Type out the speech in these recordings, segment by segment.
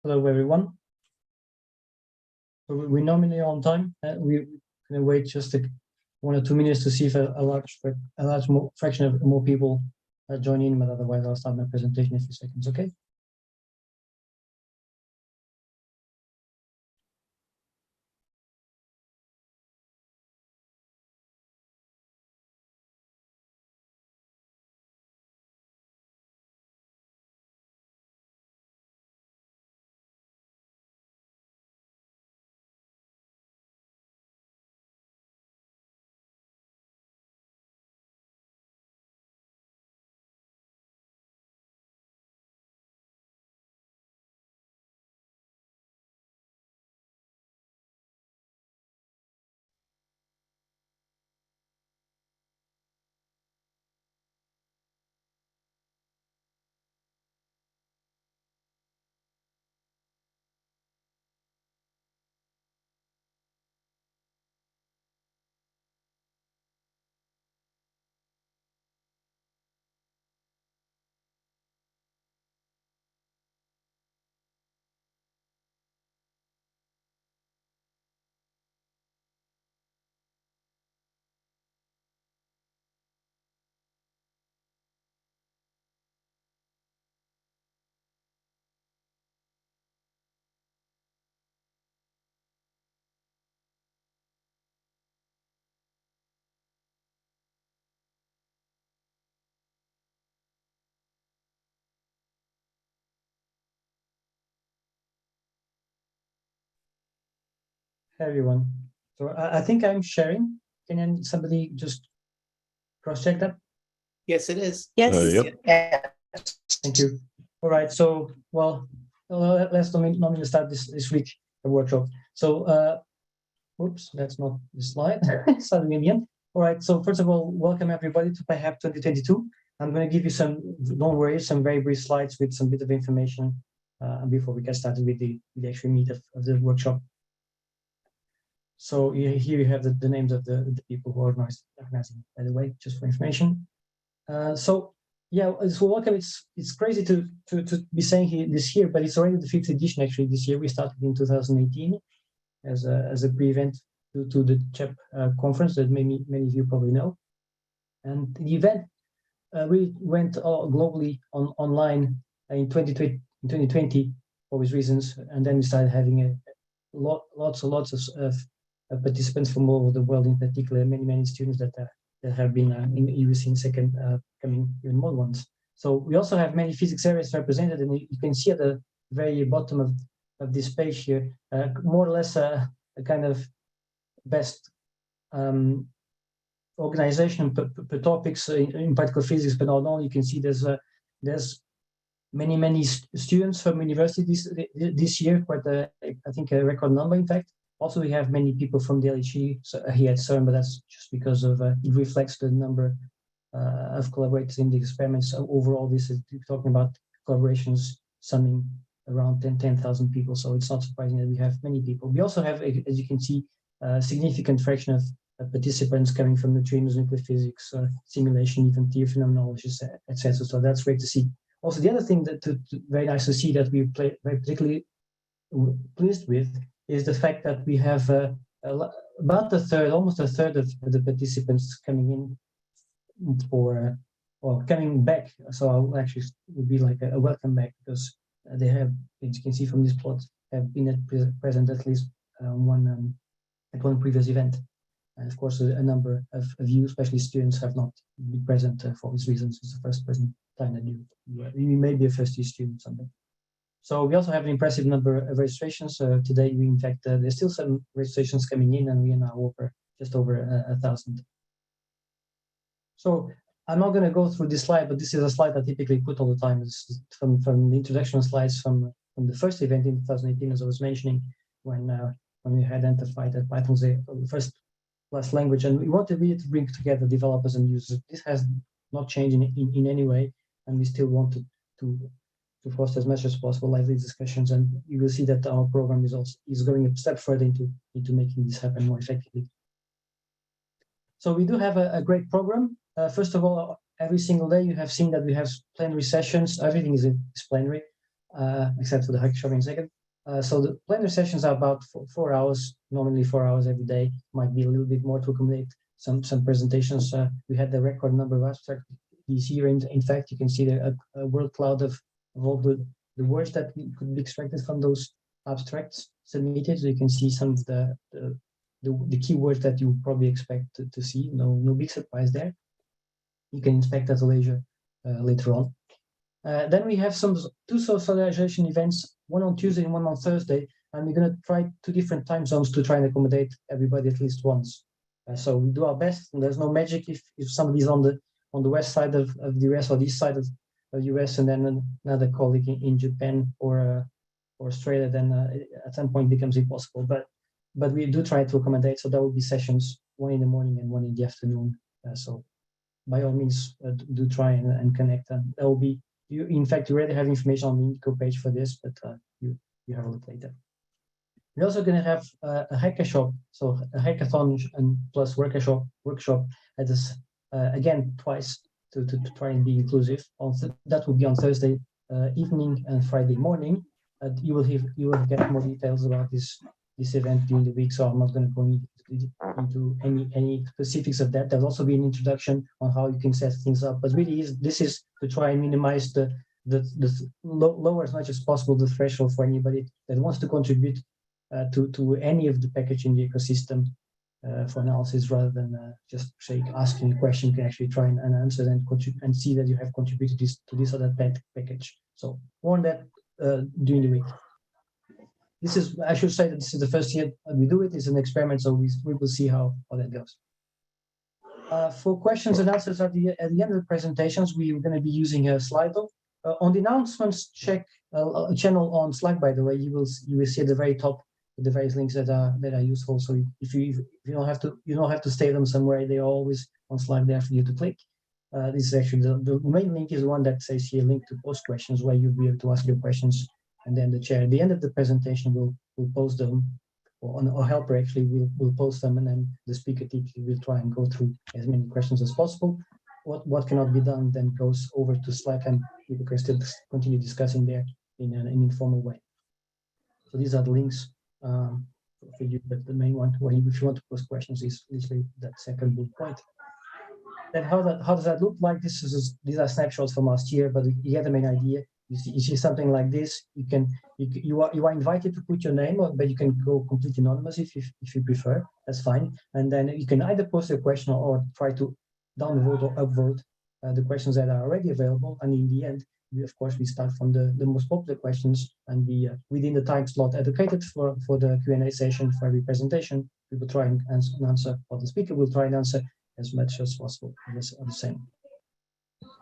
Hello, everyone. So we're nominally on time. We're going to wait just 1 or 2 minutes to see if a large fraction of more people join in, but otherwise I'll start my presentation in a few seconds, okay? Hey everyone. So I think I'm sharing. Can somebody just cross-check that? Yes, it is. Yes. Yep. Yeah. Thank you. All right. So, well, let's nominally start this week the workshop. So, oops, that's not the slide. Starting again. All right. So first of all, welcome everybody to PyHEP 2022. I'm going to give you don't worry, some very brief slides with some bit of information before we get started with the actual meat of the workshop. So here you have the names of the people who are organizing, by the way, just for information. So yeah, so welcome. It's crazy to be saying this year, but it's already the 5th edition actually this year. We started in 2018 as a pre-event to the CHEP conference that many of you probably know. And the event we went globally online in 2020 for obvious reasons, and then we started having lots of participants from all over the world, in particular many students that have been in UC in second, coming even more ones. So we also have many physics areas represented, and you can see at the very bottom of this page here, more or less a kind of best organization per topics, in particular physics, but not only. You can see there's many students from universities this year, quite I think a record number, in fact. Also, we have many people from the LHE here at CERN, but that's just because of it reflects the number of collaborators in the experiments. So overall, this is talking about collaborations summing around 10,000 people. So it's not surprising that we have many people. We also have, as you can see, a significant fraction of participants coming from neutrinos, nuclear physics, simulation, even theory phenomenology, etc. So that's great to see. Also, the other thing that very nice to see that we very particularly pleased with is the fact that we have about almost a third of the participants coming in for, or coming back. So I'll actually would be like a welcome back, because they have, as you can see from this plot, have been present at least at one previous event. And of course, a number of you, especially students, have not been present for these reasons. It's the first time that you may be a first-year student or something. So we also have an impressive number of registrations. Today, in fact, there's still some registrations coming in, and we are now just over 1,000. So I'm not going to go through this slide, but this is a slide I typically put all the time. It's from the introduction slides from the first event in 2018, as I was mentioning, when we identified that Python was the first class language, and we wanted really to bring together developers and users. This has not changed in any way, and we still want to foster as much as possible lively discussions, and you will see that our program is going a step further into making this happen more effectively. So we do have a great program. First of all, every single day you have seen that we have plenary sessions. Everything is plenary. except for the hack shop in a second. So the plenary sessions are about 4 hours, normally 4 hours every day. Might be a little bit more to accommodate some presentations. We had the record number of abstracts this year. In fact, you can see a word cloud of all the words that could be extracted from those abstracts submitted. So you can see some of the keywords that you probably expect to see. No big surprise there. You can inspect at leisure later on. Then we have two socialization events, one on Tuesday and one on Thursday, and we're going to try 2 different time zones to try and accommodate everybody at least once. So we do our best, and there's no magic if somebody's on the west side of the US or the east side of the US, and then another colleague in Japan or Australia, then at some point becomes impossible. But we do try to accommodate. So there will be sessions, one in the morning and one in the afternoon. So by all means, do try and connect. And there will be. In fact, you already have information on the Indico page for this, but you have a look later. We're also going to have a hackathon, so a hackathon and plus workshop at this again twice to try and be inclusive. That will be on Thursday evening and Friday morning. You will get more details about this event during the week, so I'm not going to go into any specifics of that. There'll also be an introduction on how you can set things up, but really this is to try and minimize the lower as much as possible the threshold for anybody that wants to contribute to any of the package in the ecosystem for analysis, rather than just say asking a question. You can actually try and answer and see that you have contributed to this or that package. So more on that during the week. I should say that this is the first year we do it. It's an experiment, so we will see how that goes. For questions and answers at the end of the presentations, we're going to be using a Slido. On the announcements channel on Slack, by the way, you will see at the very top the various links that are useful. So if you don't have to save them somewhere, they are always on Slack there for you to click. This is actually the main link is the one that says here link to post questions, where you'll be able to ask your questions. And then the chair at the end of the presentation will post them, or helper actually will post them, and then the speaker typically will try and go through as many questions as possible. What cannot be done then goes over to Slack, and people can still continue discussing there in an informal way. So these are the links for you, but the main one, if you want to post questions, is literally that second bullet point. Then how does that look like? These are snapshots from last year, but you get the main idea. You see something like this. You are invited to put your name, but you can go completely anonymous if you prefer. That's fine. And then you can either post a question or try to downvote or upvote the questions that are already available. And in the end, we start from the most popular questions, and within the time slot allocated for the Q&A session for every presentation, we will try and answer, or the speaker will try and answer as much as possible on the same.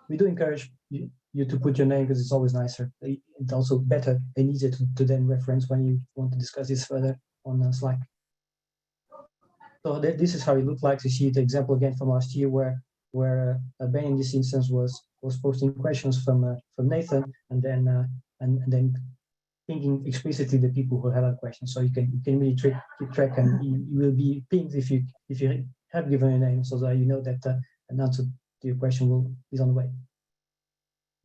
We do encourage you to put your name, because it's always nicer. It's also better and easier to then reference when you want to discuss this further on Slack. So this is how it looked like. You see the example again from last year, where Ben in this instance was posting questions from Nathan, and then pinging explicitly the people who have a question. So you can really keep track, and you will be pinged if you have given a name, so that you know that an answer to your question is on the way.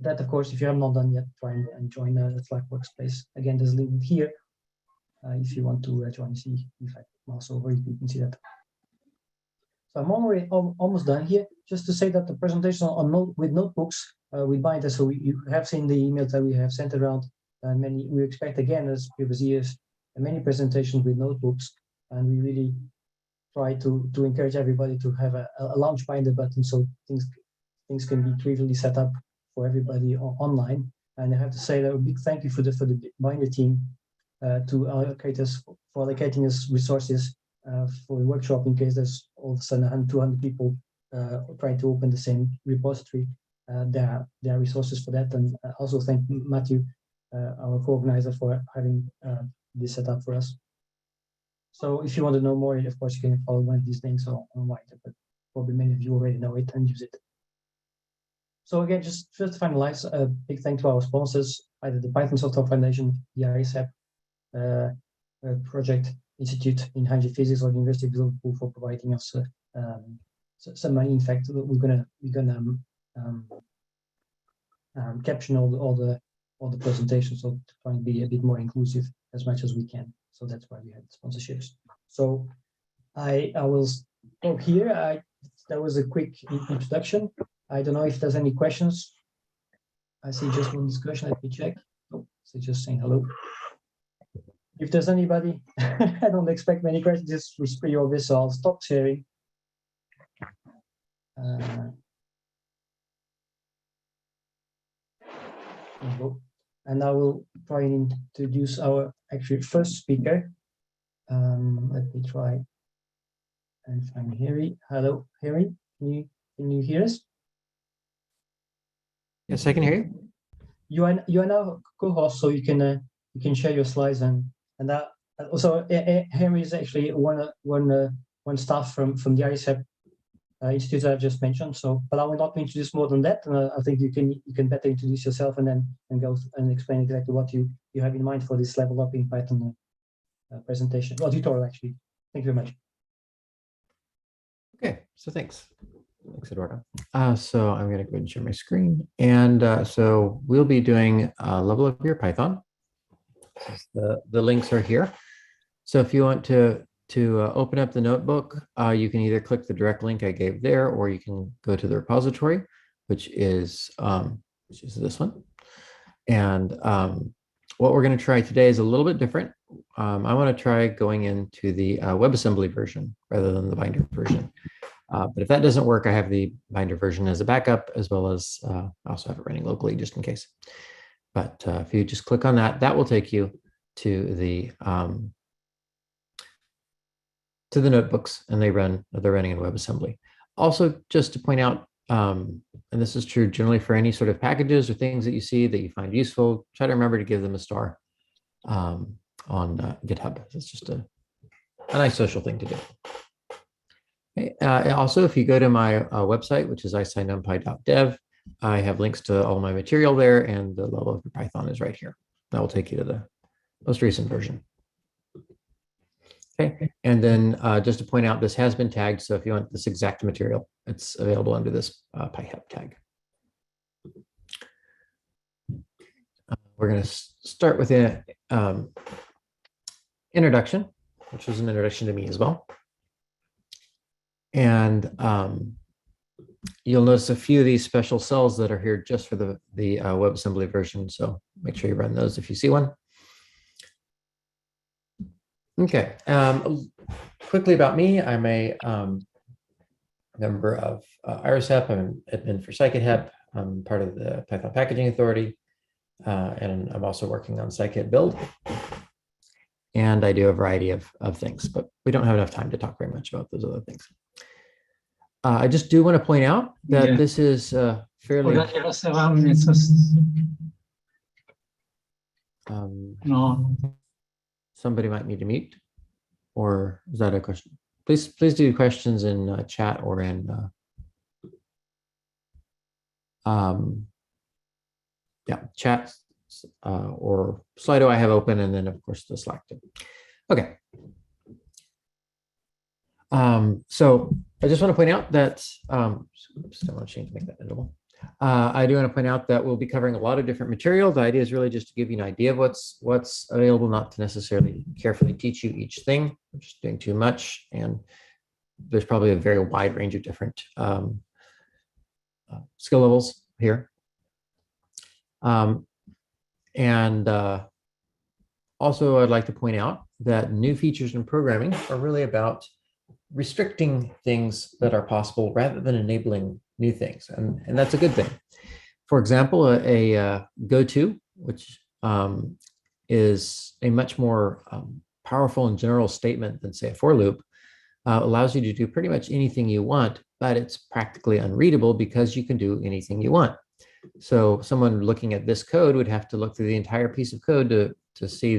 That, of course, if you have not done yet, try and join the Slack workspace. Again, there's a link here if you want to join. See if I mouse over, you can see that. So I'm already almost done here. Just to say that the presentation with notebooks with binders. So you have seen the emails that we have sent around. We expect, again, as previous years, many presentations with notebooks, and we really try to encourage everybody to have a launch binder button, so things can be trivially set up for everybody online. And I have to say that a big thank you for the binder team for allocating us resources for the workshop, in case there's all of a sudden 100, 200 people trying to open the same repository. There are resources for that. And also thank Matthew, our co-organizer, for having this set up for us. So if you want to know more, of course, you can follow one of these links on White, but probably many of you already know it and use it. So again, just to finalize, a big thank to our sponsors, either the Python Software Foundation, the ISAP Project Institute in High Physics, or the University of Liverpool for providing us some money. In fact, we're gonna caption all the all the presentations, so to try and be a bit more inclusive as much as we can. So that's why we had sponsorships. So I will stop here. That was a quick introduction. I don't know if there's any questions. I see just one discussion. Let me check. Oh, so just saying hello. If there's anybody, I don't expect many questions. This was pretty obvious, so I'll stop sharing. And I will try and introduce our actually first speaker. Let me try and find Harry. Hello, Harry. Can you hear us? Yes, I can hear you. You are now co-host, so you can share your slides and that. Also, Henry is actually one staff from the ISEP institute I just mentioned. So, but I will not introduce more than that. I think you can better introduce yourself and then go and explain exactly what you have in mind for this level up in Python presentation or tutorial. Actually, thank you very much. Okay, so thanks. Thanks, Eduardo. So I'm going to go ahead and share my screen. And so we'll be doing Level Up Your Python. The links are here. So if you want to open up the notebook, you can either click the direct link I gave there, or you can go to the repository, which is this one. And what we're going to try today is a little bit different. I want to try going into the WebAssembly version rather than the Binder version. But if that doesn't work, I have the Binder version as a backup, as well as I also have it running locally just in case. But if you just click on that, that will take you to the notebooks, and they're running in WebAssembly. Also, just to point out, and this is true generally for any sort of packages or things that you see that you find useful, try to remember to give them a star on GitHub. It's just a nice social thing to do. Okay. Also, if you go to my website, which is icinumpy.dev, I have links to all my material there, and the Level Up Your Python is right here. That will take you to the most recent version. Okay, and then just to point out, this has been tagged, so if you want this exact material, it's available under this PyHEP tag. We're going to start with an introduction, which was an introduction to me as well. And you'll notice a few of these special cells that are here just for the WebAssembly version, so make sure you run those if you see one. Okay, quickly about me, I'm a member of IRIS-HEP. I'm admin for Scikit-HEP. I'm part of the Python Packaging Authority, and I'm also working on Scikit build. And I do a variety of things, but we don't have enough time to talk very much about those other things. I just do want to point out that this is fairly... No. Somebody might need to mute, or is that a question? Please do questions in chat or in chat or Slido I have open, and then of course the Slack too. Okay. So I just want to point out that oops, don't want to change, make that editable. I do want to point out that we'll be covering a lot of different material. The idea is really just to give you an idea of what's available, not to necessarily carefully teach you each thing. We're just doing too much, and there's probably a very wide range of different skill levels here. Also, I'd like to point out that new features in programming are really about restricting things that are possible rather than enabling new things, and that's a good thing. For example, a goto, which is a much more powerful and general statement than, say, a for loop, allows you to do pretty much anything you want, but it's practically unreadable because you can do anything you want. So someone looking at this code would have to look through the entire piece of code to see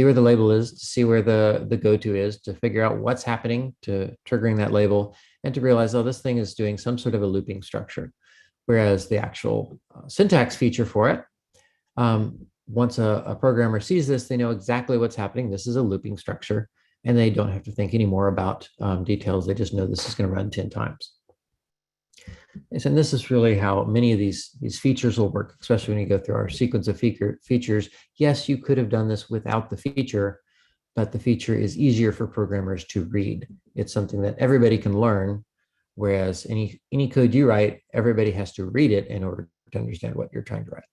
where the label is, to see where the goto is, to figure out what's happening to triggering that label, and to realize, oh, this thing is doing some sort of a looping structure. Whereas the actual syntax feature for it, once a programmer sees this, they know exactly what's happening. This is a looping structure, and they don't have to think anymore about details. They just know this is going to run 10 times. And this is really how many of these features will work, especially when you go through our sequence of features. Yes, you could have done this without the feature, but the feature is easier for programmers to read. It's something that everybody can learn, whereas any code you write, everybody has to read it in order to understand what you're trying to write.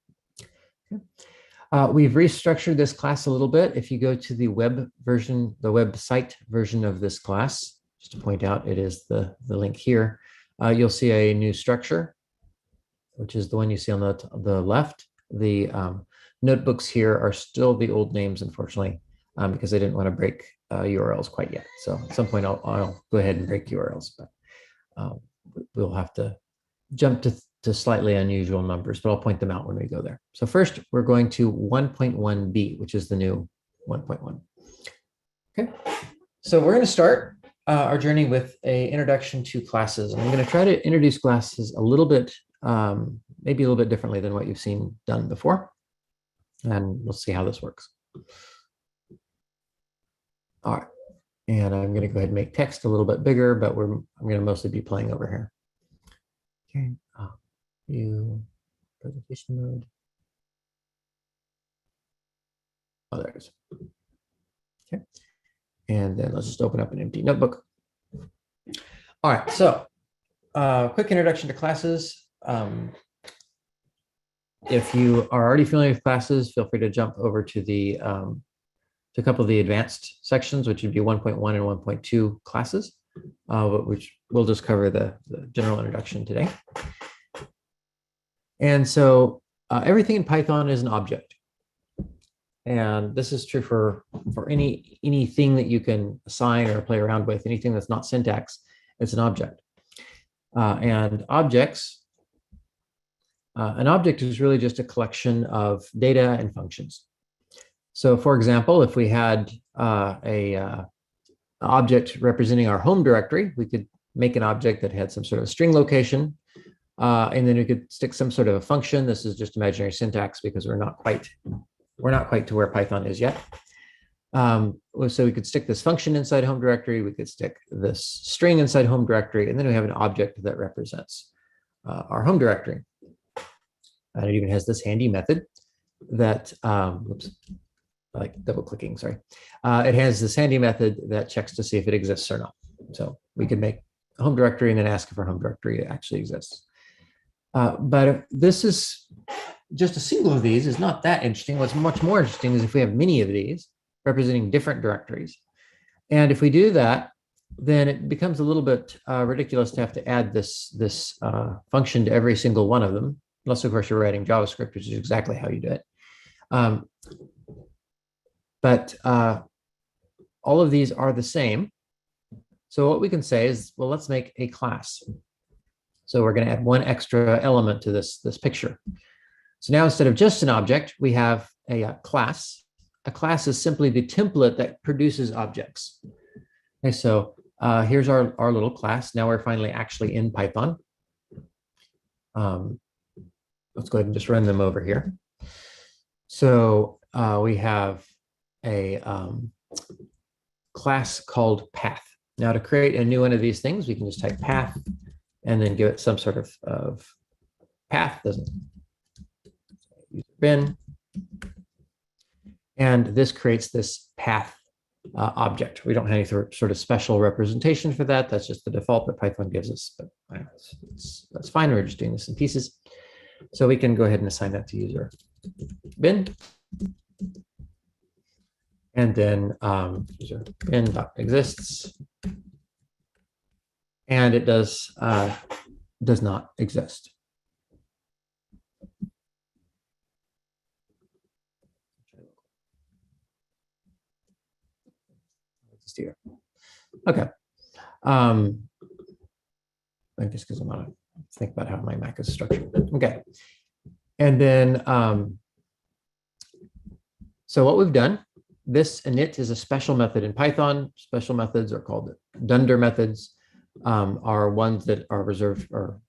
Okay. We've restructured this class a little bit. If you go to the web version, the website version of this class, just to point out, it is the link here. You'll see a new structure, which is the one you see on the left. The notebooks here are still the old names, unfortunately, because I didn't want to break URLs quite yet. So at some point, I'll go ahead and break URLs, but we'll have to jump to slightly unusual numbers, but I'll point them out when we go there. So first, we're going to 1.1b, which is the new 1.1. Okay, so we're going to start our journey with an introduction to classes. And I'm going to try to introduce classes a little bit, maybe a little bit differently than what you've seen done before. And we'll see how this works. All right. And I'm going to go ahead and make text a little bit bigger, but I'm going to mostly be playing over here. Okay. View, presentation mode. Oh, there it is. Okay. And then let's just open up an empty notebook. All right, so quick introduction to classes. If you are already familiar with classes, feel free to jump over to the to a couple of the advanced sections, which would be 1.1 and 1.2 classes, which we'll just cover the general introduction today. And so everything in Python is an object. And this is true for anything that you can assign or play around with, anything that's not syntax, it's an object. And objects, an object is really just a collection of data and functions. So for example, if we had an object representing our home directory, we could make an object that had some sort of string location, and then we could stick some sort of a function. This is just imaginary syntax because we're not quite to where Python is yet. So we could stick this function inside home directory, we could stick this string inside home directory, and then we have an object that represents our home directory. And it even has this handy method that, oops, I like double clicking, sorry. It has this handy method that checks to see if it exists or not. So we could make a home directory and then ask if our home directory actually exists. But if this is just a single of these is not that interesting. What's much more interesting is if we have many of these representing different directories. And if we do that, then it becomes a little bit ridiculous to have to add this function to every single one of them, unless of course you're writing JavaScript, which is exactly how you do it. But all of these are the same. So what we can say is, well, let's make a class. So we're going to add one extra element to this picture. So now instead of just an object, we have a class. A class is simply the template that produces objects. Okay, so here's our little class. Now we're finally actually in Python. Let's go ahead and just run them over here. So we have a class called path. Now to create a new one of these things, we can just type path and then give it some sort of path. Doesn't bin, and this creates this path object. We don't have any sort of special representation for that. That's just the default that Python gives us, but that's fine. We're just doing this in pieces. So we can go ahead and assign that to user bin. And then user bin.exists. And it does not exist. Here. Okay. I guess because I'm on to think about how my Mac is structured. Okay. And then, so what we've done, this init is a special method in Python. Special methods are called Dunder methods, are ones that are reserved or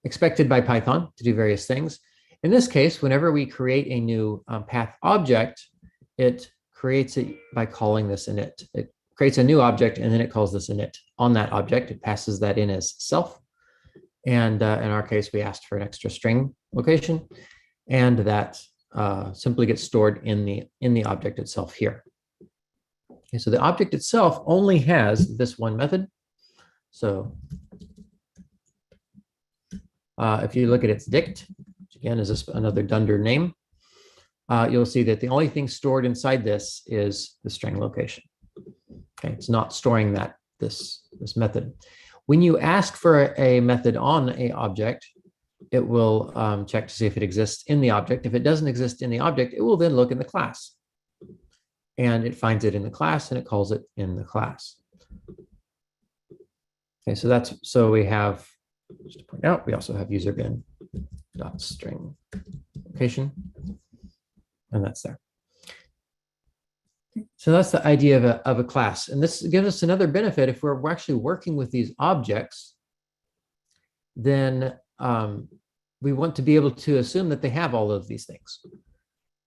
expected by Python to do various things. In this case, whenever we create a new path object, it creates it by calling this init. It creates a new object, and then it calls this init on that object. It passes that in as self. And in our case, we asked for an extra string location, and that simply gets stored in the object itself here. Okay, so the object itself only has this one method. So if you look at its dict, which again is another Dunder name, you'll see that the only thing stored inside this is the string location. Okay, it's not storing this method. When you ask for a method on an object, it will check to see if it exists in the object. If it doesn't exist in the object, it will then look in the class. And it finds it in the class and it calls it in the class. Okay, so we have, just to point out, we also have user bin dot string location, and that's there. So that's the idea of a class. And this gives us another benefit. If we're actually working with these objects, then we want to be able to assume that they have all of these things.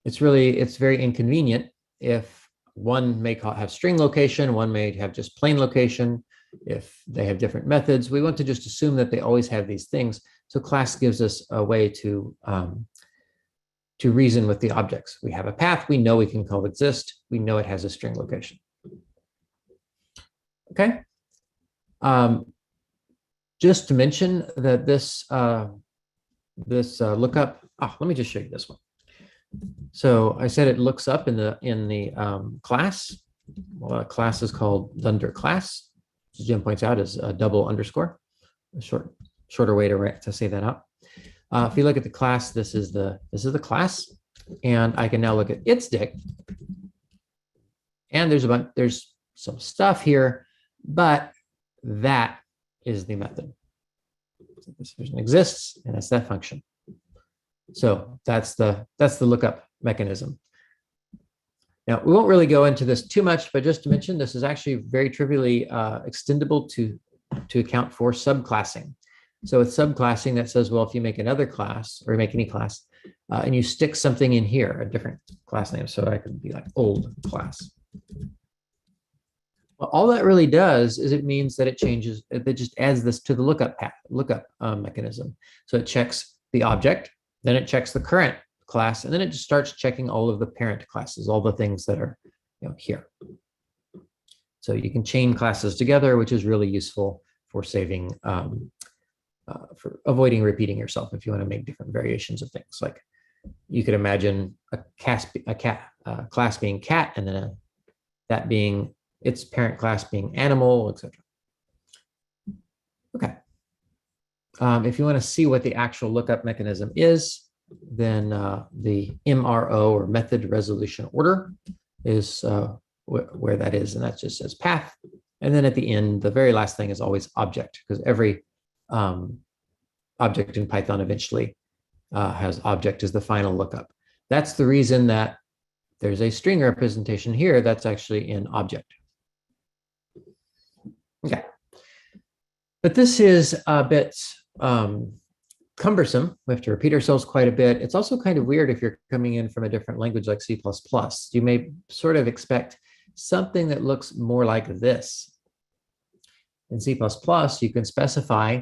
It's very inconvenient if one may have string location, one may have just plain location. If they have different methods, we want to just assume that they always have these things. So class gives us a way to reason with the objects. We have a path, we know we can call exist, we know it has a string location. Okay. Just to mention that this lookup, let me just show you this one. So I said it looks up in the class. Well, a class is called Dunder class, as Jim points out, is a double underscore, a shorter way to say that out. If you look at the class, this is the class, and I can now look at its dict. And there's some stuff here, but that is the method. So this function exists, and that's that function. So that's the lookup mechanism. Now, we won't really go into this too much, but just to mention, this is actually very trivially extendable to account for subclassing. So with subclassing, that says, well, if you make another class or you make any class and you stick something in here, a different class name, so I could be like old class. Well, all that really does is it means that it just adds this to the lookup mechanism. So it checks the object, then it checks the current class, and then it just starts checking all of the parent classes, all the things that are here. So you can chain classes together, which is really useful for saving, for avoiding repeating yourself if you want to make different variations of things. Like you could imagine a class being cat, and then that being its parent class being animal, etc. Okay. If you want to see what the actual lookup mechanism is, then the MRO, or method resolution order, is where that is, and that just says path. And then at the end, the very last thing is always object, because every object in Python eventually has object as the final lookup. That's the reason that there's a string representation here that's actually in object. Okay, but this is a bit cumbersome. We have to repeat ourselves quite a bit. It's also kind of weird if you're coming in from a different language like C++. You may sort of expect something that looks more like this. In C++, you can specify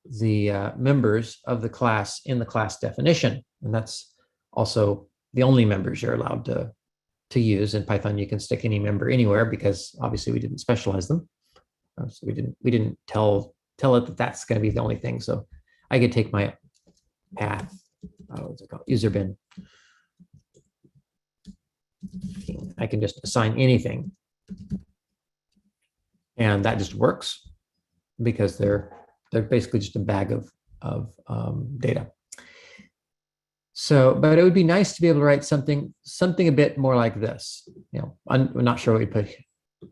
the members of the class in the class definition, and that's also the only members you're allowed to use. In Python, you can stick any member anywhere because obviously we didn't specialize them. So we didn't tell it that that's going to be the only thing. So I could take my path, what's it called, user bin. I can just assign anything, and that just works because they're basically just a bag of data. So, but it would be nice to be able to write something a bit more like this. I'm not sure what we put.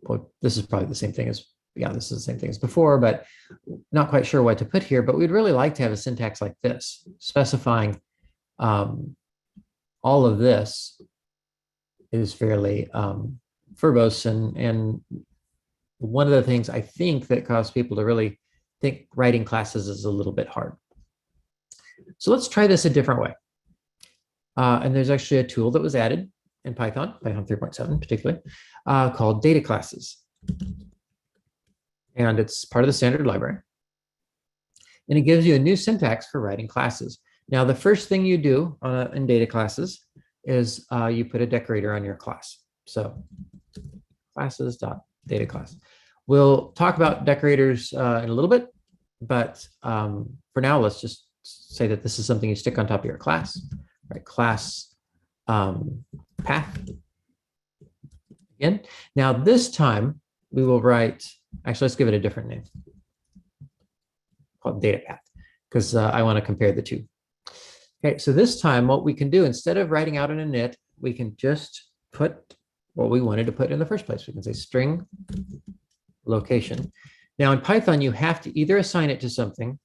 Well, this is probably the same thing as. Yeah, this is the same thing as before, but not quite sure what to put here. But we'd really like to have a syntax like this, specifying all of this is fairly verbose. And one of the things I think that causes people to really think writing classes is a little bit hard. So let's try this a different way. And there's actually a tool that was added in Python 3.7 particularly, called data classes. And it's part of the standard library. and it gives you a new syntax for writing classes. Now, the first thing you do in data classes is you put a decorator on your class. So classes.data class. We'll talk about decorators in a little bit, but for now, let's just say that this is something you stick on top of your class, right? Class path. Again. Now, this time we will write, actually, let's give it a different name called data path, because I want to compare the two. Okay, so this time what we can do, instead of writing out an init, we can just put what we wanted to put in the first place. We can say string location. Now in Python, you have to either assign it to something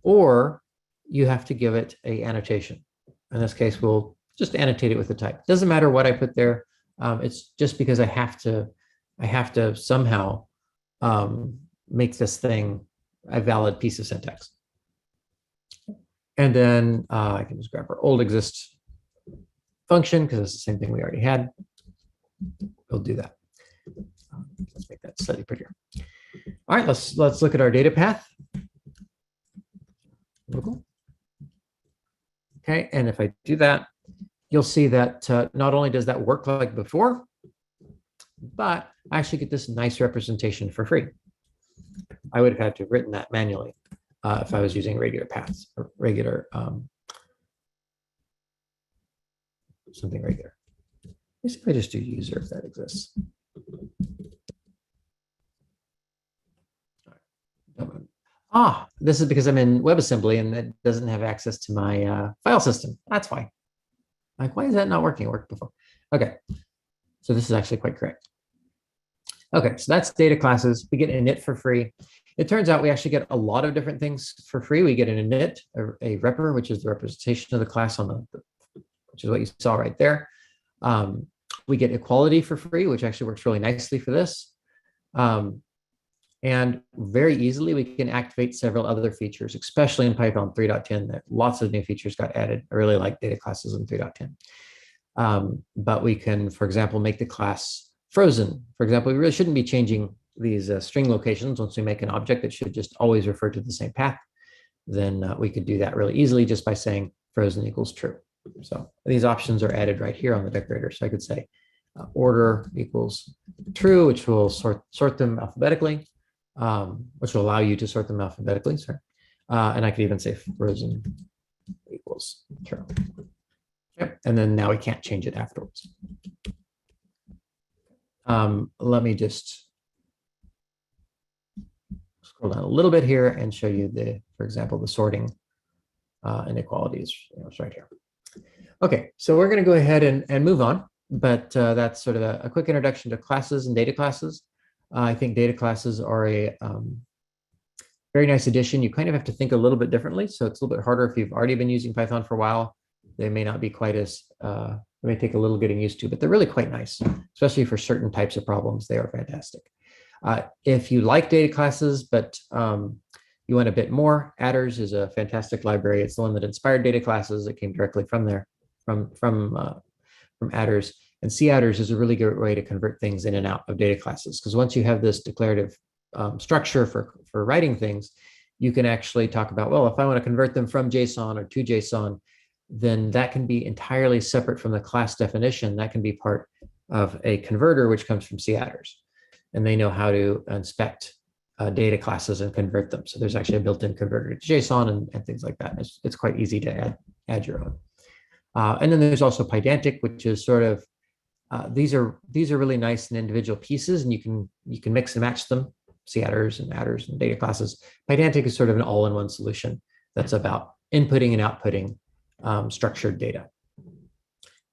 or you have to give it an annotation. In this case, we'll just annotate it with a type. Doesn't matter what I put there. It's just because I have to somehow make this thing a valid piece of syntax. And then I can just grab our old exist function because it's the same thing we already had. We'll do that. Let's make that slightly prettier. All right, let's look at our data path. Okay, and if I do that, you'll see that not only does that work like before, but I actually get this nice representation for free. I would have had to have written that manually if I was using regular paths or regular something regular. Let's see if I just do user if that exists. This is because I'm in WebAssembly and it doesn't have access to my file system. That's why. Like, why is that not working? It worked before. Okay, so this is actually quite correct. Okay, so that's data classes. We get init for free. It turns out we actually get a lot of different things for free. We get an init, a repr, which is the representation of the class on which is what you saw right there. We get equality for free, which actually works really nicely for this. And very easily, we can activate several other features, especially in Python 3.10, that lots of new features got added. I really like data classes in 3.10. But we can, for example, make the class frozen. For example, we really shouldn't be changing these string locations. Once we make an object, it should just always refer to the same path. Then we could do that really easily just by saying frozen equals true. So these options are added right here on the decorator. So I could say order equals true, which will sort them alphabetically, which will allow you to sort them alphabetically. Sorry. And I could even say frozen equals true. Yep. And then now we can't change it afterwards. Let me just scroll down a little bit here and show you for example, the sorting inequalities. It's right here. Okay, so we're going to go ahead and move on, but that's sort of a quick introduction to classes and data classes. I think data classes are a very nice addition. You kind of have to think a little bit differently, so it's a little bit harder if you've already been using Python for a while. They may not be quite as, they may take a little getting used to, but they're really quite nice, especially for certain types of problems. They are fantastic. If you like data classes, but you want a bit more, Adders is a fantastic library. It's the one that inspired data classes. It came directly from there, from Adders. And CAdders is a really good way to convert things in and out of data classes, because once you have this declarative structure for writing things, you can actually talk about, well, if I want to convert them from JSON or to JSON, then that can be entirely separate from the class definition. That can be part of a converter, which comes from CAdders. And they know how to inspect data classes and convert them. So there's actually a built-in converter to JSON and things like that. It's quite easy to add your own. And then there's also Pydantic, which is sort of, these are really nice and individual pieces, and you can mix and match them, CAdders and Adders and data classes. Pydantic is sort of an all-in-one solution that's about inputting and outputting structured data.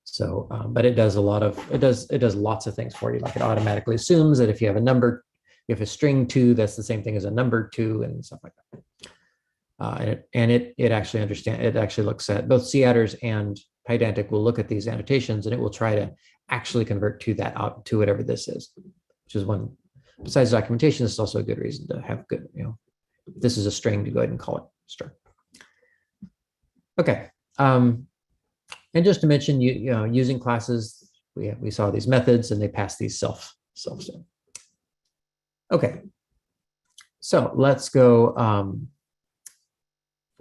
So, but it does lots of things for you. Like it automatically assumes that if you have a number, you have a string 2, that's the same thing as a number 2 and stuff like that. It actually looks at both CAdders and Pydantic will look at these annotations, and it will try to actually convert to whatever this is, which is one. Besides documentation, this is also a good reason to have good, if this is a string, to go ahead and call it string. Okay. And just to mention, using classes, we saw these methods and they pass these self. Okay, so let's go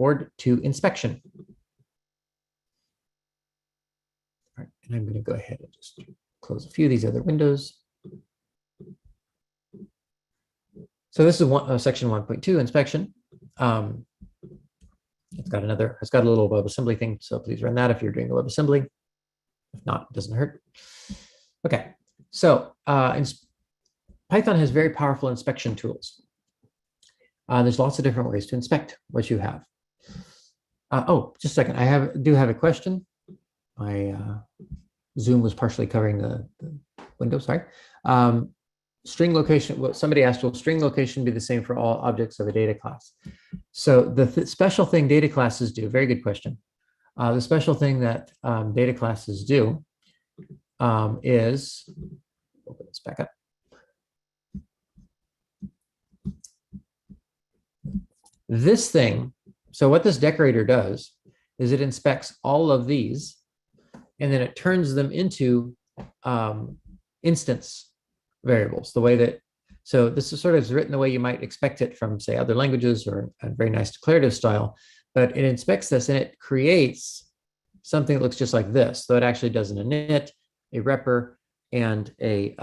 forward to inspection. All right, and I'm going to go ahead and just close a few of these other windows. So this is section 1.2, inspection. It's got a little WebAssembly thing, so please run that if you're doing the WebAssembly. If not, it doesn't hurt. Okay, so Python has very powerful inspection tools. There's lots of different ways to inspect what you have. Oh, just a second. I do have a question. My Zoom was partially covering the window. Sorry. String location. Well, somebody asked, will string location be the same for all objects of a data class? So the special thing data classes do. Very good question. The special thing that data classes do is open this back up. This thing, so what this decorator does is it inspects all of these and then it turns them into instance variables, the way that, so this is sort of written the way you might expect it from, say, other languages or a very nice declarative style, but it inspects this and it creates something that looks just like this. So it actually does an init, a repr, and a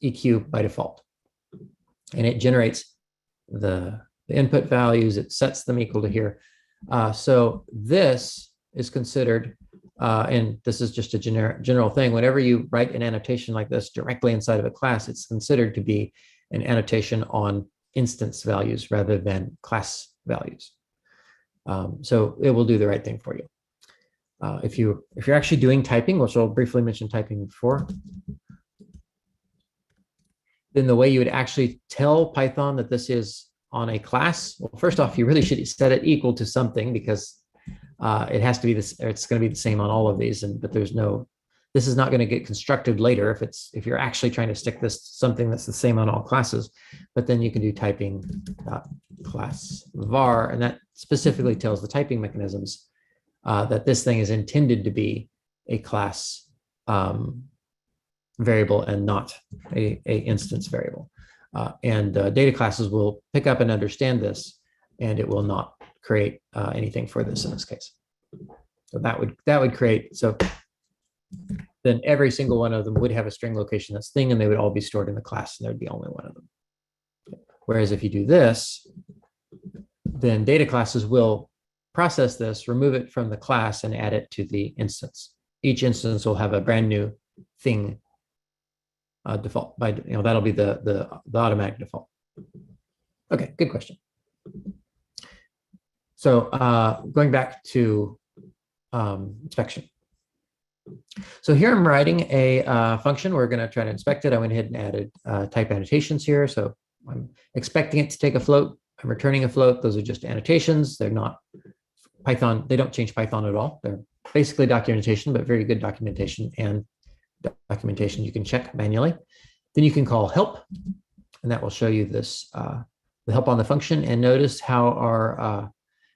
EQ by default. And it generates the input values, it sets them equal to here. So this is considered, and this is just a general thing, whenever you write an annotation like this directly inside of a class, it's considered to be an annotation on instance values rather than class values. So it will do the right thing for you. If you're actually doing typing, which I'll briefly mention typing before, then the way you would actually tell Python that this is on a class, well, first off, you really should set it equal to something because it has to be this, or it's going to be the same on all of these. But there's no, this is not going to get constructed later if you're actually trying to stick this something that's the same on all classes. But then you can do typing class var, and that specifically tells the typing mechanisms that this thing is intended to be a class variable and not a instance variable. And data classes will pick up and understand this, and it will not create anything for this in this case. So that would create, so then every single one of them would have a string location that's thing, and they would all be stored in the class, and there'd be only one of them. Whereas if you do this, then data classes will process this, remove it from the class, and add it to the instance. Each instance will have a brand new thing default. By that'll be the automatic default. Okay, good question. So going back to inspection. So here I'm writing a function. We're going to try to inspect it. I went ahead and added type annotations here. So I'm expecting it to take a float. I'm returning a float. Those are just annotations. They're not Python. They don't change Python at all. They're basically documentation, but very good documentation, and documentation you can check manually. Then you can call help, and that will show you this, the help on the function. And notice how our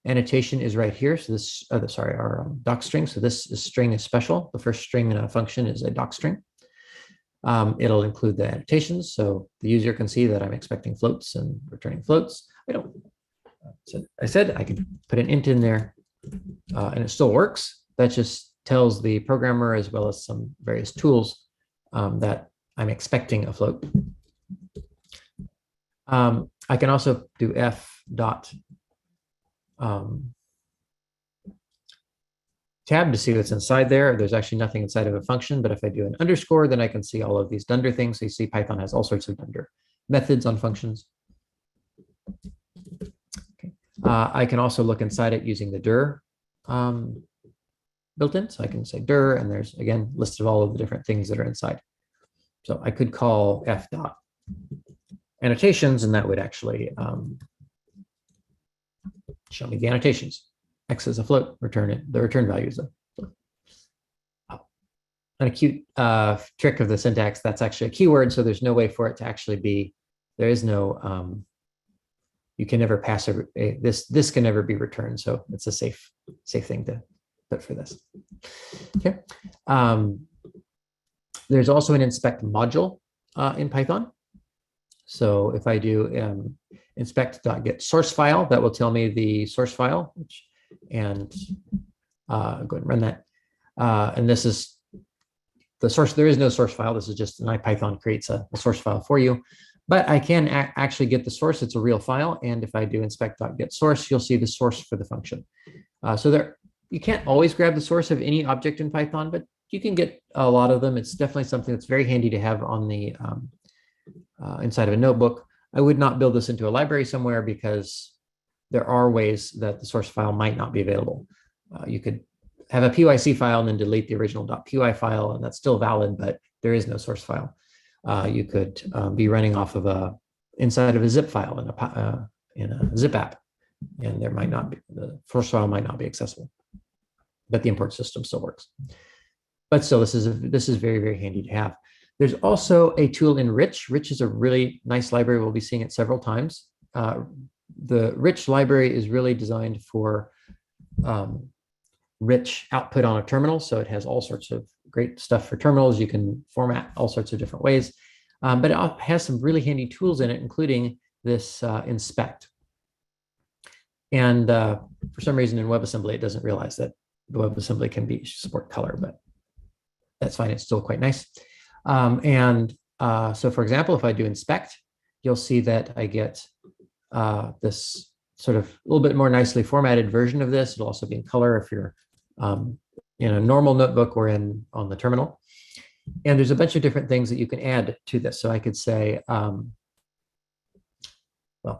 annotation is right here. So this, our doc string. So this string is special. The first string in a function is a doc string. It'll include the annotations. So the user can see that I'm expecting floats and returning floats. So I said I can put an int in there and it still works. That just tells the programmer, as well as some various tools, that I'm expecting a float. I can also do f dot tab to see what's inside there. There's actually nothing inside of a function, but if I do an underscore, then I can see all of these Dunder things. So you see Python has all sorts of Dunder methods on functions. Okay. I can also look inside it using the dir built in. So I can say dir, and there's, again, list of all of the different things that are inside. So I could call f dot annotations, and that would actually show me the annotations. X is a float, return it, the return value is a float. And a cute trick of the syntax, that's actually a keyword, so there's no way for it to actually be, there is no, you can never pass this can never be returned, so it's a safe thing to put for this. Okay. There's also an inspect module in Python. So if I do inspect.get source file, that will tell me the source file, which and go ahead and run that. And this is the source. There is no source file. This is just an IPython creates a source file for you. But I can actually get the source. It's a real file. And if I do inspect.get source, you'll see the source for the function. So there, you can't always grab the source of any object in Python, but you can get a lot of them. It's definitely something that's very handy to have on the inside of a notebook. I would not build this into a library somewhere because there are ways that the source file might not be available. You could have a PYC file and then delete the original .py file, and that's still valid, but there is no source file. You could be running off of inside of a zip file in a zip app, and there might not be, the source file might not be accessible, but the import system still works. But still, this is very, very handy to have. There's also a tool in Rich. Rich is a really nice library. We'll be seeing it several times. The Rich library is really designed for rich output on a terminal. So it has all sorts of great stuff for terminals. You can format all sorts of different ways, but it has some really handy tools in it, including this inspect. And for some reason in WebAssembly, it doesn't realize that the WebAssembly can support color, but that's fine. It's still quite nice. So for example, if I do inspect, you'll see that I get this sort of a little bit more nicely formatted version of this. It'll also be in color if you're in a normal notebook or on the terminal. And there's a bunch of different things that you can add to this. So I could say, well,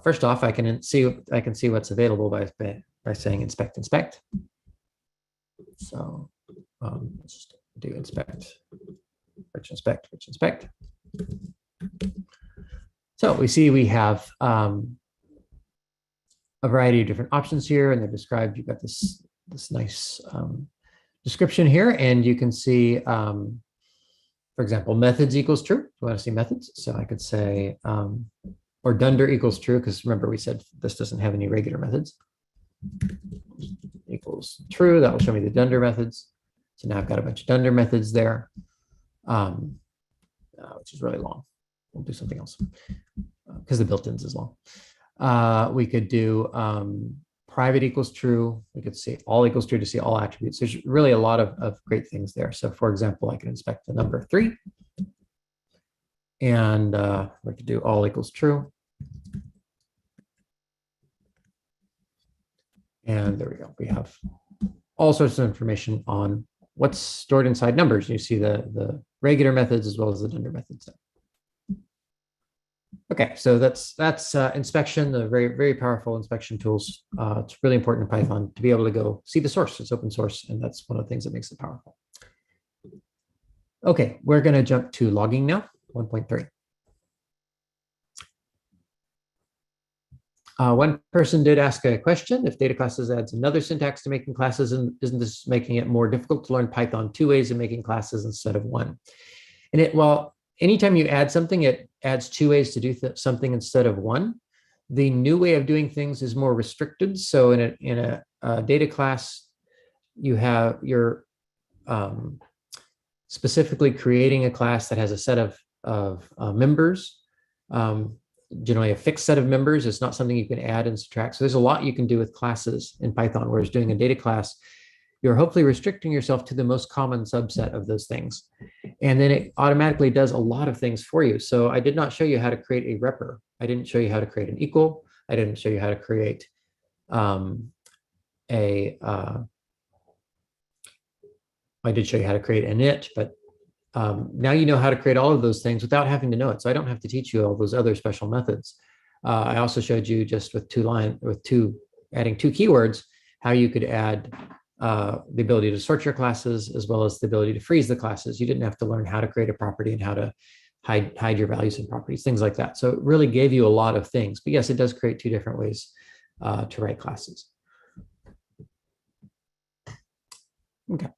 first off, I can see what's available by saying inspect. So let's just do inspect, rich inspect. So we see we have a variety of different options here, and they're described. You've got this nice description here, and you can see, for example, methods equals true. You want to see methods, so I could say, or Dunder equals true, because remember we said this doesn't have any regular methods. Equals true. That will show me the Dunder methods. So now I've got a bunch of Dunder methods there, which is really long. We'll do something else because the built-ins is long. We could do private equals true. We could see all equals true to see all attributes. There's really a lot of great things there. So for example, I can inspect the number 3. And we could do all equals true. And there we go. We have all sorts of information on what's stored inside numbers. You see the regular methods as well as the Dunder methods. Okay, so that's inspection, the very, very powerful inspection tools. It's really important in Python to be able to go see the source. It's open source, and that's one of the things that makes it powerful. Okay, we're going to jump to logging now, 1.3. One person did ask a question: if data classes adds another syntax to making classes, and isn't this making it more difficult to learn Python 2 ways of making classes instead of 1? And well, anytime you add something, it adds 2 ways to do something instead of 1. The new way of doing things is more restricted. So in a data class, you're specifically creating a class that has a set of members. Generally a fixed set of members. It's not something you can add and subtract. So there's a lot you can do with classes in Python, whereas doing a data class, you're hopefully restricting yourself to the most common subset of those things. And then it automatically does a lot of things for you. So I did not show you how to create a repr. I didn't show you how to create an equal. I didn't show you how to create I did show you how to create an init, but now you know how to create all of those things without having to know it. So I don't have to teach you all those other special methods. I also showed you just with adding 2 keywords, how you could add the ability to sort your classes as well as the ability to freeze the classes. You didn't have to learn how to create a property and how to hide your values and properties, things like that. So it really gave you a lot of things. But yes, it does create 2 different ways to write classes. Okay.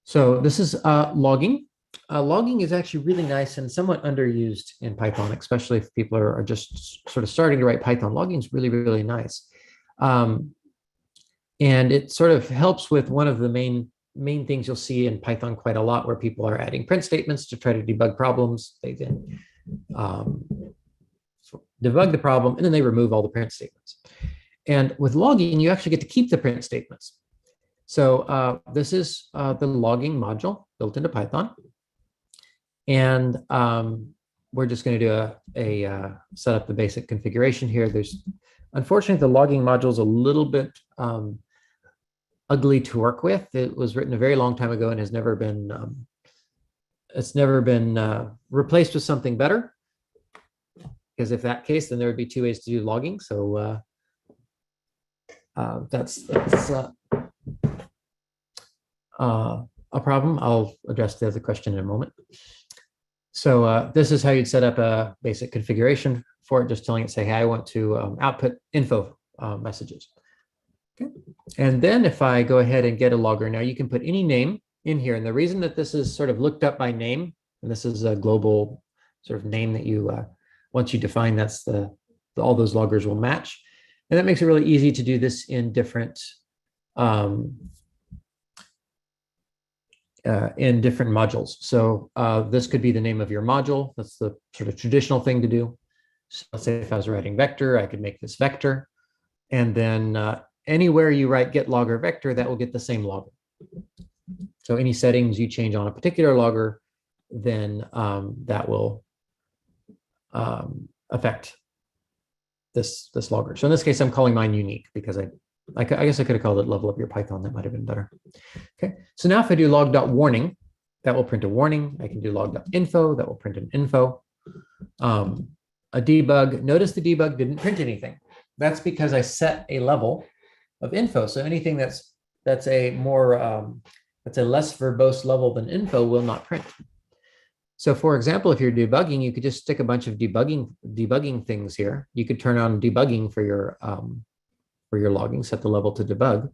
So this is logging. Logging is actually really nice and somewhat underused in Python, especially if people are just sort of starting to write Python. Logging is really, really nice. And it sort of helps with one of the main things you'll see in Python quite a lot, where people are adding print statements to try to debug problems. They then debug the problem, and then they remove all the print statements. And with logging, you actually get to keep the print statements. So this is the logging module built into Python. And we're just going to do a set up the basic configuration here. Unfortunately, the logging module is a little bit ugly to work with. It was written a very long time ago and has never been, replaced with something better. Because if that case, then there would be two ways to do logging. So that's a problem. I'll address the other question in a moment. So this is how you'd set up a basic configuration for it, just telling it, say, hey, I want to output info messages. Okay. And then if I go ahead and get a logger, now you can put any name in here. And the reason that this is sort of looked up by name, and this is a global sort of name that you, once you define, that's all those loggers will match. And that makes it really easy to do this in different modules. So this could be the name of your module. That's the sort of traditional thing to do. So let's say if I was writing vector, I could make this vector. And then anywhere you write get logger vector, that will get the same logger. So any settings you change on a particular logger, then that will affect this logger. So in this case, I'm calling mine unique because I guess I could have called it level up your Python. That might have been better. Okay, so now if I do log.warning, that will print a warning. I can do log.info, that will print an info. A debug, notice the debug didn't print anything. That's because I set a level of info. So anything that's a less verbose level than info will not print. So for example, if you're debugging, you could just stick a bunch of debugging things here. You could turn on debugging for your logging, set the level to debug.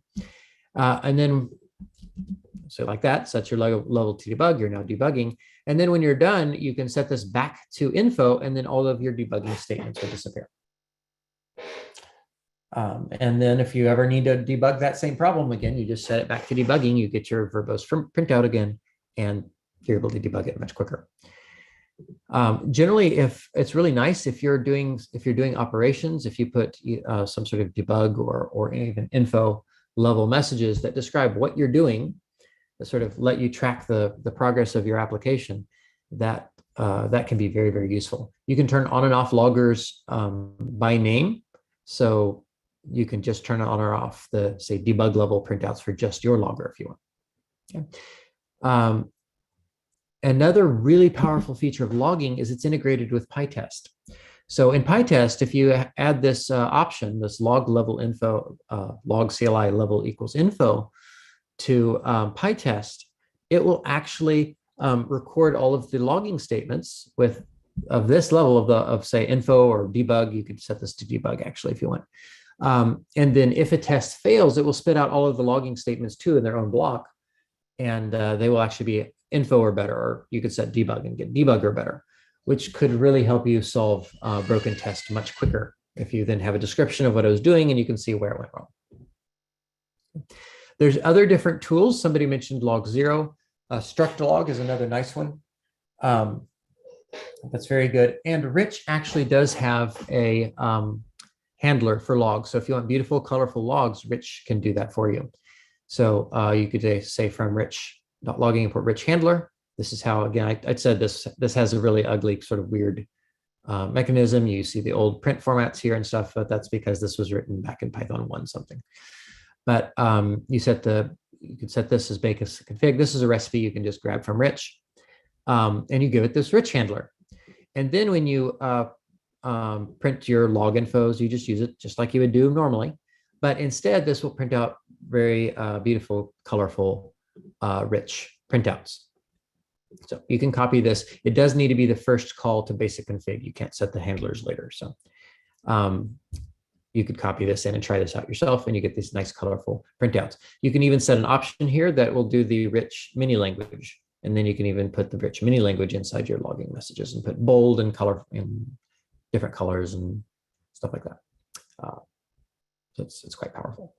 And then, so like that, set your level to debug, you're now debugging. And then when you're done, you can set this back to info, and then all of your debugging statements will disappear. And then if you ever need to debug that same problem again, you just set it back to debugging, you get your verbose printout again, and you're able to debug it much quicker. Generally, if it's really nice if you're doing operations, if you put some sort of debug or even info level messages that describe what you're doing, that sort of let you track the progress of your application, that can be very, very useful. You can turn on and off loggers by name, so you can just turn on or off the, say, debug level printouts for just your logger if you want. Okay. Another really powerful feature of logging is it's integrated with PyTest. So in PyTest, if you add this option, this log level info, log CLI level equals info to PyTest, it will actually record all of the logging statements of this level of say info or debug. You could set this to debug actually if you want. And then if a test fails, it will spit out all of the logging statements too in their own block, and they will actually be info or better, or you could set debug and get debug or better, which could really help you solve broken tests much quicker if you then have a description of what I was doing and you can see where it went wrong. There's other different tools. Somebody mentioned log0. Struct-log is another nice one. That's very good. And Rich actually does have a handler for logs. So if you want beautiful, colorful logs, Rich can do that for you. So you could say from rich.logging import rich handler. This is how, again, I said this has a really ugly sort of weird mechanism. You see the old print formats here and stuff, but that's because this was written back in Python 1 something. But you could set this as bake as config. This is a recipe you can just grab from Rich, and you give it this rich handler. And then when you print your log infos, you just use it just like you would do normally. But instead, this will print out very beautiful, colorful, rich printouts. So you can copy this. It does need to be the first call to basic config. You can't set the handlers later. So you could copy this in and try this out yourself, and you get these nice, colorful printouts. You can even set an option here that will do the rich mini language. And then you can even put the rich mini language inside your logging messages and put bold and color and different colors and stuff like that. So it's quite powerful.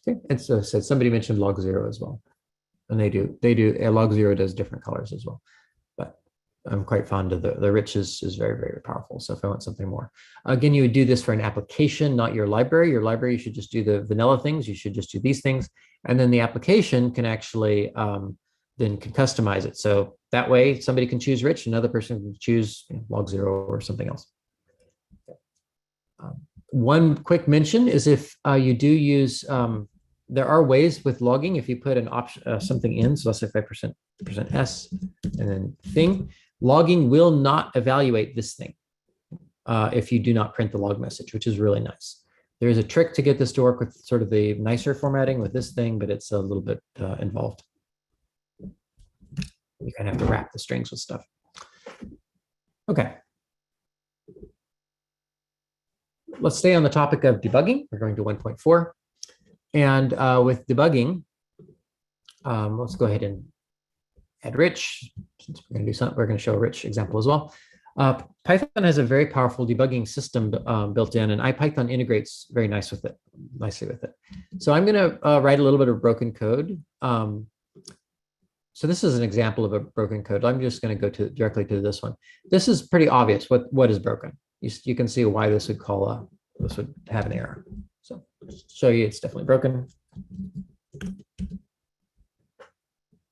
Okay. And so somebody mentioned log0 as well. And they do log0 does different colors as well. But I'm quite fond of the rich is very, very powerful. So if I want something more, again, you would do this for an application, not your library. Your library, you should just do the vanilla things. You should just do these things. And then the application can actually then can customize it. So that way somebody can choose rich, another person can choose log 0 or something else. One quick mention is if you do use, there are ways with logging, if you put an option, something in, so let's say 5% %s and then thing, logging will not evaluate this thing if you do not print the log message, which is really nice. There's a trick to get this to work with sort of the nicer formatting with this thing, but it's a little bit involved. You kind of have to wrap the strings with stuff. Okay. Let's stay on the topic of debugging. We're going to 1.4. And with debugging, let's go ahead and add rich. Since we're going to do something, we're going to show a rich example as well. Python has a very powerful debugging system built in, and IPython integrates very nicely with it. So I'm going to write a little bit of broken code. So this is an example of a broken code. I'm just going to go directly to this one. This is pretty obvious what is broken. You can see why this would have an error. So show you it's definitely broken.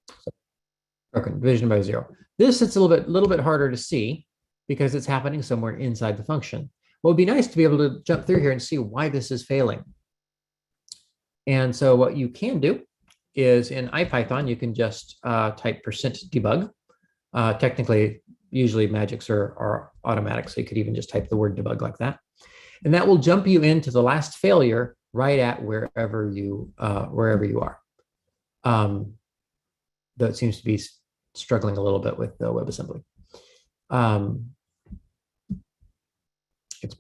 So, broken, division by 0. This it's a little bit harder to see because it's happening somewhere inside the function. Well, it'd be nice to be able to jump through here and see why this is failing. And so what you can do is in IPython, you can just type %debug. Technically, usually magics are automatic, so you could even just type the word debug like that. And that will jump you into the last failure right at wherever you are. Though it seems to be struggling a little bit with the WebAssembly. It's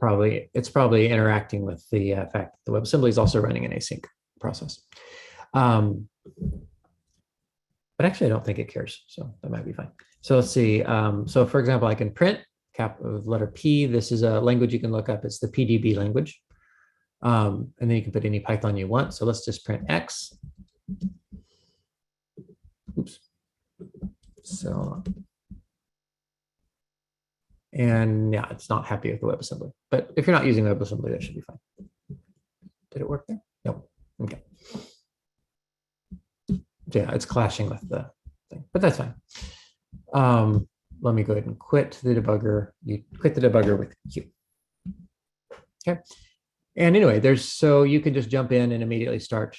probably interacting with the fact that the WebAssembly is also running an async process. But actually, I don't think it cares, so that might be fine. So let's see. So for example, I can print letter P. This is a language you can look up. It's the PDB language. And then you can put any Python you want. So let's just print X. Oops. So, and yeah, it's not happy with the WebAssembly. But if you're not using WebAssembly, that should be fine. Did it work there? No. Okay. Yeah, it's clashing with the thing, but that's fine. Let me go ahead and quit the debugger. You quit the debugger with Q. Okay. And anyway, so you can just jump in and immediately start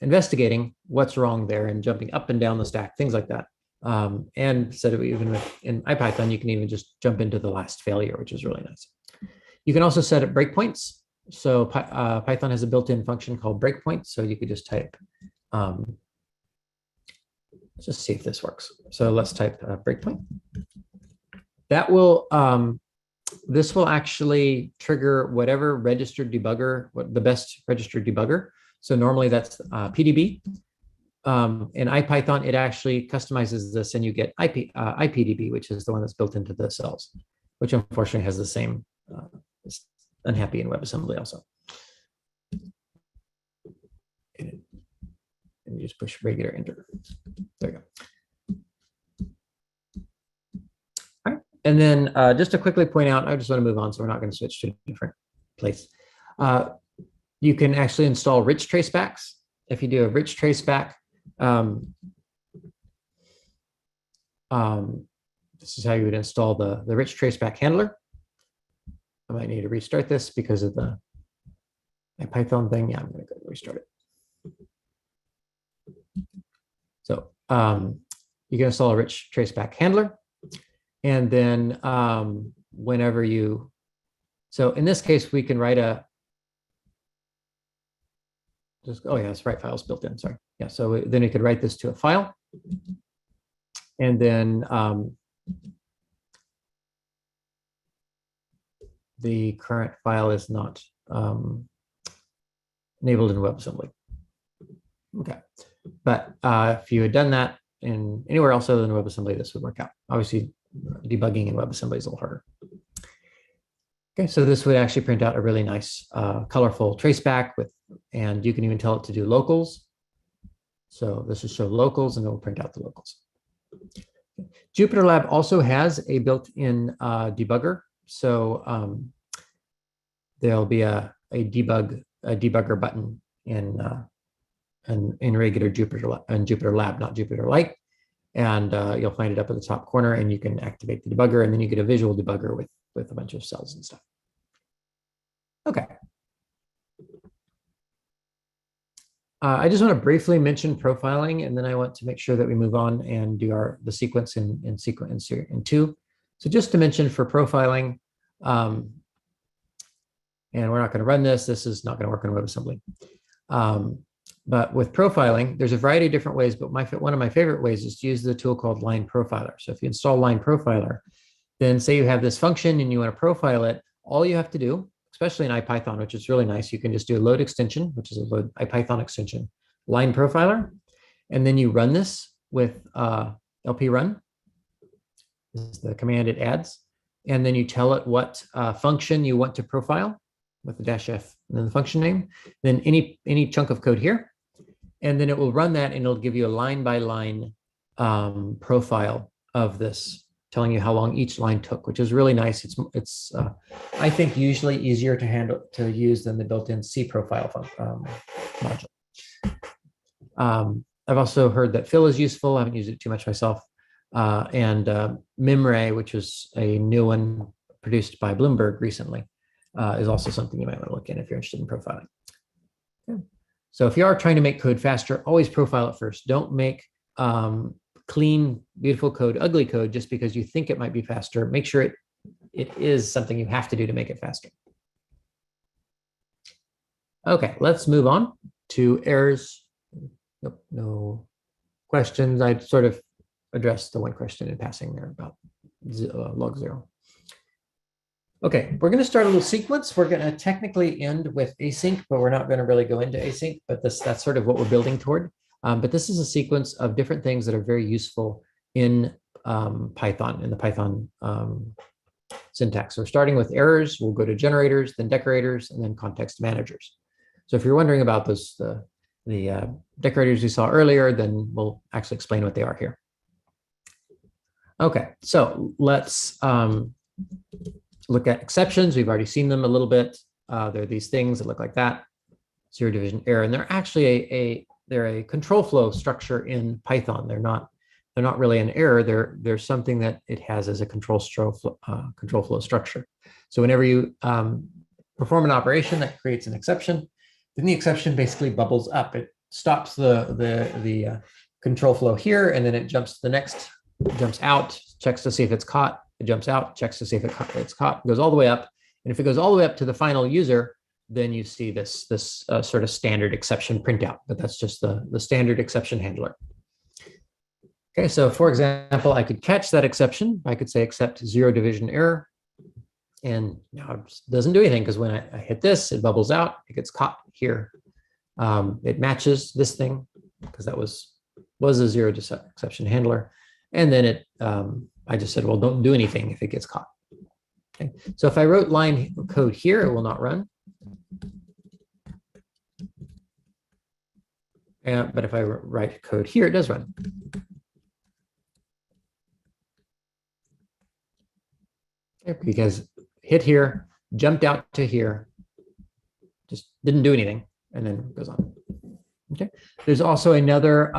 investigating what's wrong there and jumping up and down the stack, things like that. And instead of even in IPython, you can even just jump into the last failure, which is really nice. You can also set up breakpoints. So Python has a built-in function called breakpoints. So you could just type, let's just see if this works. So let's type breakpoint. That will, this will actually trigger whatever registered debugger, the best registered debugger. So normally that's PDB. In IPython, it actually customizes this and you get IPDB, which is the one that's built into the cells, which unfortunately has the same, it's unhappy in WebAssembly also. And you just push regular enter. There you go. All right. And then just to quickly point out, I just want to move on, so we're not going to switch to a different place. You can actually install rich tracebacks. If you do a rich traceback, this is how you would install the rich traceback handler. I might need to restart this because of the Python thing. Yeah, I'm going to go restart it. So you can install a rich traceback handler. And then whenever you, so in this case, we can write oh yeah, that's right, files built in, sorry. Yeah, so then we could write this to a file. And then the current file is not enabled in WebAssembly. Okay. But if you had done that in anywhere else other than WebAssembly, this would work out. Obviously, debugging in WebAssembly is a little harder. Okay, so this would actually print out a really nice, colorful traceback and you can even tell it to do locals. So this will show locals and it will print out the locals. JupyterLab also has a built-in debugger. So there'll be a debugger button in regular JupyterLab, not JupyterLite. And you'll find it up at the top corner, and you can activate the debugger, and then you get a visual debugger with a bunch of cells and stuff. Okay. I just want to briefly mention profiling, and then I want to make sure that we move on and do the sequence in sequence in 2. So just to mention for profiling, and we're not going to run this. This is not going to work on WebAssembly. But with profiling, there's a variety of different ways, but one of my favorite ways is to use the tool called Line Profiler. So if you install Line Profiler, then say you have this function and you want to profile it, all you have to do, especially in IPython, which is really nice, you can just do a load extension, which is a load IPython extension, Line Profiler, and then you run this with LP run. This is the command it adds. And then you tell it what function you want to profile with the -f and then the function name, then any chunk of code here. And then it will run that and it'll give you a line-by-line profile of this, telling you how long each line took, which is really nice. It's I think usually easier to use than the built-in C profile module. I've also heard that Fill is useful. I haven't used it too much myself. And Mimray, which was a new one produced by Bloomberg recently, is also something you might want to look in if you're interested in profiling. Okay. So if you are trying to make code faster, always profile it first. Don't make clean, beautiful code, ugly code just because you think it might be faster. Make sure it is something you have to do to make it faster. Okay, let's move on to errors. Nope, no questions. I sort of addressed the one question in passing there about log 0. Okay, we're going to start a little sequence. We're going to technically end with async, but we're not going to really go into async, but that's sort of what we're building toward. But this is a sequence of different things that are very useful in Python, in the Python syntax. So we're starting with errors, we'll go to generators, then decorators, and then context managers. So if you're wondering about the decorators we saw earlier, then we'll actually explain what they are here. Okay, so let's look at exceptions. We've already seen them a little bit. There are these things that look like that, zero division error, and they're actually they're a control flow structure in Python. They're not really an error. They're something that it has as a control flow structure. So whenever you perform an operation that creates an exception, then the exception basically bubbles up. It stops the control flow here, and then it jumps to the next, jumps out, checks to see if it's caught. It jumps out, checks to see if it's caught, goes all the way up. And if it goes all the way up to the final user, then you see this sort of standard exception printout, but that's just the standard exception handler. Okay, so for example, I could catch that exception. I could say except zero division error. And now it doesn't do anything because when I hit this, it bubbles out, it gets caught here. It matches this thing because that was a zero exception handler. And then I just said, well, don't do anything if it gets caught. Okay. So if I wrote line code here, it will not run. But if I write code here, it does run. Okay, because hit here, jumped out to here, just didn't do anything, and then goes on. Okay. There's also another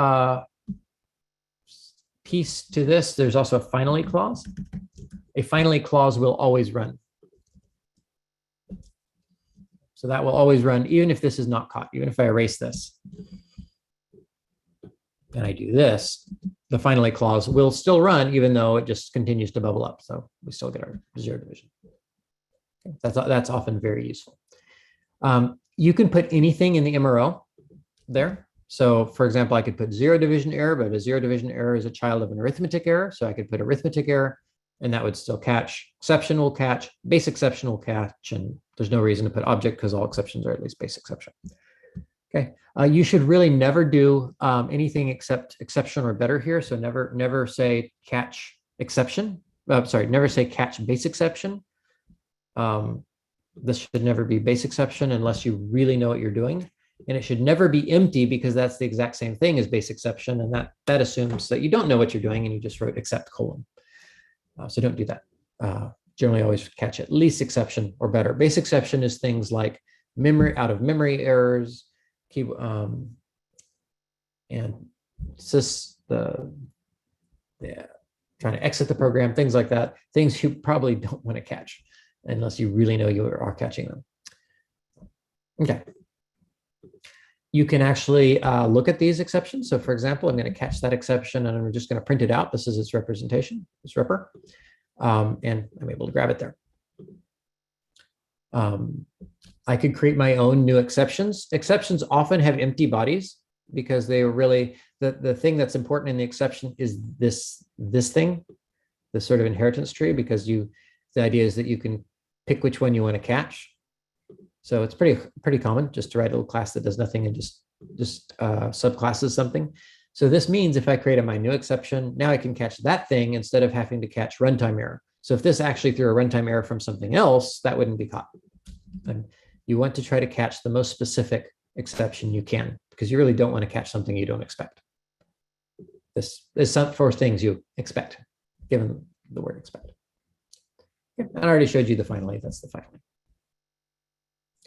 piece to this. There's also a finally clause. A finally clause will always run. So that will always run, even if this is not caught, even if I erase this. And I do this, the finally clause will still run, even though it just continues to bubble up. So we still get our zero division. Okay. That's often very useful. You can put anything in the MRO there. So for example, I could put zero division error, but a zero division error is a child of an arithmetic error. So I could put arithmetic error and that would still catch. Exception will catch, base exception will catch, and there's no reason to put object because all exceptions are at least base exception. Okay, you should really never do anything except exception or better here. So never say catch exception. Never say catch base exception. This should never be base exception unless you really know what you're doing. And it should never be empty because that's the exact same thing as base exception. And that assumes that you don't know what you're doing and you just wrote except colon. So don't do that. Generally always catch at least exception or better. Base exception is things like out of memory errors, and trying to exit the program, things like that, things you probably don't want to catch unless you really know you are catching them. Okay. You can actually look at these exceptions. So for example, I'm going to catch that exception and I'm just going to print it out. This is its representation, its repr. And I'm able to grab it there. I could create my own new exceptions. Exceptions often have empty bodies because they are really, the thing that's important in the exception is this thing, this sort of inheritance tree, because the idea is that you can pick which one you want to catch. So it's pretty common just to write a little class that does nothing and just subclasses something. So this means if I created my new exception, now I can catch that thing instead of having to catch runtime error. So if this actually threw a runtime error from something else, that wouldn't be caught. And you want to try to catch the most specific exception you can, because you really don't want to catch something you don't expect. This is some for things you expect, given the word expect. Okay. I already showed you the finally. That's the finally.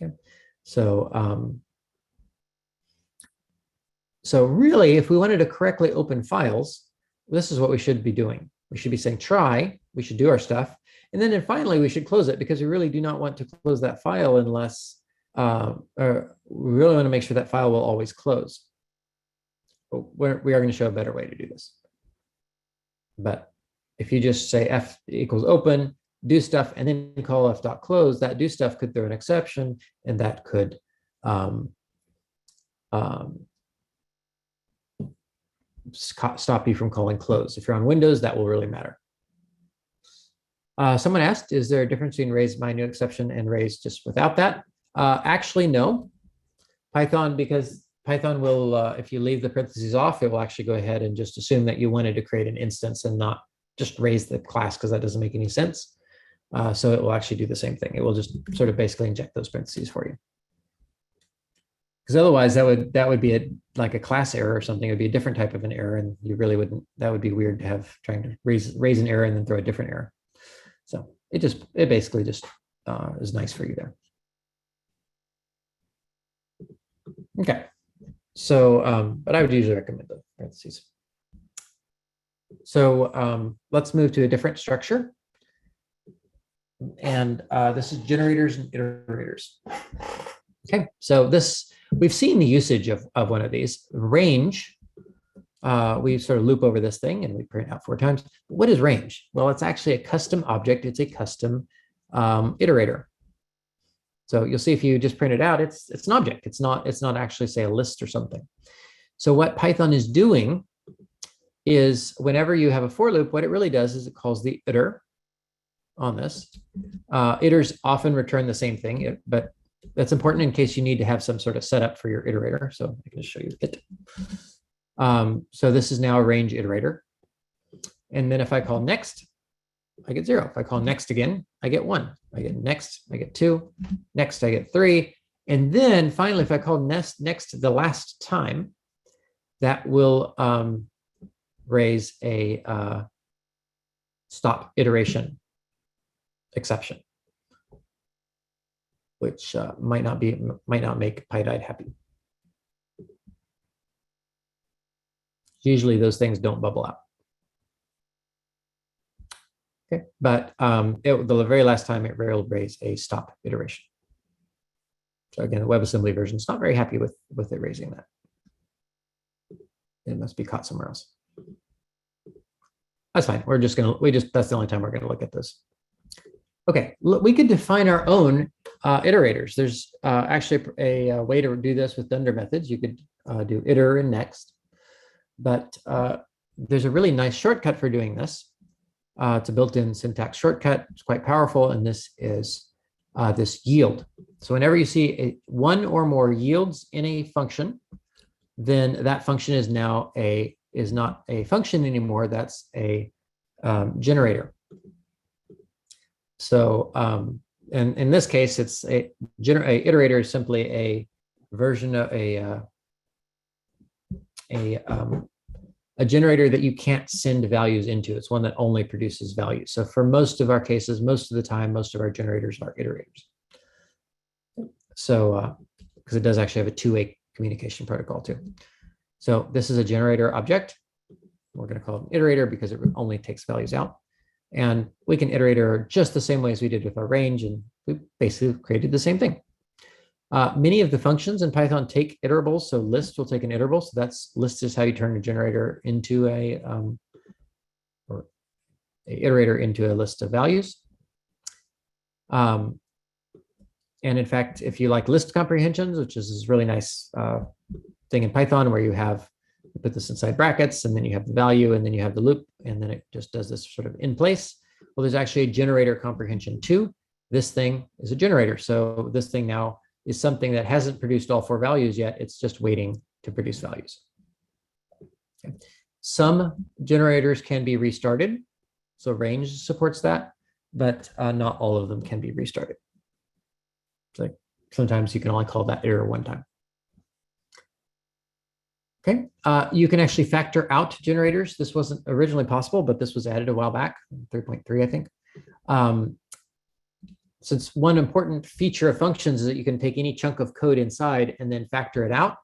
Okay. So really, if we wanted to correctly open files, this is what we should be doing. We should be saying try, we should do our stuff, and then finally we should close it, because we really do not want to close that file unless, or we really want to make sure that file will always close. But we are going to show a better way to do this. But if you just say f equals open, do stuff, and then call f.close, that do stuff could throw an exception, and that could stop you from calling close. If you're on Windows, that will really matter. Someone asked, is there a difference between raise my new exception and raise just without that? Actually, no. Because Python will, if you leave the parentheses off, it will actually go ahead and just assume that you wanted to create an instance and not just raise the class, because that doesn't make any sense. So it will actually do the same thing. It will just sort of basically inject those parentheses for you. Because otherwise that would be like a class error or something. It would be a different type of an error, and you really wouldn't. That would be weird to have trying to raise an error and then throw a different error. So it basically just is nice for you there. Okay. So but I would usually recommend the parentheses. So let's move to a different structure. And this is generators and iterators. Okay, so we've seen the usage of one of these. Range, we sort of loop over this thing and we print out 4 times. What is range? Well, it's actually a custom object. It's a custom iterator. So you'll see if you just print it out, it's an object. It's not actually, say, a list or something. So what Python is doing is whenever you have a for loop, what it really does is it calls the iter on this. Iters often return the same thing, but that's important in case you need to have some sort of setup for your iterator. So I can just show you it. So this is now a range iterator. And then if I call next, I get 0. If I call next again, I get 1. I get next, I get 2. Next, I get 3. And then finally, if I call next the last time, that will raise a stop iteration exception, which might not make PyDide happy. Usually those things don't bubble out. Okay, but the very last time it will raise a stop iteration. So again, the WebAssembly version is not very happy with it raising that. It must be caught somewhere else. That's fine. That's the only time we're gonna look at this. Okay, we could define our own iterators. There's actually a way to do this with Dunder methods. You could do iter and next, but there's a really nice shortcut for doing this. It's a built-in syntax shortcut. It's quite powerful, and this is this yield. So whenever you see one or more yields in a function, then that function is not a function anymore. That's a generator. So and in this case, it's a iterator is simply version of a generator that you can't send values into. It's one that only produces values. So for most of our cases, most of the time, most of our generators are iterators. So because it does actually have a two-way communication protocol too. So this is a generator object. We're going to call it an iterator because it only takes values out. And we can iterator just the same way as we did with our range, and we basically created the same thing. Many of the functions in Python take iterables, so list will take an iterable. So that's list is how you turn a generator into or a iterator into a list of values. And in fact, if you like list comprehensions, which is this really nice thing in Python where you put this inside brackets, and then you have the value, and then you have the loop, and then it just does this sort of in place. Well, there's actually a generator comprehension too. This thing is a generator. So this thing now is something that hasn't produced all four values yet. It's just waiting to produce values. Okay. Some generators can be restarted. So range supports that, but not all of them can be restarted. So sometimes you can only call that error one time. Okay, you can actually factor out generators. This wasn't originally possible, but this was added a while back, 3.3, I think. Since one important feature of functions is that you can take any chunk of code inside and then factor it out,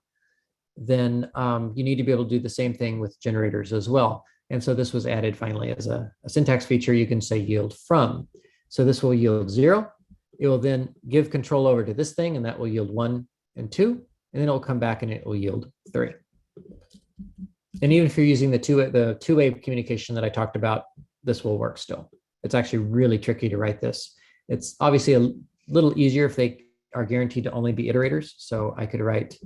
then you need to be able to do the same thing with generators as well. And so this was added finally as a syntax feature. You can say yield from. So this will yield 0. It will then give control over to this thing, and that will yield 1 and 2. And then it will come back and it will yield 3. And even if you're using the two-way communication that I talked about, this will work still. It's actually really tricky to write this. It's obviously a little easier if they are guaranteed to only be iterators. So I could write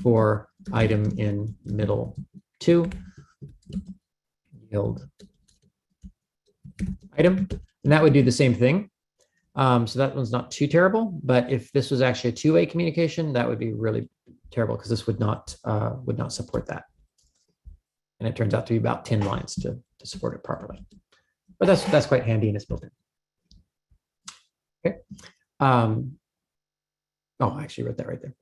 for item in middle 2, yield item, and that would do the same thing. So that one's not too terrible, but if this was actually a two-way communication, that would be really terrible because this would not support that. And it turns out to be about 10 lines to support it properly. But that's quite handy and it's built in. Okay. Oh, I actually wrote that right there.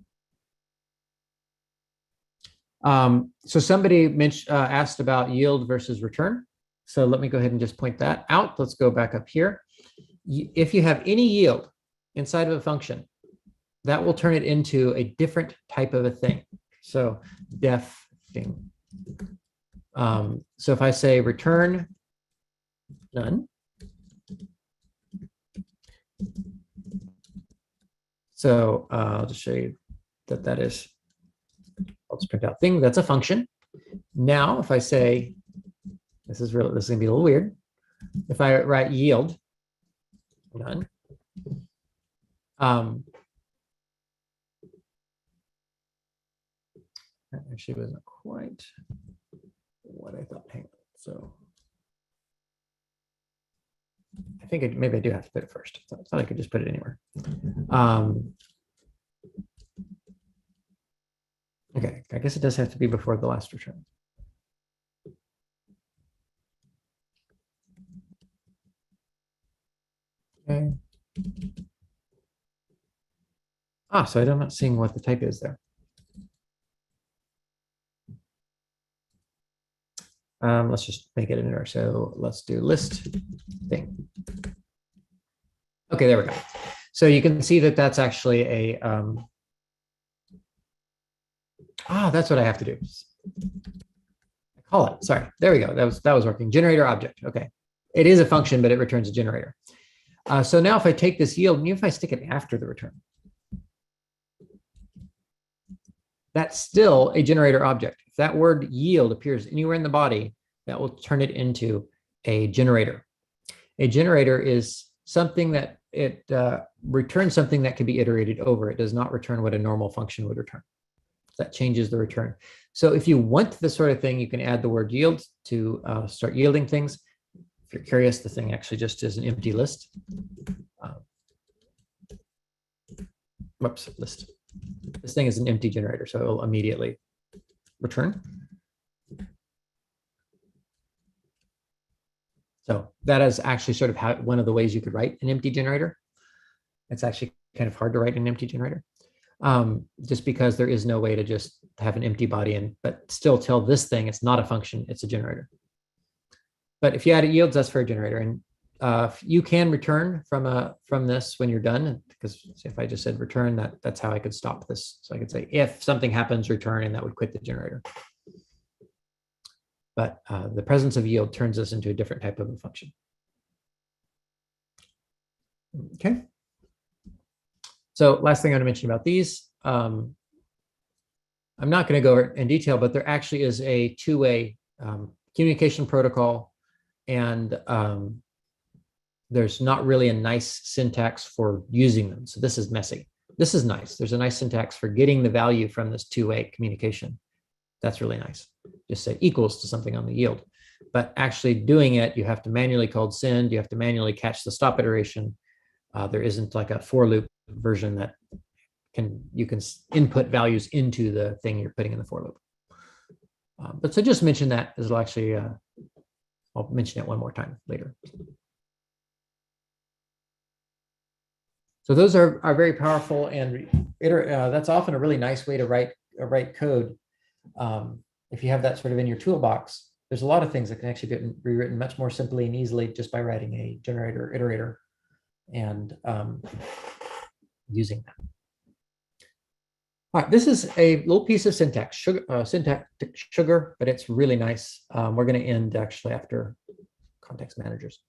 So somebody asked about yield versus return. So let me go ahead and just point that out. Let's go back up here. If you have any yield inside of a function, that will turn it into a different type of a thing. So def thing. So if I say return none, so I'll just show you that is, I'll just print out thing, that's a function. Now, if I say, this is gonna be a little weird. If I write yield none, that actually wasn't quite what I thought. Hang on. So I think maybe I do have to put it first. I thought I could just put it anywhere. Okay, I guess it does have to be before the last return. Okay. So I'm not seeing what the type is there. Let's just make it an error. So let's do list thing. Okay, there we go. So you can see that that's actually a, that's what I have to do. I call it, sorry, there we go. That was working. Generator object, okay. It is a function, but it returns a generator. So now if I take this yield, and even if I stick it after the return, that's still a generator object. If that word yield appears anywhere in the body, that will turn it into a generator. A generator is something that it returns something that can be iterated over. It does not return what a normal function would return. That changes the return. So if you want this sort of thing, you can add the word yield to start yielding things. If you're curious, the thing actually just is an empty list. Whoops, list. This thing is an empty generator, so it will immediately return. So that is actually sort of one of the ways you could write an empty generator. It's actually kind of hard to write an empty generator. just because there is no way to just have an empty body and but still tell this thing it's not a function, it's a generator. But if you add yields, that's for a generator, and you can return from this when you're done, because if I just said return, that's how I could stop this. So I could say if something happens, return, and that would quit the generator. But the presence of yield turns this into a different type of a function. Okay. So last thing I want to mention about these, I'm not going to go over it in detail, but there actually is a two-way communication protocol, and there's not really a nice syntax for using them. So this is messy. This is nice. There's a nice syntax for getting the value from this two-way communication. That's really nice. Just say equals to something on the yield. But actually doing it, you have to manually code send. You have to manually catch the stop iteration. There isn't like a for loop version that you can input values into the thing you're putting in the for loop. But so just mention that, as it'll actually, I'll mention it one more time later. So those are very powerful, and that's often a really nice way to write code. If you have that sort of in your toolbox, there's a lot of things that can actually be rewritten much more simply and easily just by writing a generator iterator and using that. All right, this is a little piece of syntax, syntactic sugar, but it's really nice. We're going to end actually after context managers.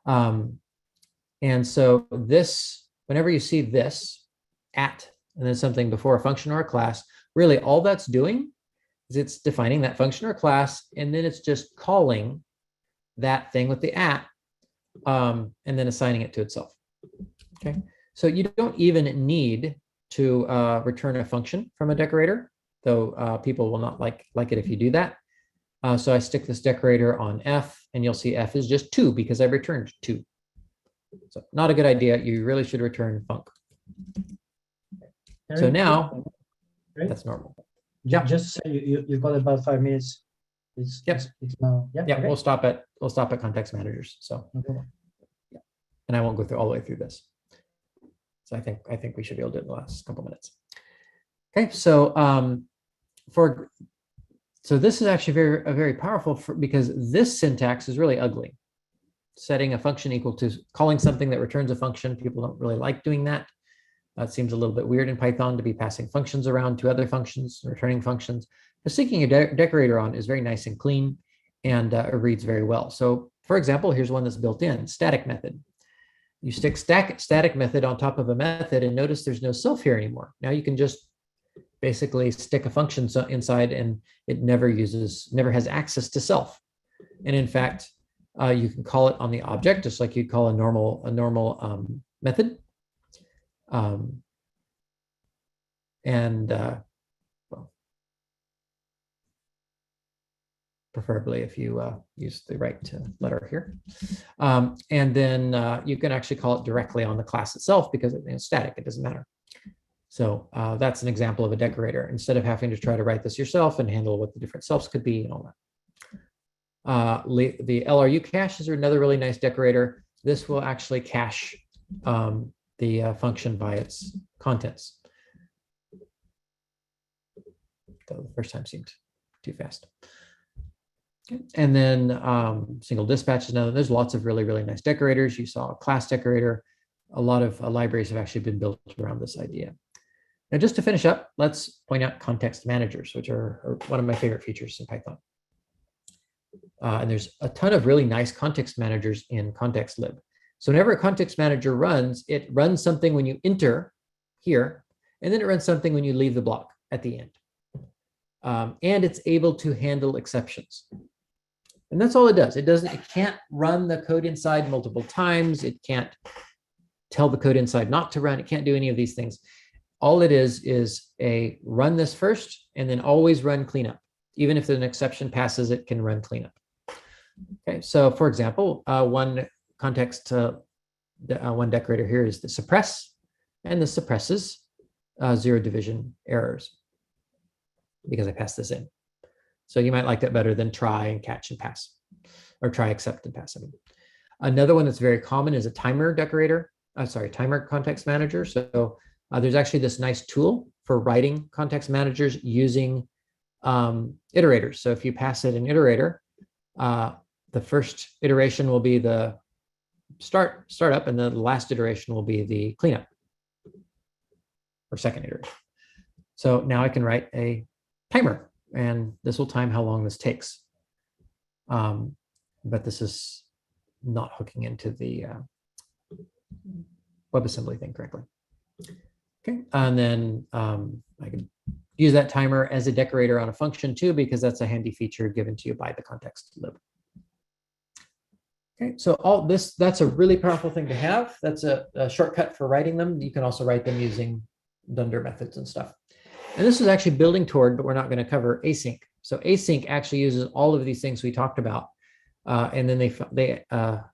And so this, whenever you see this at and then something before a function or a class, really all that's doing is it's defining that function or class, and then it's just calling that thing with the at, and then assigning it to itself. Okay, so you don't even need to return a function from a decorator, though people will not like it if you do that. So I stick this decorator on F, and you'll see F is just 2 because I returned 2. So not a good idea. You really should return func. So now that's normal. Yeah, just say you've got about 5 minutes. It's now. Yeah, okay. We'll stop at context managers. So, okay. Yeah. And I won't go through all the way through this. So I think we should be able to do it in the last couple minutes. Okay, so so this is actually very powerful because this syntax is really ugly. Setting a function equal to calling something that returns a function. People don't really like doing that. It seems a little bit weird in Python to be passing functions around to other functions, returning functions. But sticking a decorator on is very nice and clean, and it reads very well. So for example, here's one that's built in, static method. You stick static method on top of a method, and notice there's no self here anymore. Now you can just basically stick a function inside, and it never has access to self. And in fact, you can call it on the object, just like you'd call a normal method. Well, preferably if you use the right letter here. And then you can actually call it directly on the class itself because it's static, it doesn't matter. So that's an example of a decorator, instead of having to try to write this yourself and handle what the different selves could be and all that. The Lru caches are another really nice decorator. This will actually cache the function by its contents. Though the first time seemed too fast. Okay. And then single dispatch is another. There's lots of really nice decorators. You saw a class decorator. A lot of libraries have actually been built around this idea. Now, just to finish up, let's point out context managers, which are one of my favorite features in Python. And there's a ton of really nice context managers in context lib. So whenever a context manager runs, it runs something when you enter here, and then it runs something when you leave the block at the end. And it's able to handle exceptions. And that's all it does. It can't run the code inside multiple times. It can't tell the code inside not to run. It can't do any of these things. All it is a run this first and then always run cleanup. Even if an exception passes, it can run cleanup. Okay, so for example, one decorator here is the suppress, and this suppresses zero division errors because I passed this in. So you might like that better than try and catch and pass, or try, accept, and pass. I mean, another one that's very common is a timer decorator. Timer context manager. So there's actually this nice tool for writing context managers using iterators. So if you pass it an iterator, the first iteration will be the startup, and the last iteration will be the cleanup, or second iteration. So now I can write a timer, and this will time how long this takes. But this is not hooking into the WebAssembly thing correctly. Okay, and then I can use that timer as a decorator on a function too, because that's a handy feature given to you by the context lib. Okay, so all this, that's a really powerful thing to have. That's a shortcut for writing them. You can also write them using Dunder methods and stuff. And this is actually building toward, but we're not going to cover async. So async actually uses all of these things we talked about. And then they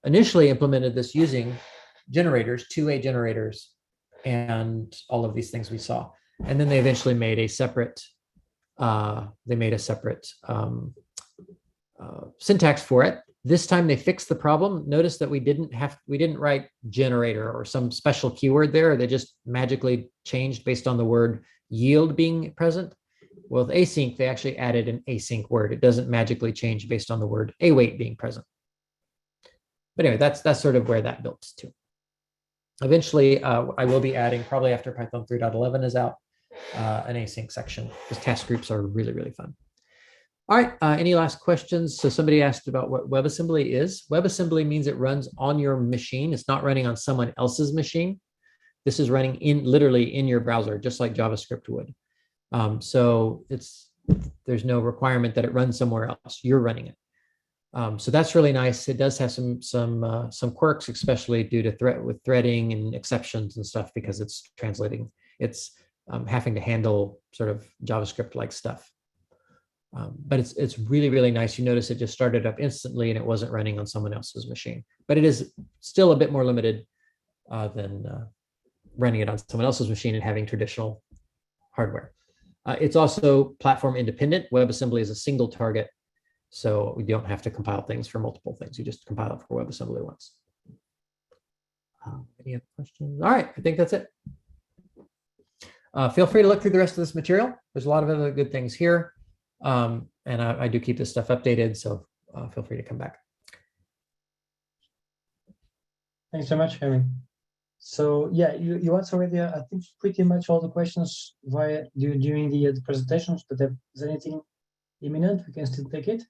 initially implemented this using generators, two-way generators, and all of these things we saw. And then they eventually made a separate, syntax for it. This time they fixed the problem. Notice that we didn't write generator or some special keyword there. They just magically changed based on the word yield being present. Well, with async, they actually added an async word. It doesn't magically change based on the word await being present. But anyway, that's sort of where that builds to. Eventually, I will be adding, probably after Python 3.11 is out, an async section, because task groups are really, really fun. All right, any last questions? So somebody asked about what WebAssembly is. WebAssembly means it runs on your machine. It's not running on someone else's machine. This is running literally in your browser, just like JavaScript would. So there's no requirement that it runs somewhere else. You're running it. So that's really nice. It does have some quirks, especially due to threading and exceptions and stuff, because it's translating. It's having to handle sort of JavaScript-like stuff. But it's really, really nice. You notice it just started up instantly and it wasn't running on someone else's machine. But it is still a bit more limited than running it on someone else's machine and having traditional hardware. It's also platform independent. WebAssembly is a single target, so we don't have to compile things for multiple things. You just compile it for WebAssembly once. Any other questions? All right, I think that's it. Feel free to look through the rest of this material. There's a lot of other good things here. And I do keep this stuff updated, so feel free to come back. Thanks so much, Henry. So yeah, you answered already, I think, pretty much all the questions during the presentations, but if there's anything imminent, we can still take it.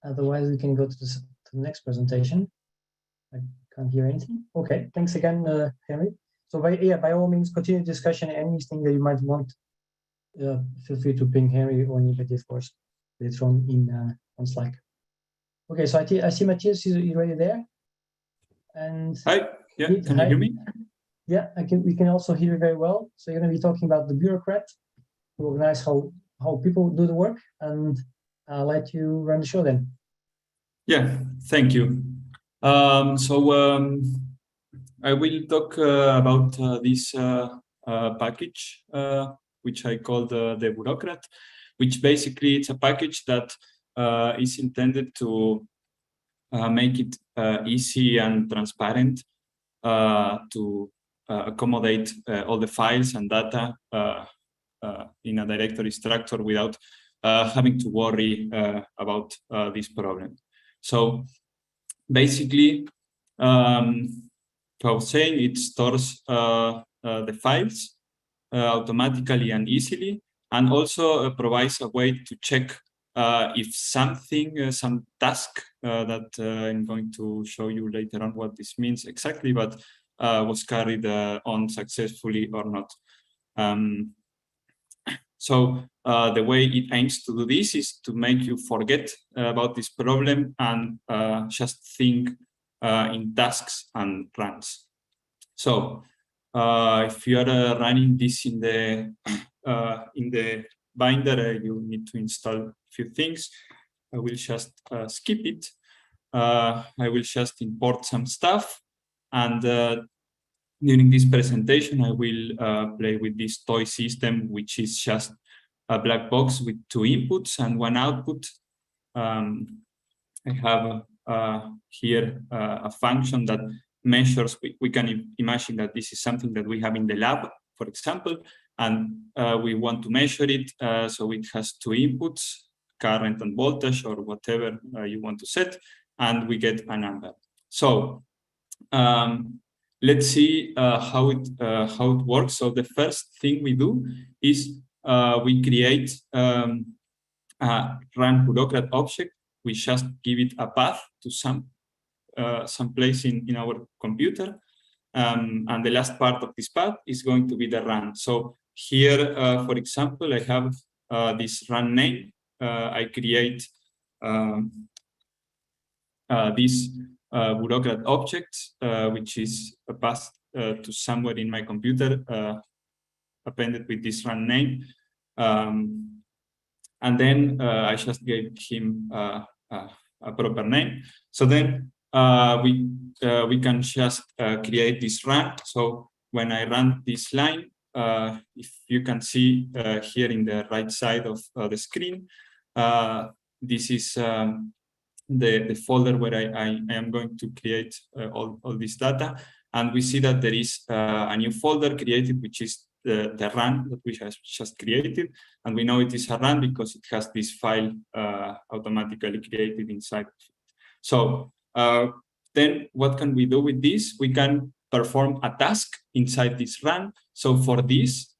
Otherwise, we can go to the next presentation. I can't hear anything. Okay, thanks again, Henry. So by all means, continue discussion. Anything that you might want, feel free to ping Henry or anybody, of course, later on Slack. Okay, so I see Matthias is already there. And hi, yeah, can you hear me? Yeah, we can also hear you very well. So you're going to be talking about the bureaucrat to organize how people do the work, and I'll let you run the show then. Yeah, thank you. I will talk about this package, which I call the bureaucrat, which basically it's a package that is intended to make it easy and transparent to accommodate all the files and data in a directory structure without having to worry about this problem. So basically, I was saying it stores the files automatically and easily, and also provides a way to check if something, some task that I'm going to show you later on what this means exactly, but was carried on successfully or not. So the way it aims to do this is to make you forget about this problem and just think in tasks and runs. So if you are running this in the binder, you need to install a few things. I will just skip it. I will just import some stuff, and during this presentation, I will play with this toy system, which is just a black box with 2 inputs and 1 output. I have here a function that measures. We can imagine that this is something that we have in the lab for example, and we want to measure it. So it has two inputs, current and voltage, or whatever you want to set, and we get a number. So let's see how it works. So the first thing we do is we create a run bureaucrat object. We just give it a path to some place in our computer, and the last part of this path is going to be the run. So here, for example, I have this run name. I create this bureaucrat object, which is passed to somewhere in my computer, appended with this run name. And then I just gave him a proper name. So then we can just create this run. So when I run this line, if you can see here in the right side of the screen, this is the folder where I am going to create all this data. And we see that there is a new folder created, which is the run that we have just created. And we know it is a run because it has this file automatically created inside of it. So then what can we do with this? We can perform a task inside this run. So for this,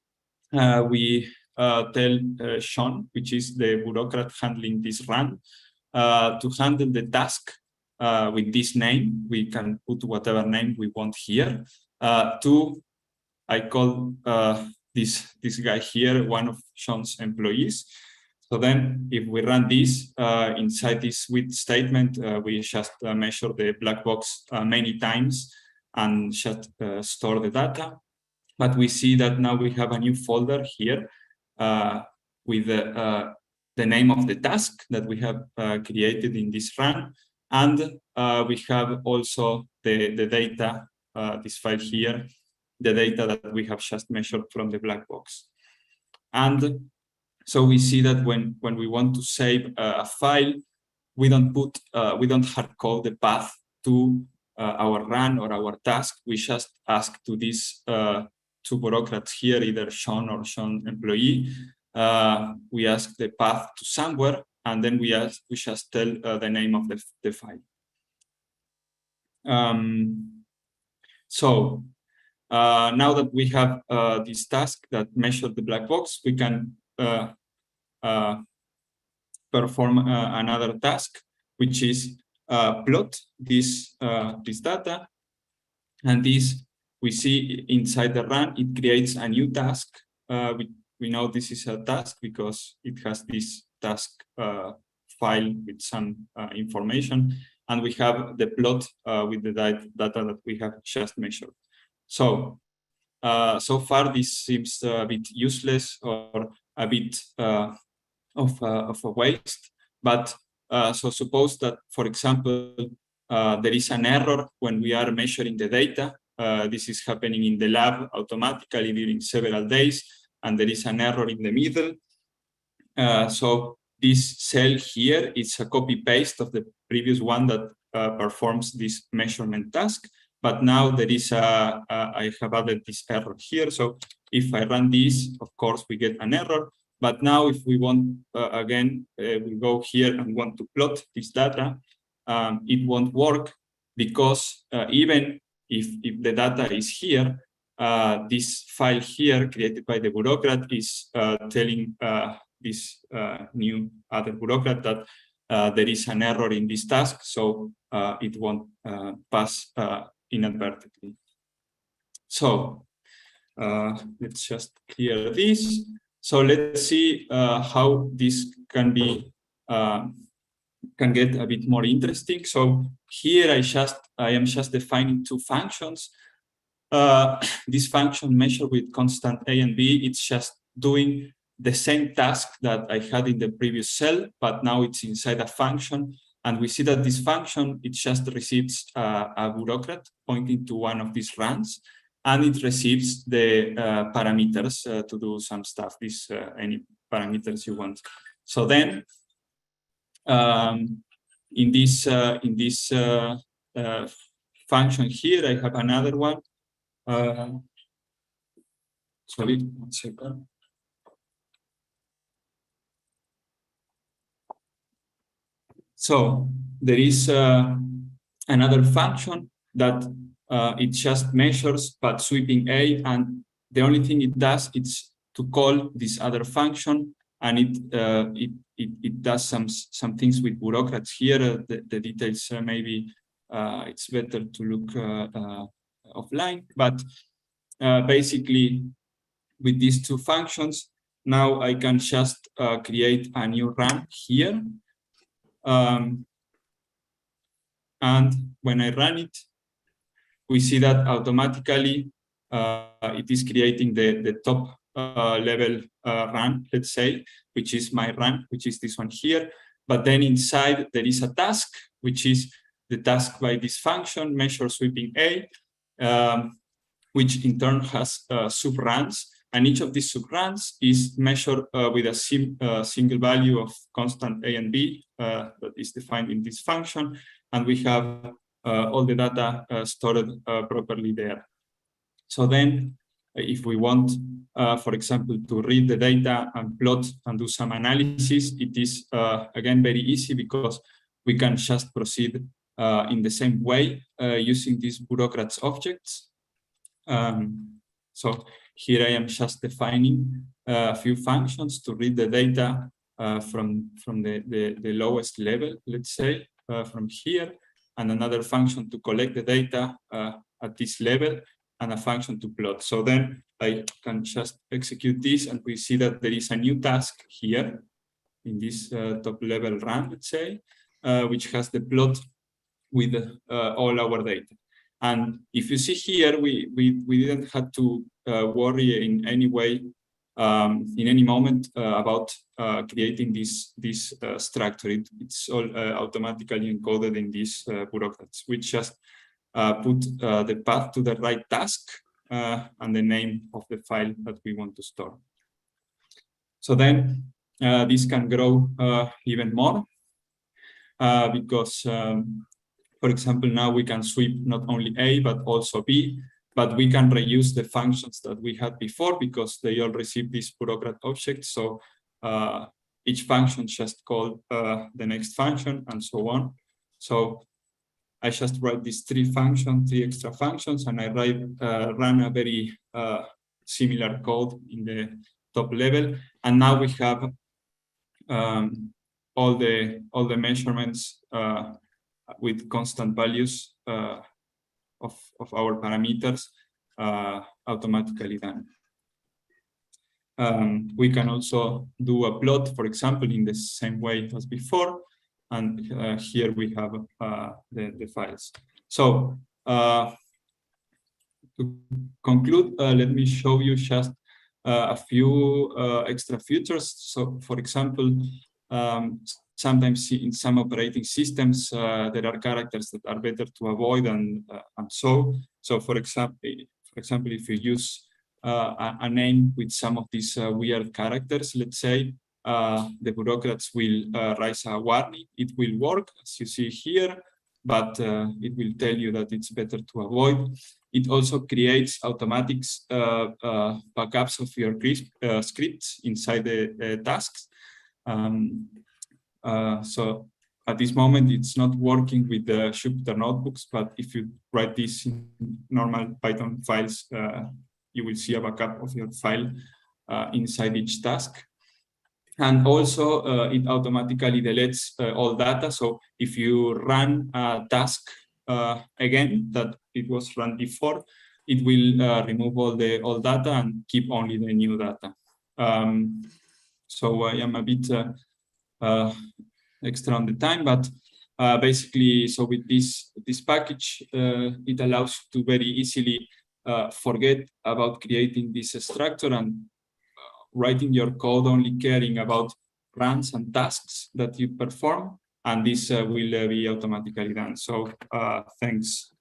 we tell Sean, which is the bureaucrat handling this run, to handle the task with this name. We can put whatever name we want here. I call this guy here one of Sean's employees. So then if we run this inside this with statement, we just measure the black box many times and just store the data. But we see that now we have a new folder here with the name of the task that we have created in this run. And we have also the data, this file here, the data that we have just measured from the black box. And so we see that when we want to save a file, we don't hard code the path to our run or our task. We just ask to these two bureaucrats here, either Sean or Sean employee. We ask the path to somewhere, and then we just tell the name of the file. So now that we have this task that measured the black box, we can perform another task, which is plot this data. And this we see inside the run, it creates a new task. We know this is a task because it has this task file with some information, and we have the plot with the data that we have just measured. So, so far this seems a bit useless or a bit of a waste. But so suppose that, for example, there is an error when we are measuring the data. This is happening in the lab automatically during several days, and there is an error in the middle. So this cell here is a copy-paste of the previous one that performs this measurement task. But now there is I have added this error here. So if I run this, of course, we get an error. But now if we want, again, we go here and want to plot this data, it won't work because even if the data is here, this file here created by the bureaucrat is telling this new other bureaucrat that there is an error in this task, so it won't pass inadvertently. So let's just clear this. So let's see how this can be can get a bit more interesting. So here I am just defining two functions. This function measured with constant A and B, it's just doing the same task that I had in the previous cell, but now it's inside a function. And we see that this function, it just receives a bureaucrat pointing to one of these runs, and it receives the parameters to do some stuff, any parameters you want. So then in this function here, I have another one. Sorry, 1 second. So there is another function that it just measures but sweeping A, and the only thing it does is to call this other function, and it does some things with bureaucrats here. The details maybe it's better to look offline, but basically with these two functions, now I can just create a new run here. And when I run it, we see that automatically it is creating the top level run, let's say, which is my run, which is this one here. But then inside there is a task, which is the task by this function, measure sweeping A, which in turn has sub-runs. And each of these sub-runs is measured with a single value of constant A and B that is defined in this function. And we have all the data stored properly there. So then if we want, for example, to read the data and plot and do some analysis, it is, again, very easy because we can just proceed in the same way using these bureaucrats objects. So here I am just defining a few functions to read the data from the lowest level, let's say, from here, and another function to collect the data at this level, and a function to plot. So then I can just execute this, and we see that there is a new task here in this top level run, let's say, which has the plot with all our data. And if you see here, we didn't have to worry in any way, in any moment about creating this structure. It's all automatically encoded in these bureaucrats. We just put the path to the right task and the name of the file that we want to store. So then this can grow even more because for example, now we can sweep not only A, but also B, but we can reuse the functions that we had before because they all receive this bureaucrat object. So each function just called the next function and so on. So I just write these three extra functions, and I run a very similar code in the top level. And now we have all the measurements with constant values of our parameters automatically done. We can also do a plot, for example, in the same way as before. And here we have the files. So to conclude, let me show you just a few extra features. So for example, sometimes in some operating systems, there are characters that are better to avoid, and so for example, if you use a name with some of these weird characters, let's say, the bureaucrats will raise a warning. It will work, as you see here, but it will tell you that it's better to avoid. It also creates automatic backups of your scripts inside the tasks. So at this moment, it's not working with the Jupyter notebooks, but if you write this in normal Python files, you will see a backup of your file inside each task. And also, it automatically deletes all data. So if you run a task again that it was run before, it will remove all the old data and keep only the new data. So I am a bit extra on the time, but basically, so with this package, it allows you to very easily forget about creating this structure and writing your code only caring about runs and tasks that you perform, and this will be automatically done. So thanks.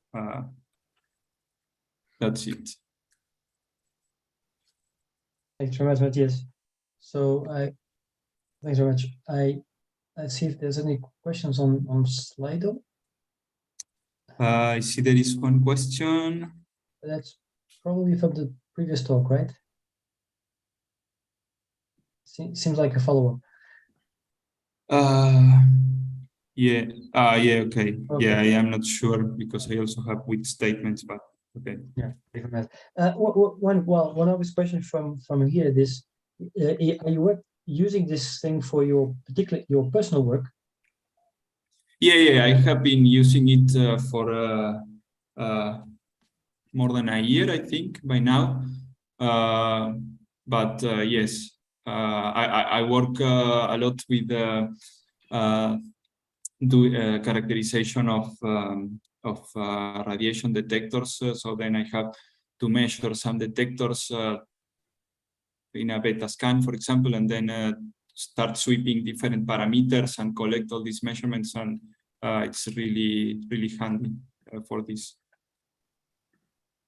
That's it. Thanks very much, Matthias. So thanks very much. Let's see if there's any questions on Slido. I see there is one question. That's probably from the previous talk, right? Seems like a follow-up. Yeah. Yeah. Okay. Yeah, I am not sure because I also have with statements, but okay. Yeah. One obvious question from here is, are you using this thing for your personal work? Yeah. I have been using it for more than a year, I think, by now. But yes, I work a lot with characterization of radiation detectors. So then I have to measure some detectors in a beta scan, for example, and then start sweeping different parameters and collect all these measurements. And it's really handy for this.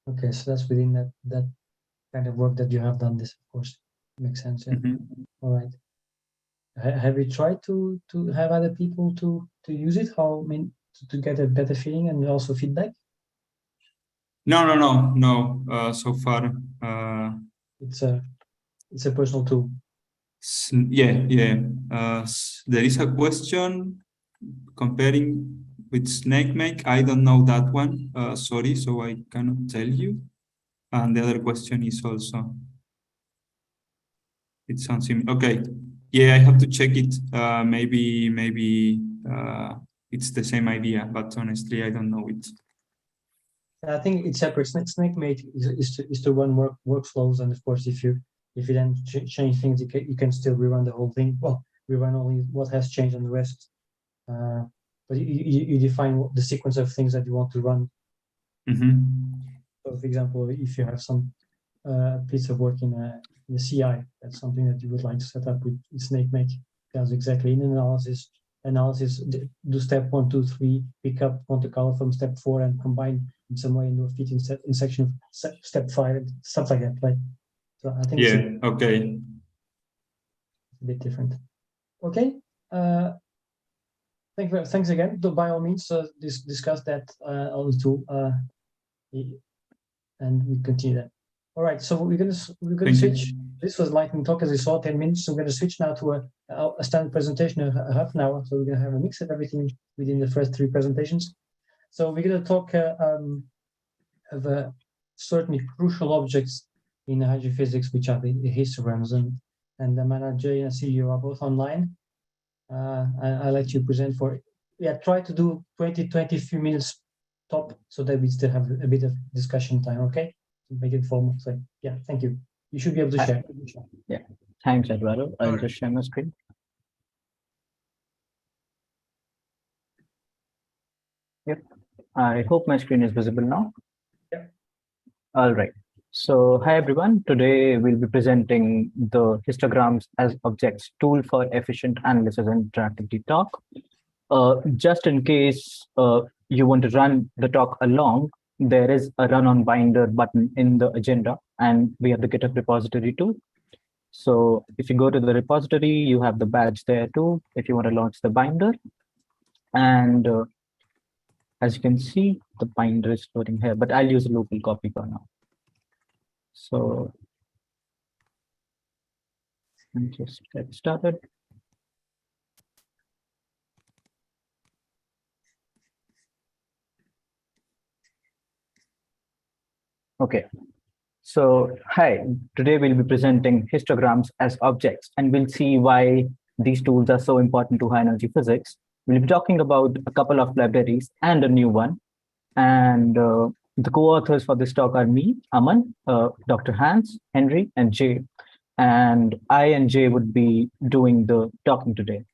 Okay, so that's within that kind of work that you have done this, of course. Makes sense, yeah. All right. Have you tried to have other people to use it? To get a better feeling and also feedback? No. So far, it's a personal tool. Yeah. There is a question comparing with SnakeMake. I don't know that one. Sorry, so I cannot tell you. And the other question is also, it sounds similar. Okay. Yeah, I have to check it. Maybe it's the same idea, but honestly, I don't know it. I think it's separate. SnakeMate is to run workflows, and of course, if you then change things, you can still rerun the whole thing. Well, rerun only what has changed and the rest. But you define the sequence of things that you want to run. So, for example, if you have some piece of work in the CI, that's something that you would like to set up with SnakeMake. It does exactly in analysis, do step 1, 2, 3, pick up quantum color from step 4 and combine in some way into a fit in section of step 5, stuff like that, right? So I think okay. A bit different. Okay. Thanks again. By all means, discuss that on the tool, and we continue that. All right. So we're gonna switch. This was lightning talk, as we saw, 10 minutes. So we're going to switch now to a standard presentation of a half an hour. So we're going to have a mix of everything within the first 3 presentations. So we're going to talk of certainly crucial objects in hydrophysics, which are the histograms. And the manager and CEO are both online. I'll let you present for, try to do 20-23 minutes top, so that we still have a bit of discussion time, okay? To make it formal. So thank you. You should be able to share. Yeah, thanks, Eduardo. I'll just share my screen. Yep, I hope my screen is visible now. Yeah. All right. So, hi everyone. Today we'll be presenting the histograms as objects tool for efficient analysis and interactivity talk. Just in case you want to run the talk along, there is a run on binder button in the agenda, and we have the GitHub repository too. So if you go to the repository, you have the badge there too, if you want to launch the binder. And as you can see, the binder is loading here, but I'll use a local copy for now. So let's just get started. Okay, so hi, today we'll be presenting histograms as objects, and we'll see why these tools are so important to high energy physics. We'll be talking about a couple of libraries and a new one. And the co-authors for this talk are me, Aman, Dr. Hans, Henry, and Jay. And I and Jay would be doing the talking today.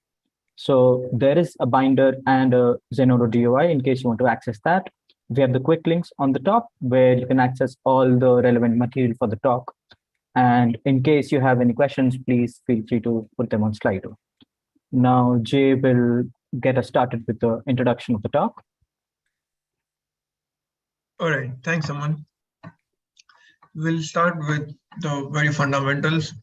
So there is a binder and a Zenodo DOI in case you want to access that. We have the quick links on the top where you can access all the relevant material for the talk. And in case you have any questions, please feel free to put them on Slido. Now, Jay will get us started with the introduction of the talk. All right, thanks, Aman. We'll start with the very fundamentals.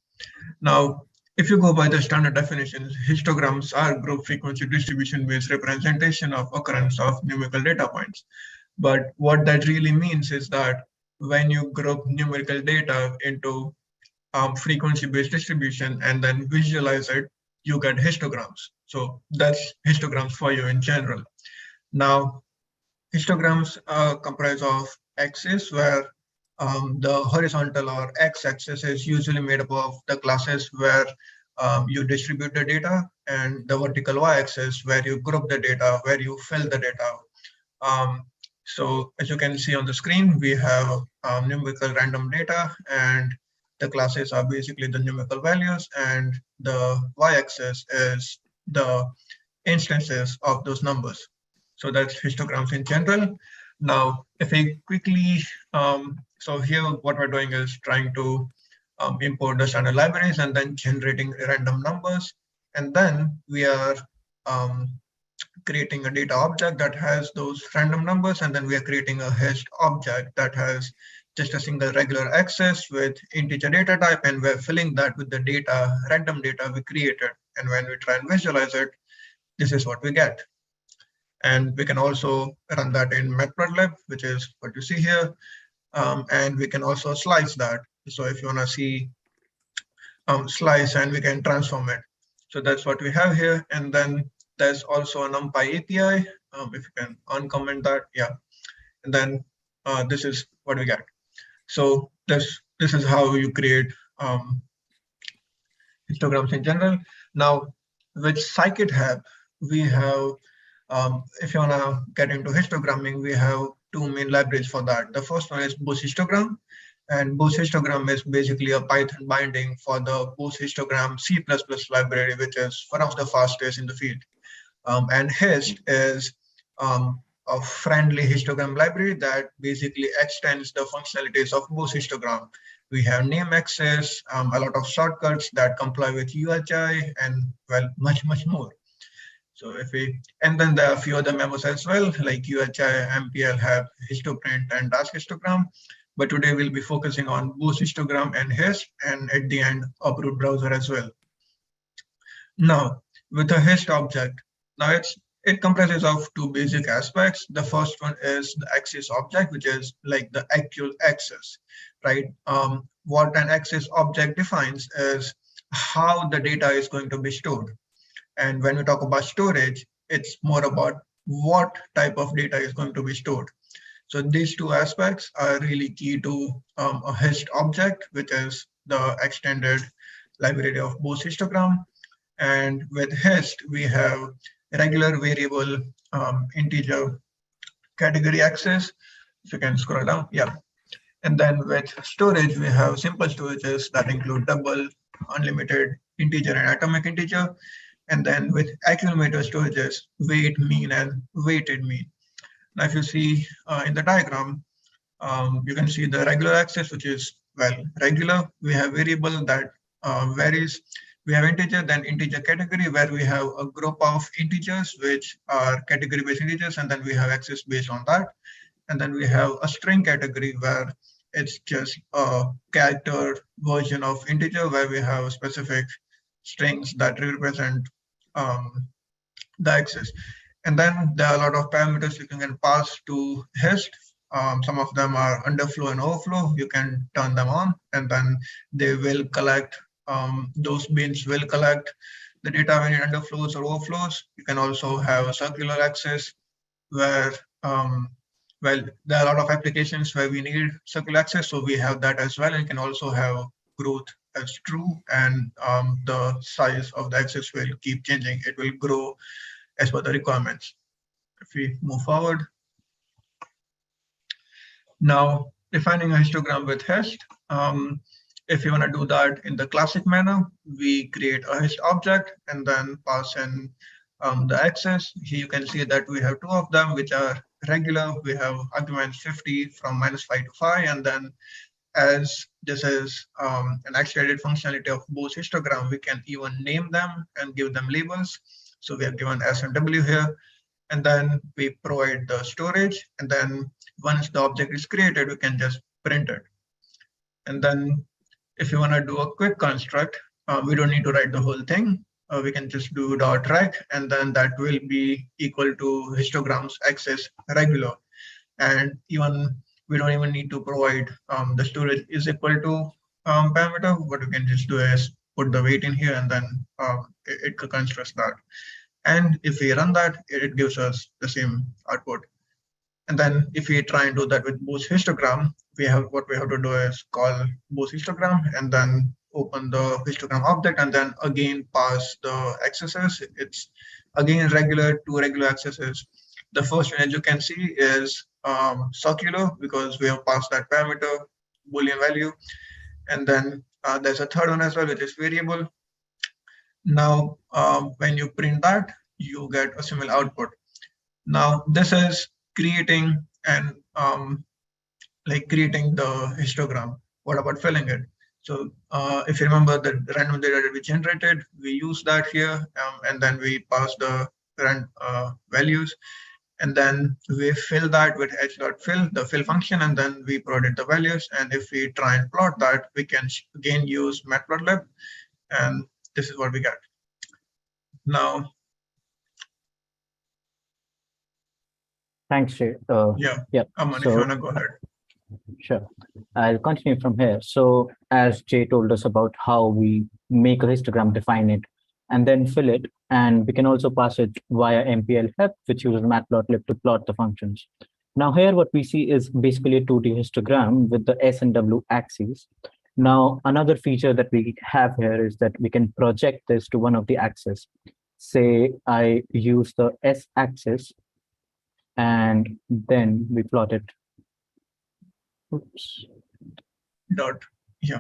Now, if you go by the standard definitions, histograms are group frequency distribution-based representation of occurrence of numerical data points. But what that really means is that when you group numerical data into frequency-based distribution and then visualize it, you get histograms. So that's histograms for you in general. Now, histograms comprise of axes where the horizontal or x-axis is usually made up of the classes where you distribute the data, and the vertical y-axis where you group the data, where you fill the data. So as you can see on the screen, we have numerical random data, and the classes are basically the numerical values, and the y-axis is the instances of those numbers. So that's histograms in general. Now, if we quickly, so here what we're doing is trying to import the standard libraries and then generating random numbers. And then we are creating a data object that has those random numbers. And then we are creating a hist object that has just a single regular axis with integer data type. And we're filling that with the data, random data we created. And when we try and visualize it, this is what we get. And we can also run that in matplotlib, which is what you see here. And we can also slice that. So if you want to see slice, and we can transform it. So that's what we have here. And then there's also a NumPy API. If you can uncomment that, yeah. And then this is what we get. So this is how you create histograms in general. Now with scikit-HEP, we have, if you want to get into histogramming, we have two main libraries for that. The first one is Boost Histogram, and Boost Histogram is basically a Python binding for the Boost Histogram C++ library, which is one of the fastest in the field. And Hist is a friendly histogram library that basically extends the functionalities of Boost Histogram. We have name access, a lot of shortcuts that comply with UHI, and well, much more. So if we, and then there are a few other memos as well, like UHI, MPL, HEP, Histoprint, and Dask Histogram. But today we'll be focusing on Boost Histogram and Hist, and at the end, Uproot browser as well. Now, with the Hist object, now it comprises of two basic aspects. The first one is the axis object, which is like the actual axis, right? What an axis object defines is how the data is going to be stored. And when we talk about storage, it's more about what type of data is going to be stored. So these two aspects are really key to a Hist object, which is the extended library of Boost Histogram. And with Hist, we have regular variable integer category access. If you can scroll down, yeah. And then with storage, we have simple storages that include double, unlimited, integer, and atomic integer. And then with accumulator storages, weight, mean, and weighted mean. Now, if you see in the diagram, you can see the regular access, which is, well, regular. We have variable that varies. We have integer, then integer category, where we have a group of integers, which are category-based integers, and then we have access based on that. And then we have a string category, where it's just a character version of integer, where we have specific strings that represent the access. And then there are a lot of parameters you can pass to Hist. Some of them are underflow and overflow. You can turn them on, and then they will collect, those bins will collect the data when it underflows or overflows. You can also have a circular access where, well, there are a lot of applications where we need circular access, so we have that as well. And you can also have growth as true, and the size of the axis will keep changing. It will grow as per the requirements. If we move forward. Now, defining a histogram with Hist. If you want to do that in the classic manner, we create a Hist object and then pass in the access. Here you can see that we have two of them, which are regular. We have arguments 50 from -5 to 5, and then as this is an extended functionality of Boost Histogram, we can even name them and give them labels. So we have given S and W here, and then we provide the storage. And then once the object is created, we can just print it. And then if you want to do a quick construct, we don't need to write the whole thing. We can just do .rec, and then that will be equal to histograms access regular. And even we don't even need to provide the storage is equal to parameter, what you can just do is put the weight in here, and then it constructs that. And if we run that, it gives us the same output. And then if we try and do that with boost histogram, what we have to do is call boost histogram and then open the histogram object and then again pass the accesses. It's again two regular accesses. The first one, as you can see, is circular because we have passed that parameter Boolean value. And then there's a third one as well, which is variable. Now, when you print that, you get a similar output. Now, this is creating and creating the histogram. What about filling it? So if you remember the random data that we generated, we use that here, and then we pass the current values, and then we fill that with h.fill, the fill function, and then we provide the values. And if we try and plot that, we can again use matplotlib, and this is what we get. Now, thanks, Jay. Aman, if you want to go ahead. Sure. I'll continue from here. So as Jay told us about how we make a histogram, define it, and then fill it, and we can also pass it via MPL-HEP, which uses matplotlib to plot the functions. Now here what we see is basically a 2D histogram with the S and W axes. Now another feature that we have here is that we can project this to one of the axes. Say I use the S axis and then we plot it. Oops. Yeah.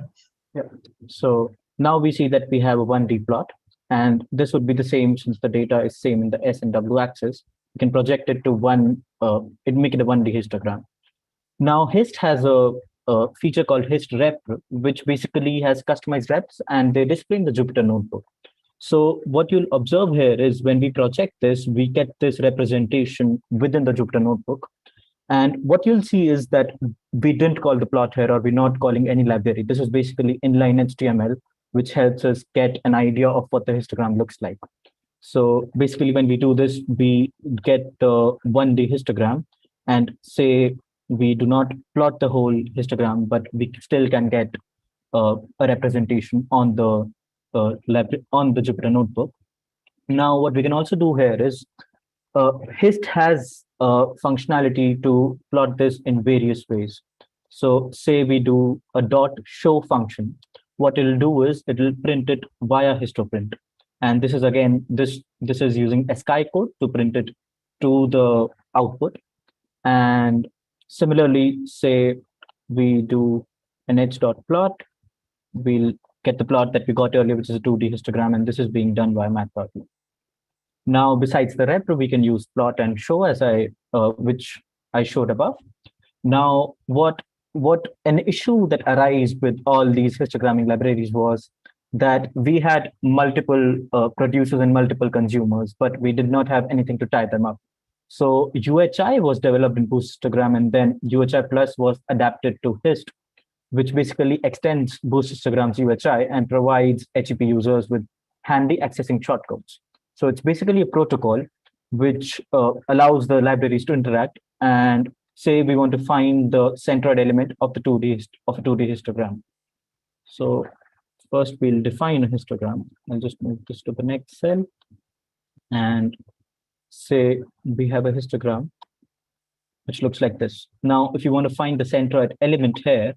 So now we see that we have a 1D plot, and this would be the same since the data is same in the S and W axis. We can project it to make it a 1D histogram. Now Hist has a feature called Hist rep, which basically has customized reps, and they display in the Jupyter notebook. So what you'll observe here is when we project this, we get this representation within the Jupyter notebook. And what you'll see is that we didn't call the plot here, or we're not calling any library. This is basically inline HTML, which helps us get an idea of what the histogram looks like. So basically when we do this, we get the 1D histogram, and say we do not plot the whole histogram, but we still can get a representation on the Jupyter notebook. Now what we can also do here is Hist has functionality to plot this in various ways. So say we do a .show function. What it'll do is it'll print it via histoprint. And this is again, this is using ASCII code to print it to the output. And similarly, say we do an h.plot, we'll get the plot that we got earlier, which is a 2D histogram, and this is being done by matplotlib. Now, besides the rep, we can use plot and show as which I showed above. Now, what an issue that arose with all these histogramming libraries was that we had multiple producers and multiple consumers, but we did not have anything to tie them up. So UHI was developed in Boost Histogram, and then UHI Plus was adapted to Hist, which basically extends Boost Histogram's UHI and provides HEP users with handy accessing shortcodes. So it's basically a protocol which allows the libraries to interact, and say we want to find the centroid element of a 2D histogram. So first we'll define a histogram. I'll just move this to the next cell, and say we have a histogram which looks like this. Now, if you want to find the centroid element here,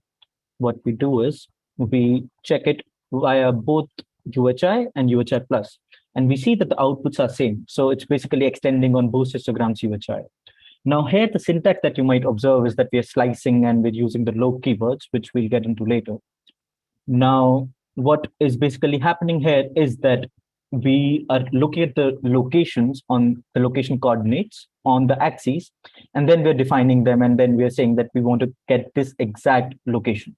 what we do is we check it via both UHI and UHI Plus. And we see that the outputs are same. So it's basically extending on Boost Histogram's UHI. Now here, the syntax that you might observe is that we are slicing and we're using the low keywords, which we'll get into later. Now, what is basically happening here is that we are looking at the locations on the location coordinates on the axes, and then we're defining them, and then we're saying that we want to get this exact location.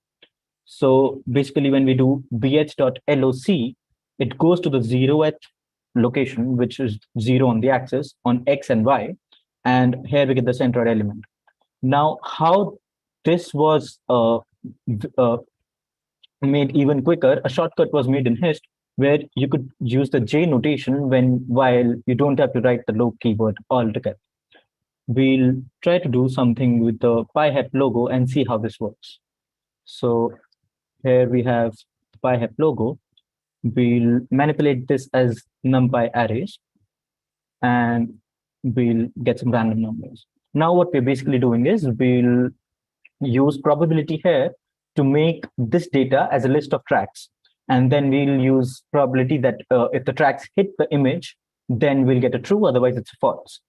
So basically when we do bh.loc, it goes to the 0th location, which is 0 on the axis on X and Y. And here we get the centroid element. Now, how this was made even quicker, a shortcut was made in Hist where you could use the J notation while you don't have to write the low keyword altogether. We'll try to do something with the PyHEP logo and see how this works. So Here we have the PyHEP logo. We'll manipulate this as NumPy arrays, and we'll get some random numbers. Now what we're basically doing is we'll use probability here to make this data as a list of tracks. And then we'll use probability that if the tracks hit the image, then we'll get a true, otherwise it's false.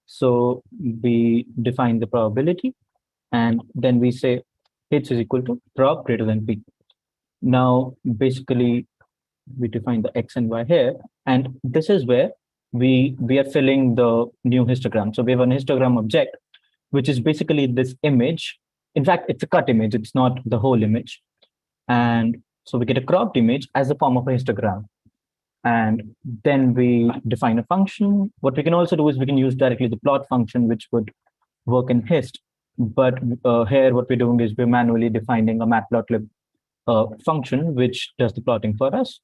So we define the probability, and then we say hits is equal to prob greater than p. Now, basically, we define the x and y here, and this is where we are filling the new histogram. So we have an histogram object, which is basically this image. In fact, it's a cut image, it's not the whole image. And so we get a cropped image as a form of a histogram. And then we define a function. What we can also do is we can use directly the plot function, which would work in hist. But here, what we're doing is we're manually defining a matplotlib function, which does the plotting for us.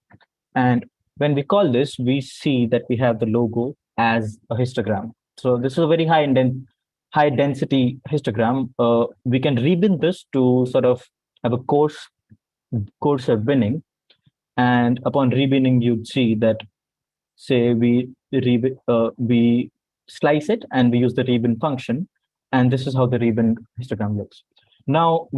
And when we call this, we see that we have the logo as a histogram. So this is a very high density histogram. We can rebin this to sort of have a coarser binning. And upon rebinning, you'd see that, say, we slice it and we use the rebin function. And this is how the rebin histogram looks. Now,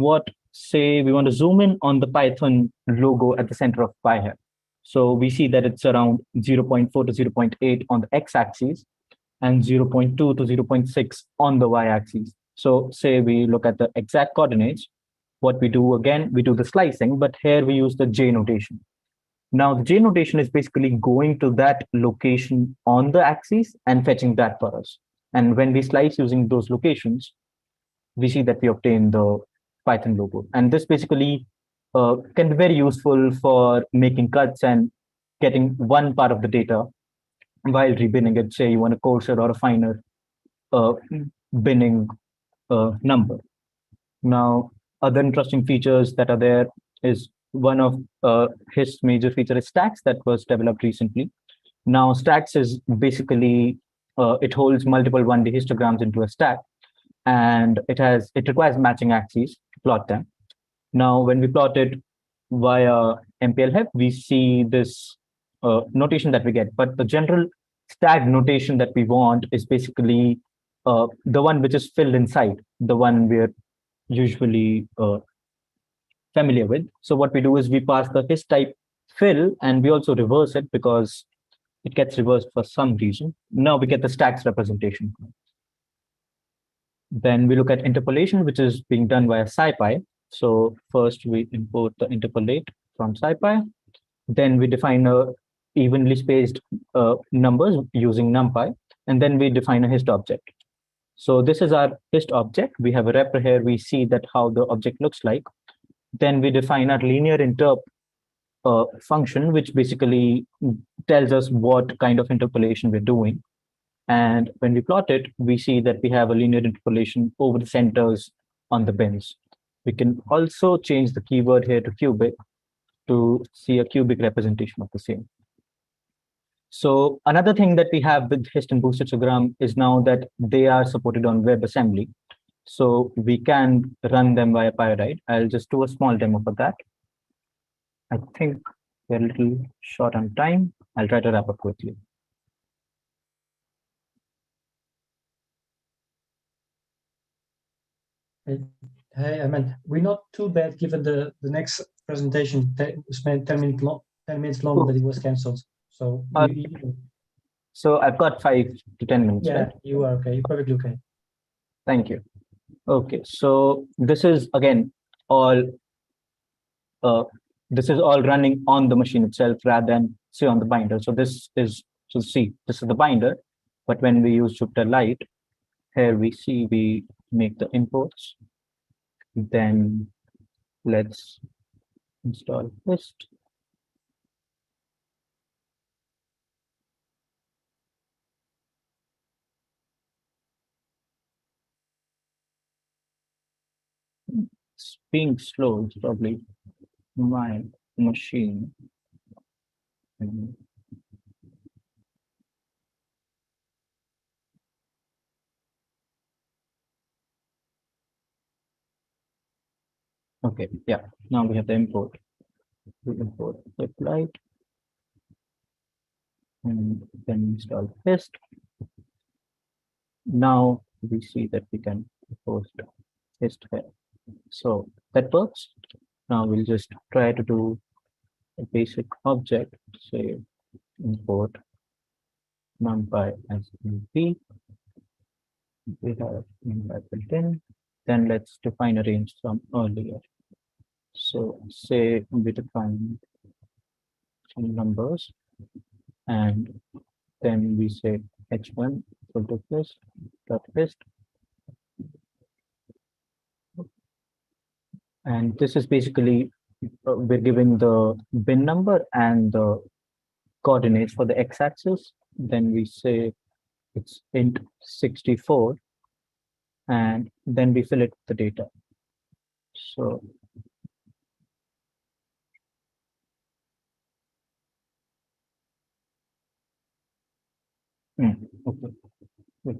say we want to zoom in on the Python logo at the center of PyHEP. So we see that it's around 0.4 to 0.8 on the x-axis and 0.2 to 0.6 on the y-axis. So say we look at the exact coordinates, what we do again, we do the slicing, but here we use the J notation. Now the J notation is basically going to that location on the axis and fetching that for us. And when we slice using those locations, we see that we obtain the Python logo. And this basically can be very useful for making cuts and getting one part of the data while rebinning it. Say you want a coarser or a finer binning number. Now, other interesting features that are there is one of his major feature is stacks that was developed recently. Now, stacks is basically, it holds multiple 1D histograms into a stack, and it requires matching axes to plot them. Now, when we plot it via MPLHEP, we see this notation that we get, but the general stack notation that we want is basically the one which is filled inside, the one we're usually familiar with. So what we do is we pass the his type fill, and we also reverse it because it gets reversed for some reason. Now we get the stacks representation. Then we look at interpolation, which is being done via SciPy. So first we import the interpolate from SciPy. Then we define a evenly spaced numbers using NumPy, and then we define a hist object. So this is our hist object. We have a wrapper here. We see that how the object looks like. Then we define our linear interp function, which basically tells us what kind of interpolation we're doing. And when we plot it, we see that we have a linear interpolation over the centers on the bins. We can also change the keyword here to cubic to see a cubic representation of the same. So another thing that we have with hist and boost histogram is now that they are supported on WebAssembly. So we can run them via Pyodide. I'll just do a small demo for that. I think we're a little short on time. I'll try to wrap up quickly. Hey, I mean, we're not too bad given the next presentation spent 10 minutes long, Cool. but it was cancelled. So, So I've got 5 to 10 minutes. yeah, Right? you are okay. You're perfectly okay. Thank you. Okay, so this is again all running on the machine itself rather than say on the binder. So this is the binder, but when we use Jupyter Lite, here we make the imports. Then let's install hist. It's being slow. It's probably my machine. Okay, yeah. Now we have the import. We import apply and then install Hist. Now we see that we can post Hist here. So that works. Now we'll just try to do a basic object, say import numpy as np. We have numpy built in. Then let's define a range from earlier. So say we define some numbers and then we say h1 equal to Hist dot Hist. And this is basically we're giving the bin number and the coordinates for the x-axis. Then we say it's int 64, and then we fill it with the data. So okay. Wait.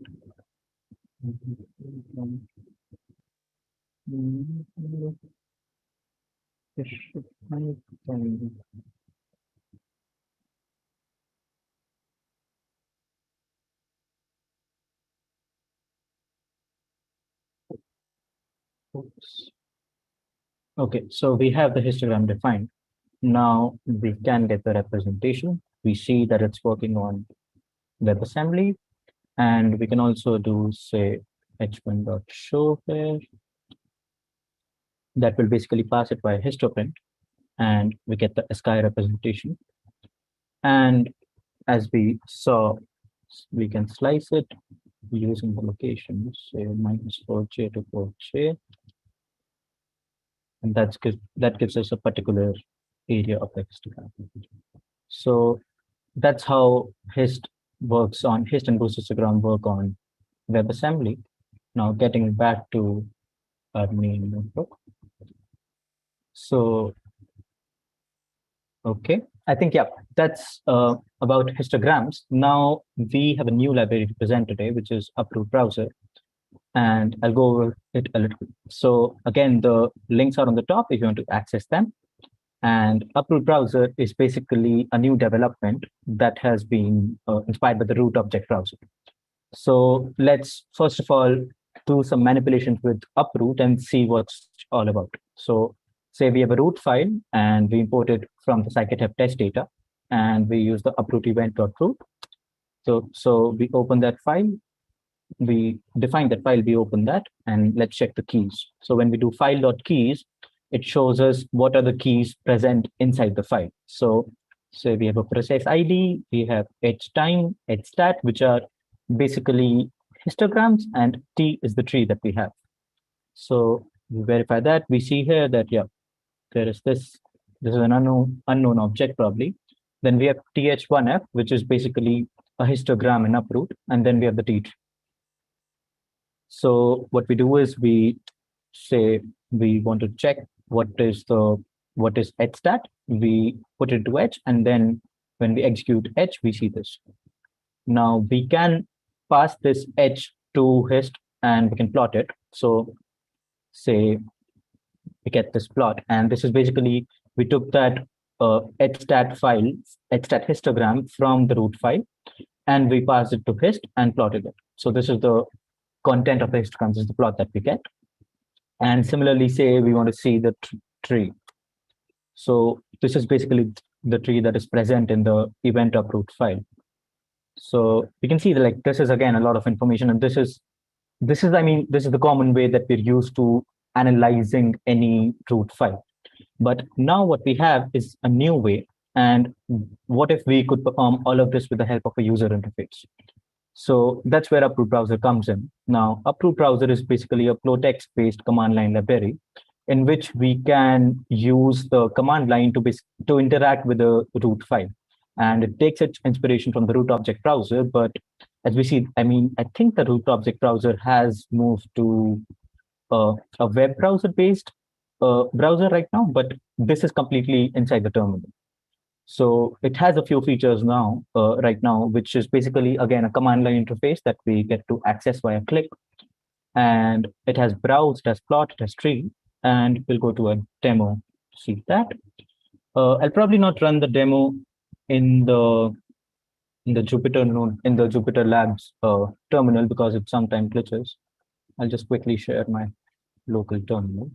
This should find them. Oops. Okay, so we have the histogram defined. Now we can get the representation. We see that it's working on WebAssembly, and we can also do say h1.show here. That will basically pass it by histoprint, and we get the ASCII representation. And as we saw, we can slice it using the locations, say -4j to 4j. And that gives us a particular area of the histogram. So that's how Hist works on, Hist and Boost histogram work on WebAssembly. Now getting back to our main notebook. So, okay, I think, yeah, that's about histograms. Now we have a new library to present today, which is Uproot Browser. And I'll go over it a little bit. So again, the links are on the top if you want to access them. And Uproot Browser is basically a new development that has been inspired by the root object browser. So let's first of all do some manipulations with Uproot and see what's all about. So say we have a root file and we import it from the scikit-hep test data, and we use the uproot event.root. So we open that file, we define that file, we open that, and let's check the keys. So when we do file.keys, it shows us what are the keys present inside the file. So we have a process ID, we have htime, hstat, which are basically histograms, and T is the tree that we have. So we verify that. We see here that, yeah, there is this is an unknown object probably. Then we have th1f, which is basically a histogram in uproot, and then we have the T tree. So what we do is we say we want to check what is hstat. We put it to h, and then when we execute h, we see this. Now we can pass this h to hist, and we can plot it. So say we get this plot, and this is basically we took that hstat file, hstat histogram from the root file, and we passed it to hist and plotted it. So this is the content of the histograms, is the plot that we get. And similarly, say we want to see the tree. So this is basically the tree that is present in the event uproot file. So we can see that, like, this is again a lot of information, and this is the common way that we're used to analyzing any root file. But now what we have is a new way. And what if we could perform all of this with the help of a user interface? So that's where Uproot Browser comes in. Now, Uproot Browser is basically a plain-text-based command line library in which we can use the command line to interact with the root file. And it takes its inspiration from the root object browser. But as we see, I think the root object browser has moved to a web browser-based browser right now, but this is completely inside the terminal. So it has a few features now, right now, which is basically, again, a command line interface that we get to access via click. And it has browse, it has plot, it has tree. and we'll go to a demo to see that. I'll probably not run the demo in the Jupyter node, in the Jupyter Labs terminal, because it sometimes glitches. I'll just quickly share my local terminal.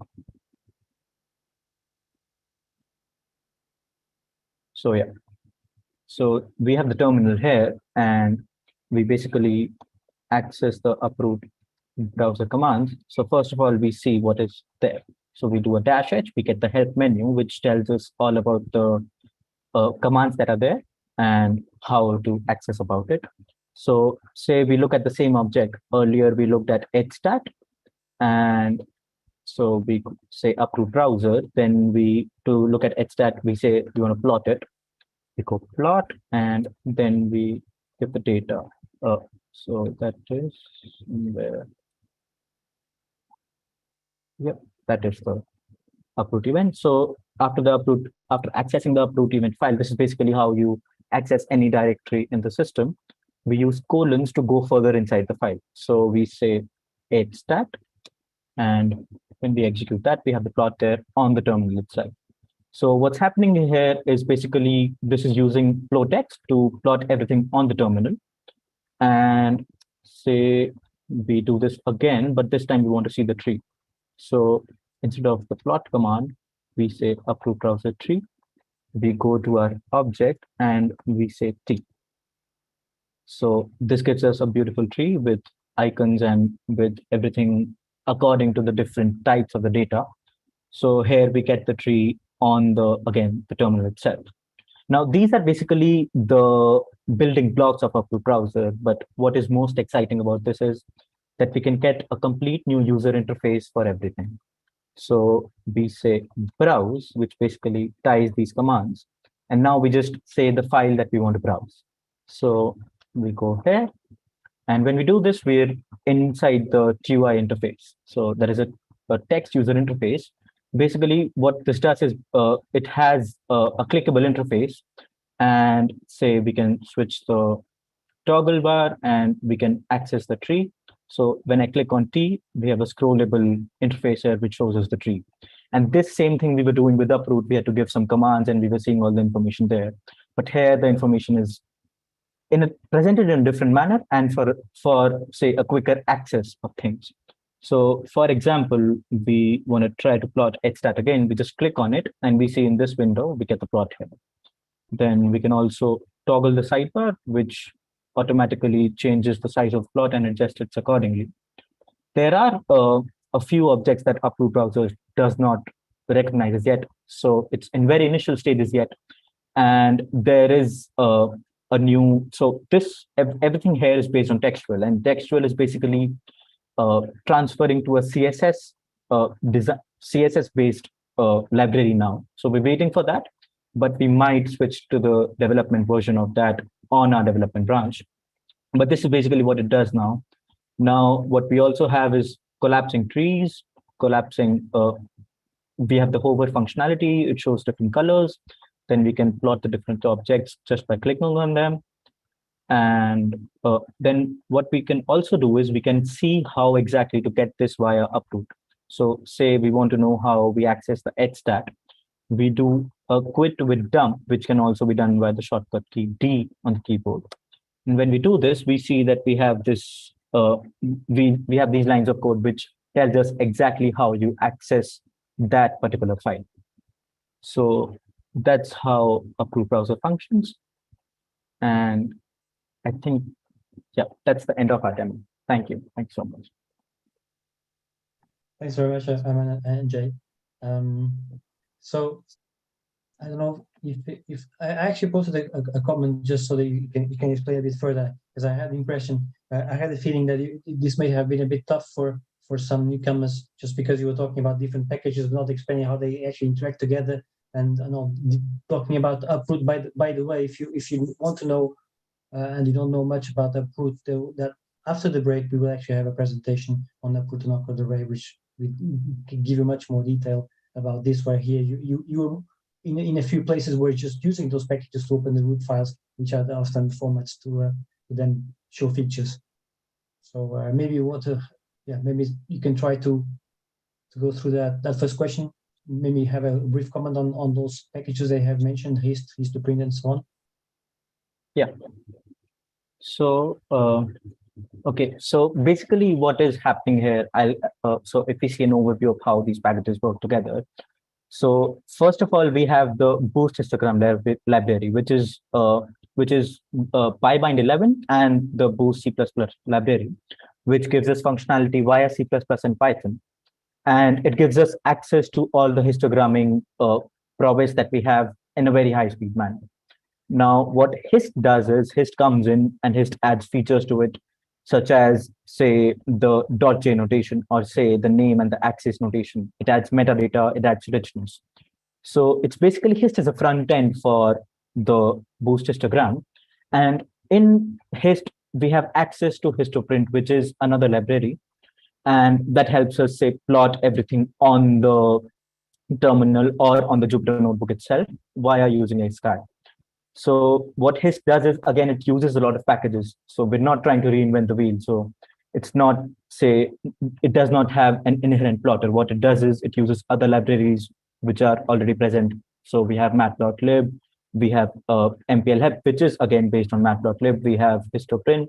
So yeah, so we have the terminal here, and we basically access the uproot browser commands. So first of all, we see what is there. So we do a -h, we get the help menu, which tells us all about the commands that are there and how to access about it. So say we look at the same object. Earlier, we looked at hstat, and so we say uproot browser. Then to look at hstat, we say we want to plot it. We go plot, and then we give the data. So that is where. Yep, that is the uproot event. So after accessing the uproot event file, this is basically how you access any directory in the system. We use colons to go further inside the file. So we say hstat, and when we execute that, we have the plot there on the terminal itself. So what's happening here is basically this is using flow-text to plot everything on the terminal. And say we do this again, but this time we want to see the tree. So instead of the plot command, we say uproot browser tree. We go to our object and we say t. So this gives us a beautiful tree with icons and with everything according to the different types of the data. So here we get the tree on the terminal itself. Now, these are basically the building blocks of uproot browser. But what is most exciting about this is that we can get a complete new user interface for everything. So we say browse, which basically ties these commands. And now we just say the file that we want to browse. So we go here. And when we do this, we're inside the TUI interface. So there is a text user interface. Basically, what this does is it has a clickable interface. And say we can switch the toggle bar and we can access the tree. So when I click on T, we have a scrollable interface here which shows us the tree. And this same thing we were doing with uproot, we had to give some commands and we were seeing all the information there. But here the information is presented in a different manner and for say a quicker access of things. So for example, we want to try to plot hstat again. We just click on it and we see in this window, we get the plot here. Then we can also toggle the sidebar, which automatically changes the size of plot and adjusts it accordingly. There are a few objects that uproot browser does not recognize as yet. So it's in very initial stages yet. And there is a new, so everything here is based on textual, and textual is basically transferring to a CSS CSS-based library now. So we're waiting for that, but we might switch to the development version of that on our development branch. But this is basically what it does now. Now, what we also have is collapsing trees, collapsing, we have the hover functionality, it shows different colors. Then we can plot the different objects just by clicking on them. And then what we can also do is we can see how exactly to get this via uproot. So say we want to know how we access the hstat. We do a quit with dump, which can also be done by the shortcut key D on the keyboard. And when we do this, we see that we have this, we have these lines of code which tells us exactly how you access that particular file. So that's how uproot browser functions. And I think, yeah, that's the end of our demo. Thank you. Thanks so much. Thanks very much, Aman and Jay. So I don't know if I actually posted a comment just so that you can explain a bit further, because I had the impression, I had the feeling that this may have been a bit tough for some newcomers, just because you were talking about different packages, not explaining how they actually interact together. And talking about uproot, by the way, if you want to know and you don't know much about uproot, that after the break we will actually have a presentation on uproot and awkward array, which we can give you much more detail about this. Where here you in a few places we're just using those packages to open the root files, which are often formats to then show features. So maybe you want to, yeah, maybe you can try to go through that first question. Maybe have a brief comment on those packages they have mentioned, Histoprint, and so on. Yeah. So, okay. So basically what is happening here, so if we see an overview of how these packages work together. So first of all, we have the Boost histogram library, which is PyBind 11 and the Boost C++ library, which gives us functionality via C++ and Python. And it gives us access to all the histogramming prowess that we have in a very high speed manner. Now, what Hist does is Hist comes in and Hist adds features to it, such as, say, the .j notation, or say the name and the axis notation. It adds metadata, it adds richness. So it's basically Hist is a front end for the Boost histogram. And in Hist, we have access to Histoprint, which is another library. And that helps us, say, plot everything on the terminal or on the Jupyter notebook itself via using a sky. So what Hist does is, again, it uses a lot of packages. So we're not trying to reinvent the wheel. So it's not, say, it does not have an inherent plotter. What it does is it uses other libraries which are already present. So we have math.lib, we have MPLHEP, which is again based on math.lib, we have Histoprint.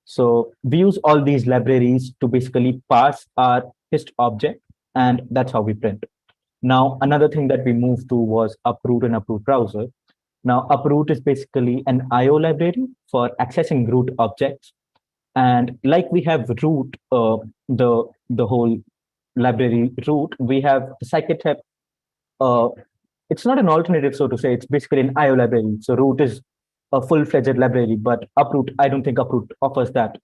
So we use all these libraries to basically parse our Hist object, and that's how we print. Now, another thing that we moved to was uproot and uproot browser. Now, uproot is basically an IO library for accessing root objects. And like we have root, the whole library root, we have the scikit-hep. It's not an alternative, so to say. It's basically an IO library. So root is a full-fledged library, but uproot, I don't think uproot offers that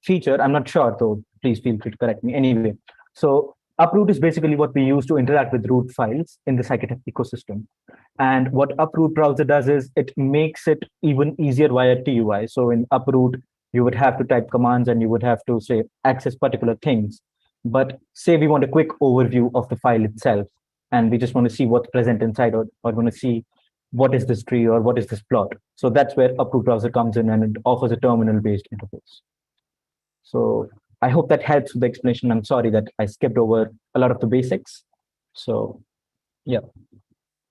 feature. I'm not sure, though. Please feel free to correct me. Anyway, so uproot is basically what we use to interact with root files in the scikit-hep ecosystem. And what uproot browser does is it makes it even easier via TUI. So in uproot, you would have to type commands and you would have to, say, access particular things. But say we want a quick overview of the file itself, and we just want to see what's present inside, or want to see what is this tree or what is this plot. So that's where uproot browser comes in, and it offers a terminal-based interface. So I hope that helps with the explanation. I'm sorry that I skipped over a lot of the basics. So, yeah.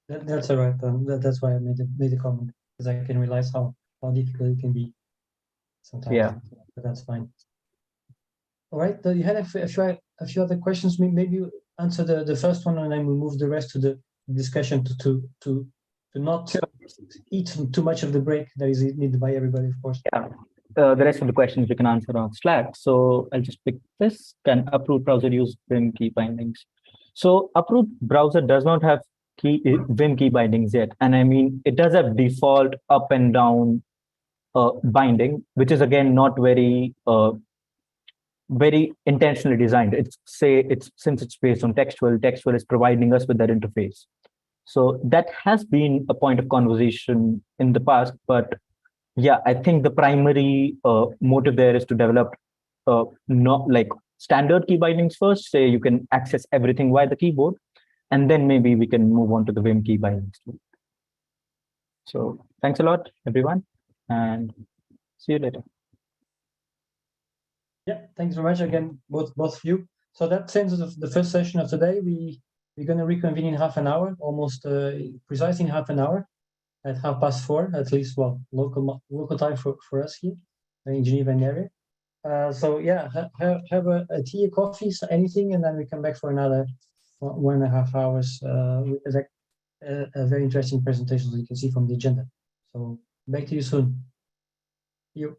That's all right. That's why I made the comment, because I can realize how difficult it can be sometimes. Yeah. But that's fine. All right. You had a few other questions. Maybe you answer the first one, and then we move the rest to the discussion to not eat too much of the break that is needed by everybody, of course. Yeah. The rest of the questions we can answer on Slack. So I'll just pick this. Can uproot browser use Vim key bindings? So uproot browser does not have Vim key bindings yet. And I mean, it does have default up and down binding, which is again not very intentionally designed. Since it's based on textual is providing us with that interface. So that has been a point of conversation in the past, but yeah, I think the primary motive there is to develop not like standard key bindings first. Say you can access everything via the keyboard, and then maybe we can move on to the Vim key bindings too. So thanks a lot, everyone, and see you later. Yeah, thanks very much again, both of you. So that ends the first session of today. We're going to reconvene in half an hour, almost precisely in half an hour, at 4:30, at least, well, local time for us here in Geneva and area. So yeah, have a tea, a coffee, anything, and then we come back for another 1.5 hours with a very interesting presentation, as you can see from the agenda. So back to you soon. You.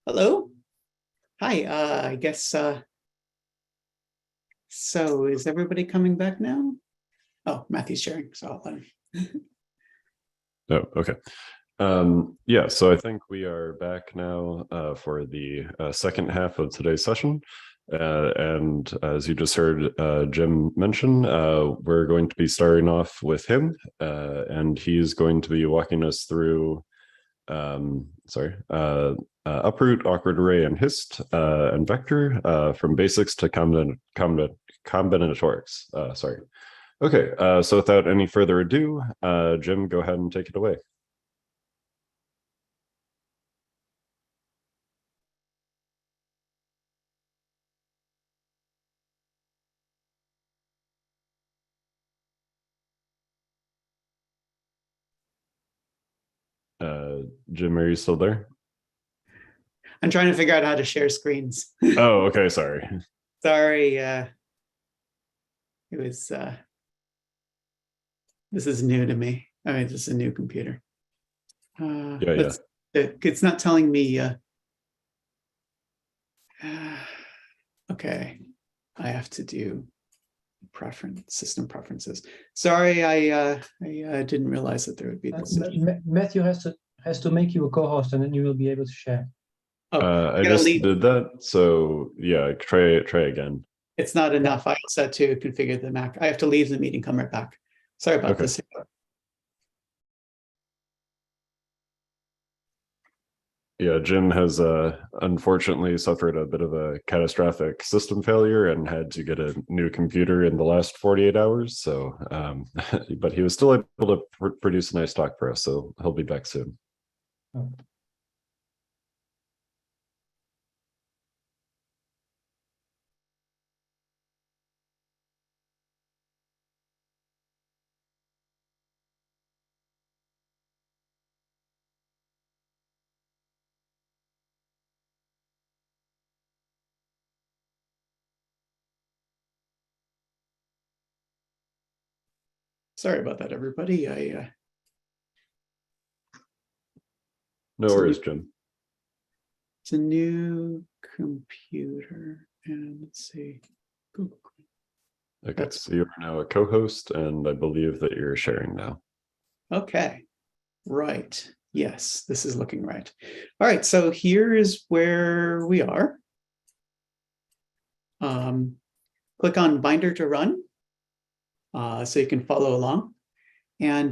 Hello. Hi. I guess. So is everybody coming back now? Oh, Matthew's sharing, so I'll let him. Oh, okay. Yeah, so I think we are back now for the second half of today's session. And as you just heard Jim mention, we're going to be starting off with him, and he's going to be walking us through, uproot, awkward array, and hist, and vector from basics to combinatorics. Sorry. Okay, so without any further ado, Jim, go ahead and take it away. Jim, are you still there? I'm trying to figure out how to share screens. Oh, okay, sorry. Sorry. It was, this is new to me. I mean, this is a new computer. Yeah. It's not telling me. Okay, I have to do system preferences. Sorry, I didn't realize that there would be this. Matthew has to make you a co-host, and then you will be able to share. Oh, I just did that, so yeah, try again. It's not enough. I also had to configure the Mac. I have to leave the meeting, come right back. Sorry about this. Yeah, Jim has unfortunately suffered a bit of a catastrophic system failure and had to get a new computer in the last 48 hours. So, but he was still able to produce a nice talk for us. So he'll be back soon. Oh. Sorry about that, everybody. No worries, Jim. It's a new computer, and let's see. Google. Okay, so you're now a co-host, and I believe that you're sharing now. Okay, right. Yes, this is looking right. All right, so here is where we are. Click on Binder to run, so you can follow along. And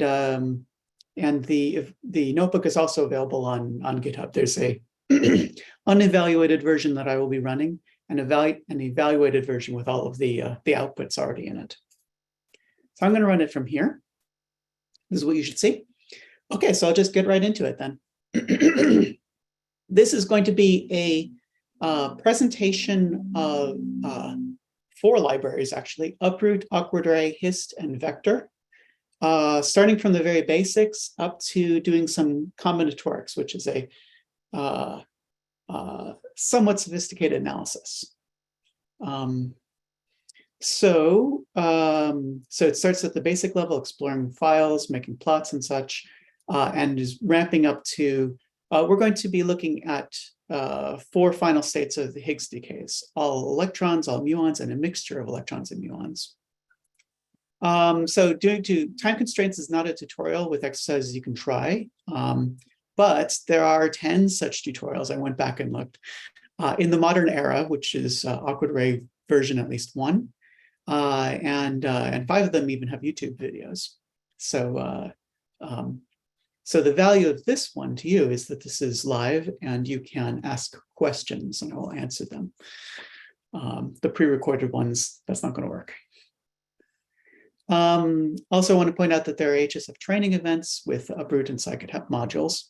the notebook is also available on GitHub. There's a unevaluated version that I will be running, and an evaluated version with all of the outputs already in it. So I'm going to run it from here. This is what you should see. Okay, so I'll just get right into it then. This is going to be a presentation of 4 libraries, actually: uproot, awkward array, hist, and vector. Starting from the very basics up to doing some combinatorics, which is a somewhat sophisticated analysis. So it starts at the basic level, exploring files, making plots and such, and is ramping up to, we're going to be looking at 4 final states of the Higgs decays: all electrons, all muons, and a mixture of electrons and muons. So due to time constraints is not a tutorial with exercises you can try, but there are 10 such tutorials. I went back and looked in the modern era, which is awkward array version at least 1, and 5 of them even have YouTube videos. So so the value of this one to you is that this is live and you can ask questions and I will answer them. The pre-recorded ones, that's not going to work. Also, I want to point out that there are HSF training events with uproot and PyHEP modules.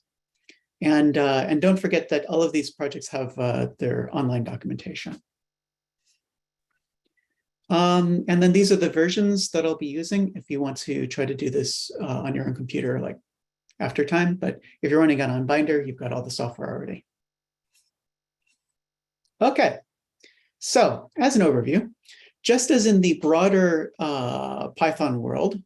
And don't forget that all of these projects have their online documentation. And then these are the versions that I'll be using if you want to try to do this on your own computer, like after time. But if you're running it on Binder, you've got all the software already. Okay, so as an overview, just as in the broader Python world,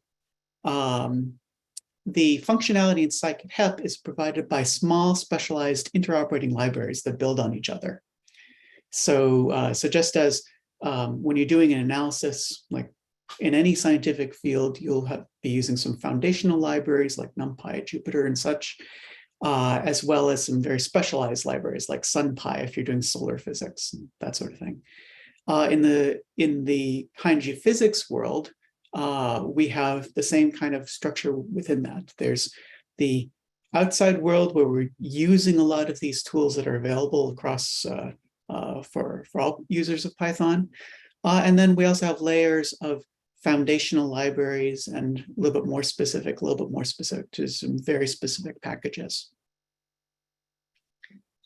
the functionality in PyHEP is provided by small specialized interoperating libraries that build on each other. So, so just as when you're doing an analysis, like in any scientific field, you'll be using some foundational libraries like NumPy, Jupyter, and such, as well as some very specialized libraries like SunPy if you're doing solar physics, that sort of thing. In the high-energy physics world, we have the same kind of structure within that. There's the outside world where we're using a lot of these tools that are available across for all users of Python. And then we also have layers of foundational libraries and a little bit more specific to some very specific packages.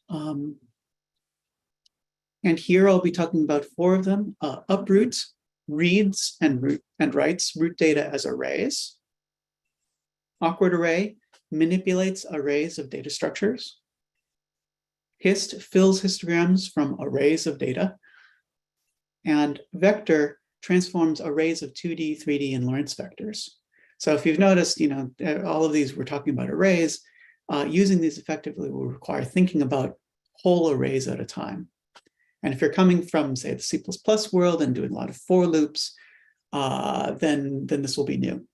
And here I'll be talking about 4 of them: uproot, reads and writes root data as arrays. Awkward array manipulates arrays of data structures. Hist fills histograms from arrays of data. And vector transforms arrays of 2D, 3D, and Lorentz vectors. So if you've noticed, all of these, we're talking about arrays. Using these effectively will require thinking about whole arrays at a time. And if you're coming from, say, the C++ world and doing a lot of for loops, then this will be new.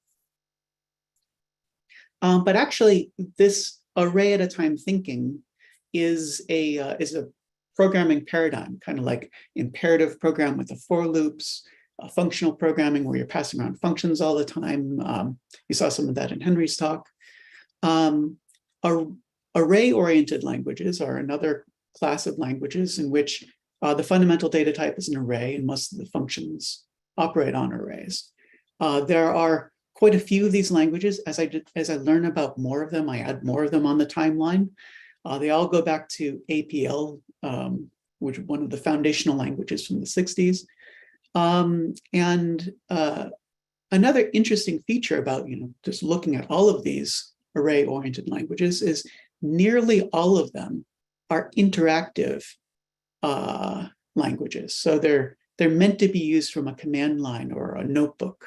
But actually, this array at a time thinking is a programming paradigm, kind of like imperative program with the for loops, functional programming where you're passing around functions all the time. You saw some of that in Henry's talk. Array-oriented languages are another class of languages in which the fundamental data type is an array, and most of the functions operate on arrays. There are quite a few of these languages. As I learn about more of them, I add more of them on the timeline. They all go back to APL, which is one of the foundational languages from the 60s. Another interesting feature about just looking at all of these array-oriented languages is nearly all of them are interactive languages. So they're meant to be used from a command line or a notebook.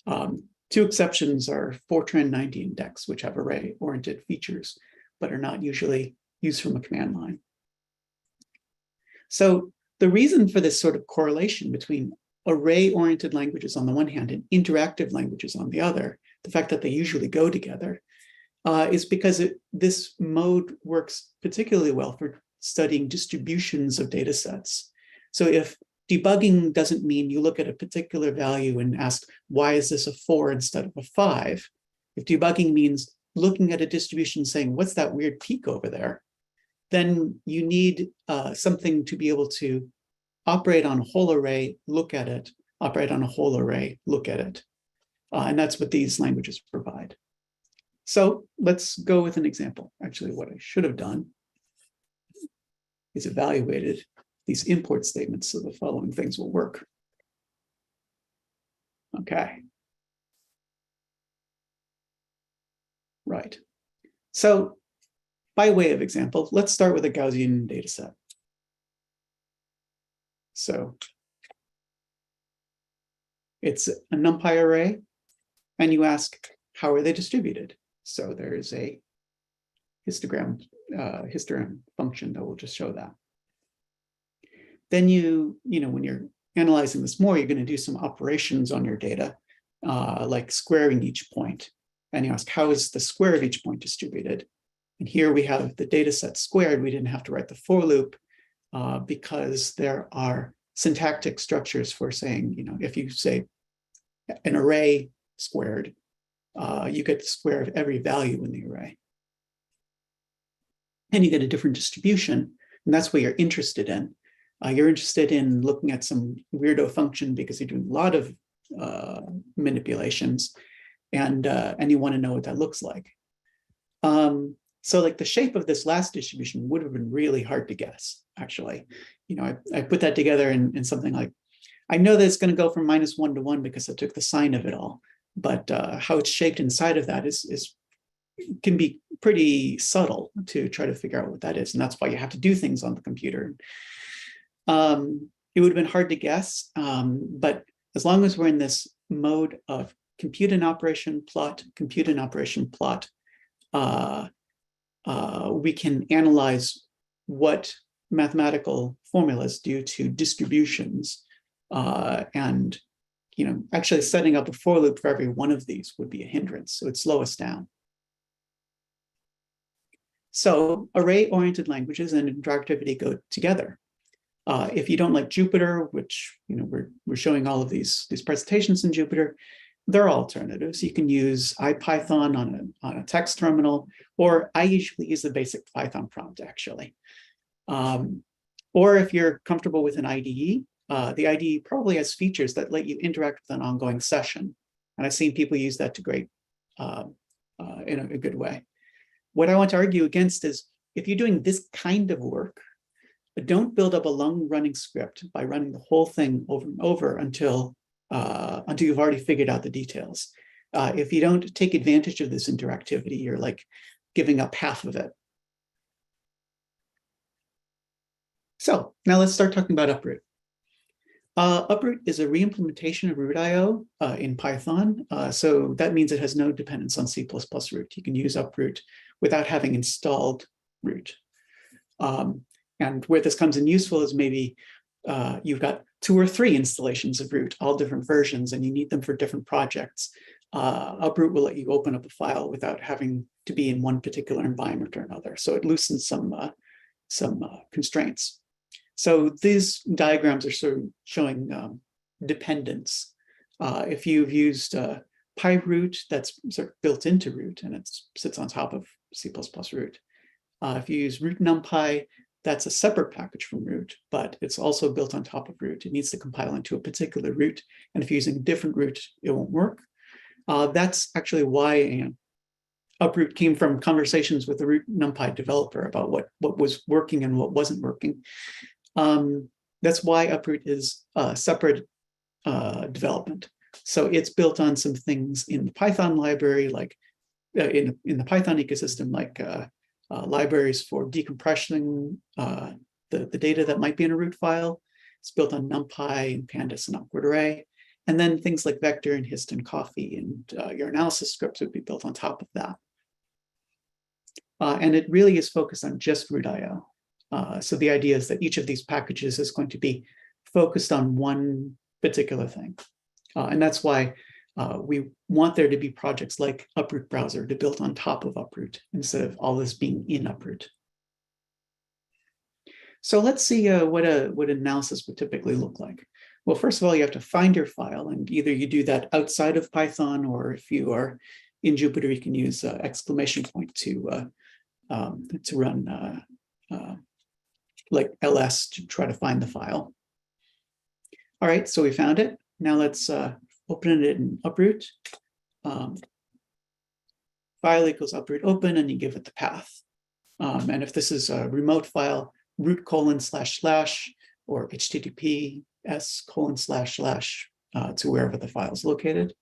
2 exceptions are Fortran 90 and Dex, which have array-oriented features, but are not usually used from a command line. So the reason for this sort of correlation between array-oriented languages on the one hand and interactive languages on the other, the fact that they usually go together, is because this mode works particularly well for studying distributions of data sets. So if debugging doesn't mean you look at a particular value and ask, why is this a 4 instead of a 5? If debugging means looking at a distribution saying, what's that weird peak over there? Then you need something to be able to operate on a whole array, look at it, operate on a whole array, look at it. And that's what these languages provide. So let's go with an example. Actually, what I should have done is evaluated these import statements so the following things will work. Okay. Right. So by way of example, let's start with a Gaussian data set. So it's a NumPy array, and you ask, how are they distributed? So there's a histogram function that will just show that. Then when you're analyzing this more, you're going to do some operations on your data, like squaring each point. And you ask, how is the square of each point distributed? And here we have the data set squared. We didn't have to write the for loop because there are syntactic structures for saying, if you say an array squared, you get the square of every value in the array. And you get a different distribution, and that's what you're interested in. You're interested in looking at some weirdo function because you're doing a lot of manipulations, and you want to know what that looks like. So like the shape of this last distribution would have been really hard to guess, actually. I put that together in something like, I know that it's going to go from -1 to 1 because I took the sine of it all, but how it's shaped inside of that can be pretty subtle to try to figure out what that is. And that's why you have to do things on the computer. It would have been hard to guess, but as long as we're in this mode of compute an operation plot, we can analyze what mathematical formulas do to distributions, and actually setting up a for loop for every one of these would be a hindrance, so it'd slow us down. So array-oriented languages and interactivity go together. If you don't like Jupyter, which we're showing all of these presentations in Jupyter, there are alternatives. You can use IPython on a text terminal, or I usually use the basic Python prompt actually. Or if you're comfortable with an IDE, the IDE probably has features that let you interact with an ongoing session, and I've seen people use that to great in a good way. What I want to argue against is if you're doing this kind of work, don't build up a long-running script by running the whole thing over and over until you've already figured out the details. If you don't take advantage of this interactivity, you're like giving up half of it. So now let's start talking about uproot. Uproot is a reimplementation of root.io in Python. So that means it has no dependence on C++ root. You can use uproot without having installed root. And where this comes in useful is maybe you've got 2 or 3 installations of root, all different versions, and you need them for different projects. Uproot will let you open up a file without having to be in one particular environment or another. So it loosens some constraints. So these diagrams are sort of showing dependence. If you've used PyRoot, that's sort of built into root and it sits on top of C++ root. If you use root numpy, that's a separate package from root, but it's also built on top of root. It needs to compile into a particular root, and if you're using a different root, it won't work. That's actually why uproot came from conversations with the root numpy developer about what was working and what wasn't working. That's why uproot is a separate development. So it's built on some things in the Python library, like in the Python ecosystem, like libraries for decompressing the data that might be in a root file. It's built on NumPy and Pandas and Awkward Array. And then things like vector and hist and coffee and your analysis scripts would be built on top of that. And it really is focused on just root.io. So the idea is that each of these packages is going to be focused on one particular thing. And that's why we want there to be projects like Uproot Browser to build on top of Uproot instead of all this being in Uproot. So let's see what analysis would typically look like. Well, first of all, you have to find your file, and either you do that outside of Python, or if you are in Jupyter, you can use exclamation point to run like ls to try to find the file. All right, so we found it. Now let's open it in Uproot. File equals uproot open, and you give it the path. And if this is a remote file, root : / or https : to wherever the file is located.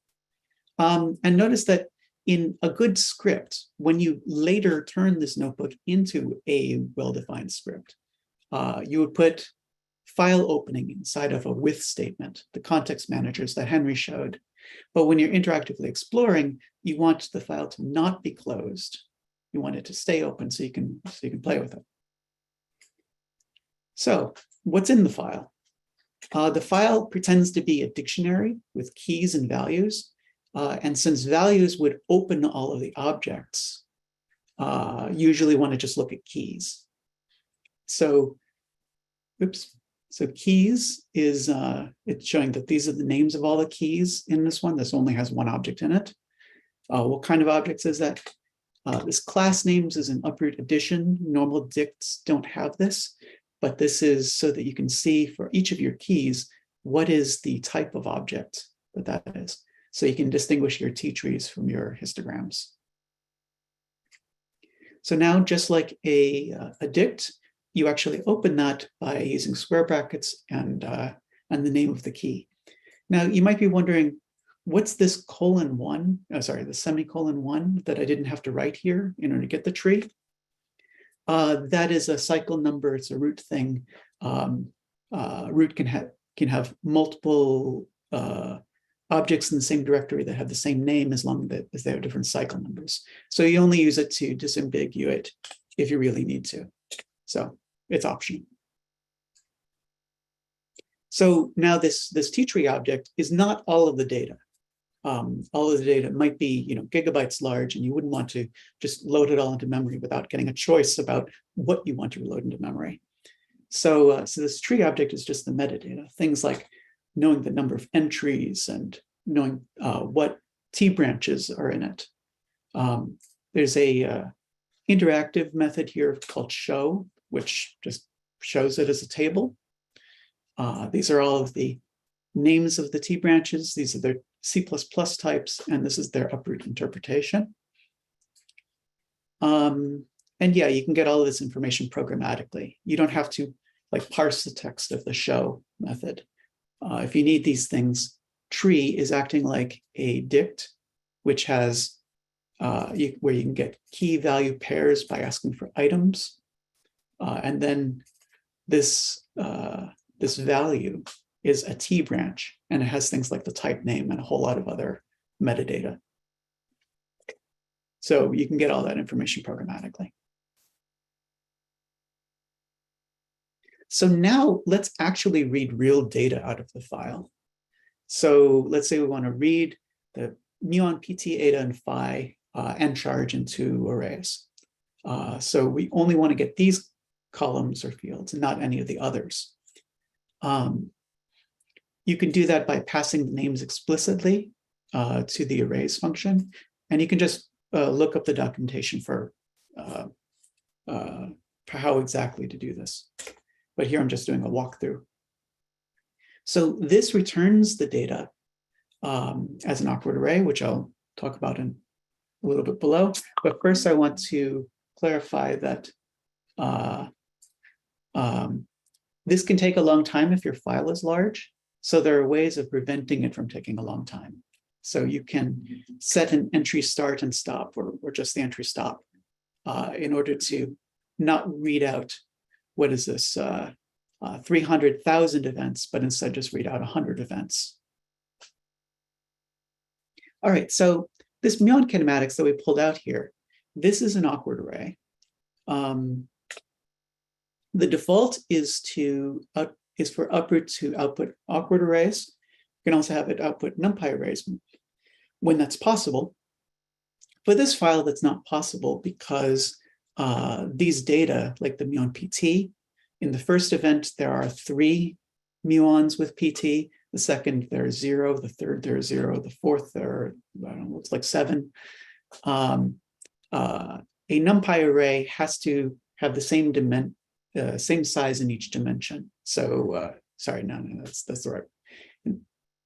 And notice that in a good script, when you later turn this notebook into a well-defined script, you would put file opening inside of a with statement, the context managers that Henry showed. But when you're interactively exploring, you want the file to not be closed. You want it to stay open so you can play with it. So what's in the file? The file pretends to be a dictionary with keys and values. And since values would open all of the objects, usually want to just look at keys. So, so keys is, it's showing that these are the names of all the keys in this one. This only has one object in it. What kind of objects is that? This class names is an uproot addition. Normal dicts don't have this, but this is so that you can see for each of your keys, what is the type of object that is. So you can distinguish your T-trees from your histograms. So now, just like a dict, you actually open that by using square brackets and the name of the key. Now, you might be wondering, what's this :1? Oh, sorry, the semicolon 1 that I didn't have to write here in order to get the tree? That is a cycle number. It's a root thing. Root can have multiple objects in the same directory that have the same name as long as they have different cycle numbers. So you only use it to disambiguate if you really need to. So it's optional. So now this T-tree object is not all of the data. All of the data might be, gigabytes large, and you wouldn't want to just load it all into memory without getting a choice about what you want to load into memory. So this tree object is just the metadata, things like knowing the number of entries and knowing what T branches are in it. There's a interactive method here called show, which just shows it as a table. These are all of the names of the T branches. These are their C++ types, and this is their uproot interpretation. And yeah, you can get all of this information programmatically. You don't have to parse the text of the show method. If you need these things, tree is acting like a dict, which has where you can get key value pairs by asking for items. And then this value is a T branch, and it has things like the type name and a whole lot of other metadata. So you can get all that information programmatically. So now let's actually read real data out of the file. So let's say we want to read the muon, pt, eta, and phi and charge into arrays. So we only want to get these columns or fields and not any of the others. You can do that by passing the names explicitly to the arrays function, and you can just look up the documentation for how exactly to do this. But here I'm just doing a walkthrough. So this returns the data as an awkward array, which I'll talk about in a little bit below. But first I want to clarify that this can take a long time if your file is large. So there are ways of preventing it from taking a long time. So you can set an entry start and stop, or just the entry stop, in order to not read out, what is this, 300,000 events, but instead just read out 100 events. All right, so this muon kinematics that we pulled out here, this is an awkward array. The default is for uproot to output awkward arrays. You can also have it output numpy arrays when that's possible. For this file, that's not possible because these data, like the muon PT, in the first event, there are 3 muons with PT. The second, there are 0. The third, there are 0. The fourth, there are, I don't know, looks like 7. A numpy array has to have the same size in each dimension. So, sorry, no, that's the right.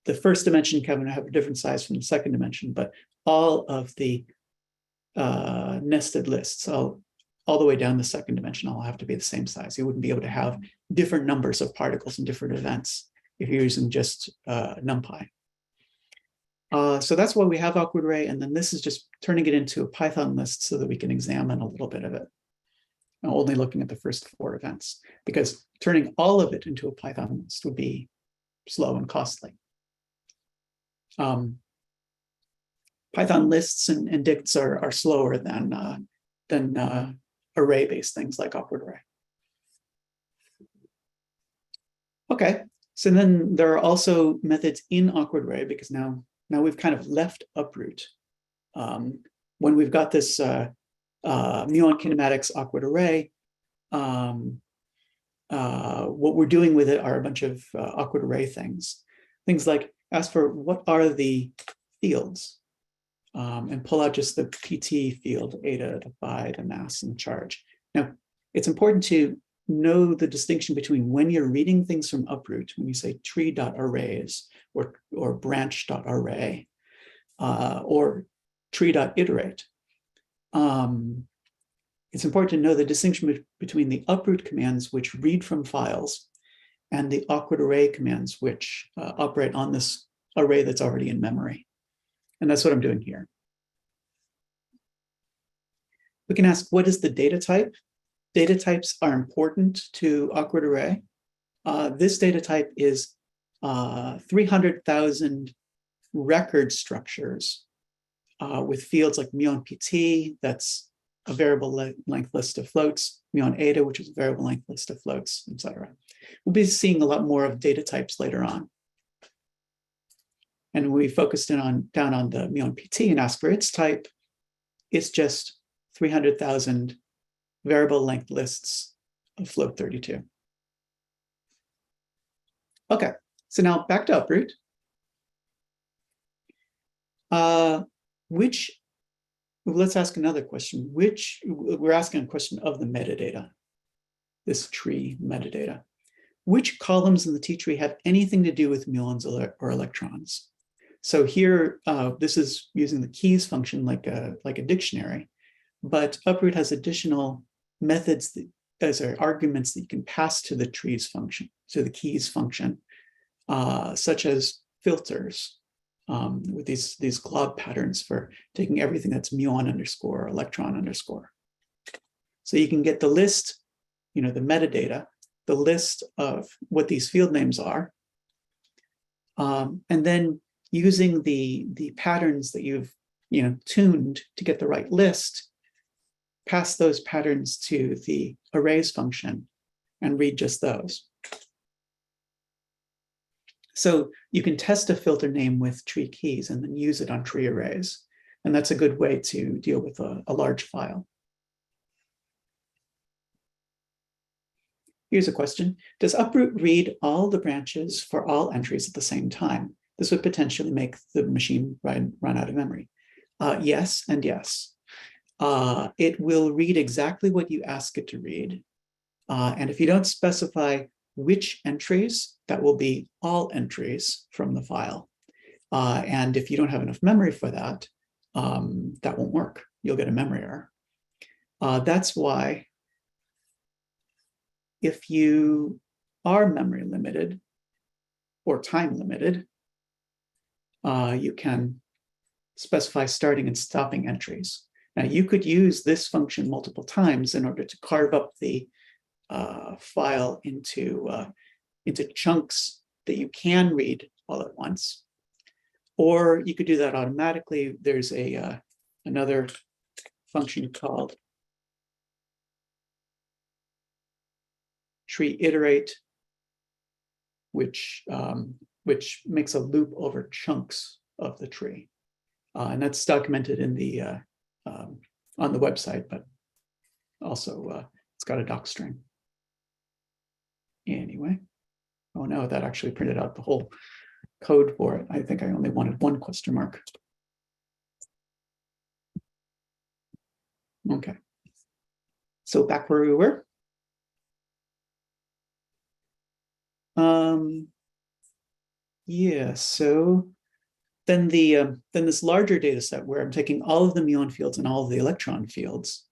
The first dimension can have a different size from the second dimension, but all of the nested lists, all the way down the second dimension, all have to be the same size. You wouldn't be able to have different numbers of particles in different events if you're using just numpy. So that's why we have awkward array, and then this is just turning it into a Python list so that we can examine a little bit of it. Only looking at the first 4 events, because turning all of it into a Python list would be slow and costly. Python lists and dicts are slower than array-based things like awkward array. Okay, so then there are also methods in awkward array, because now we've kind of left uproot. When we've got this muon kinematics awkward array, what we're doing with it are a bunch of awkward array things. Things like ask for what are the fields, and pull out just the PT field, eta, the phi, the mass, and the charge. Now, it's important to know the distinction between when you're reading things from uproot, when you say tree.arrays or branch.array, or tree.iterate. It's important to know the distinction between the uproot commands, which read from files, and the awkward array commands, which operate on this array that's already in memory. And that's what I'm doing here. We can ask, what is the data type? Data types are important to awkward array. This data type is 300,000 record structures with fields like mu_pt, that's a variable length list of floats, mu_eta, which is a variable length list of floats, etc. We'll be seeing a lot more of data types later on. And we focused down on the mu_pt and asked for its type. It's just 300,000 variable length lists of float 32. Okay, so now back to uproot. Let's ask another question. We're asking a question of the metadata, this tree metadata. Which columns in the T-tree have anything to do with muons or electrons? So here, this is using the keys function like a dictionary, but uproot has additional methods as arguments that you can pass to the trees function, to the keys function, such as filters with these glob patterns for taking everything that's muon underscore or electron underscore. So you can get the list, the metadata, the list of what these field names are, and then using the patterns that you've tuned to get the right list, pass those patterns to the arrays function and read just those. So you can test a filter name with tree keys and then use it on tree arrays. And that's a good way to deal with a large file. Here's a question. Does uproot read all the branches for all entries at the same time? This would potentially make the machine run out of memory. Yes and yes. It will read exactly what you ask it to read. And if you don't specify which entries, that will be all entries from the file. And if you don't have enough memory for that, that won't work. You'll get a memory error. That's why if you are memory limited or time limited, you can specify starting and stopping entries. Now you could use this function multiple times in order to carve up the file into chunks that you can read all at once. Or you could do that automatically. There's another function called tree iterate, which makes a loop over chunks of the tree. And that's documented in the on the website, but also it's got a doc string. Anyway, oh no, that actually printed out the whole code for it. I think I only wanted one question mark. Okay, so back where we were. Yeah, so then this larger data set where I'm taking all of the muon fields and all of the electron fields,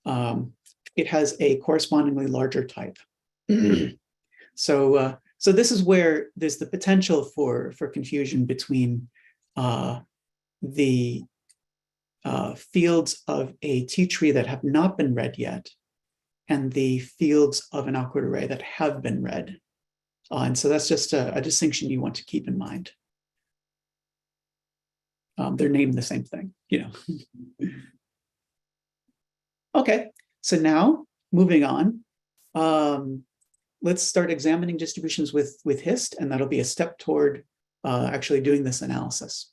it has a correspondingly larger type. So this is where there's the potential for confusion between the fields of a T-tree that have not been read yet and the fields of an awkward array that have been read. And so that's just a distinction you want to keep in mind. They're named the same thing, Okay, so now moving on, let's start examining distributions with Hist, and that'll be a step toward actually doing this analysis.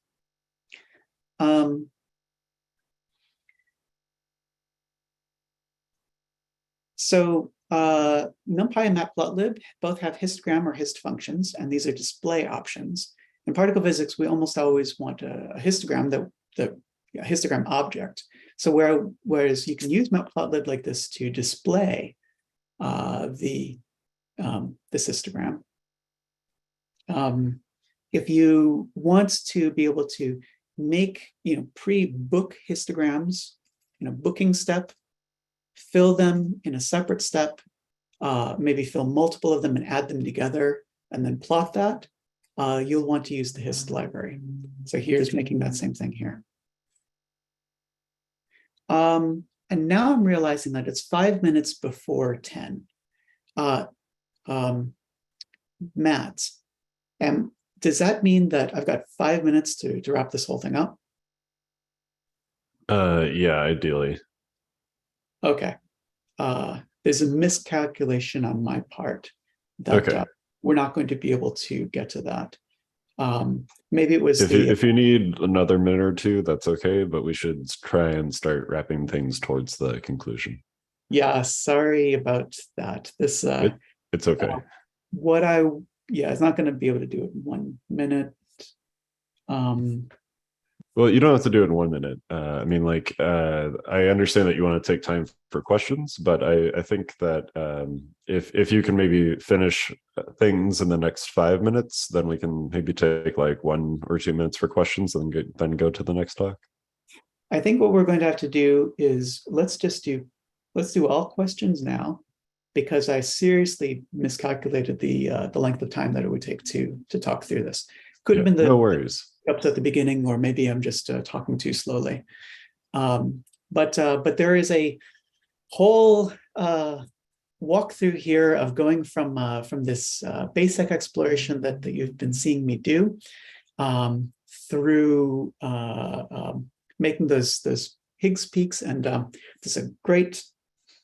So NumPy and Matplotlib both have histogram or hist functions, and these are display options. In particle physics, we almost always want a histogram, a histogram object. So whereas you can use Matplotlib like this to display this histogram. If you want to be able to make pre-book histograms in a booking step, fill them in a separate step, maybe fill multiple of them and add them together, and then plot that, you'll want to use the hist library. So here's making that same thing here. And now I'm realizing that it's 5 minutes before 10. Matt, am does that mean that I've got 5 minutes to wrap this whole thing up? Yeah, ideally. Okay. There's a miscalculation on my part that Okay. we're not going to be able to get to that. Maybe it was if you need another minute or two, that's okay, but we should try and start wrapping things towards the conclusion. Yeah, sorry about that. This it's okay. It's not going to be able to do it in 1 minute. Well, you don't have to do it in 1 minute. I mean, like, I understand that you want to take time for questions, but I think that if you can maybe finish things in the next 5 minutes, then we can maybe take like 1 or 2 minutes for questions and then go to the next talk. I think what we're going to have to do is let's do all questions now, because I seriously miscalculated the length of time that it would take to talk through this. Could have been no worries. Up at the beginning, or maybe I'm just talking too slowly. But there is a whole walkthrough here of going from this basic exploration that you've been seeing me do through making those Higgs peaks, and it's a great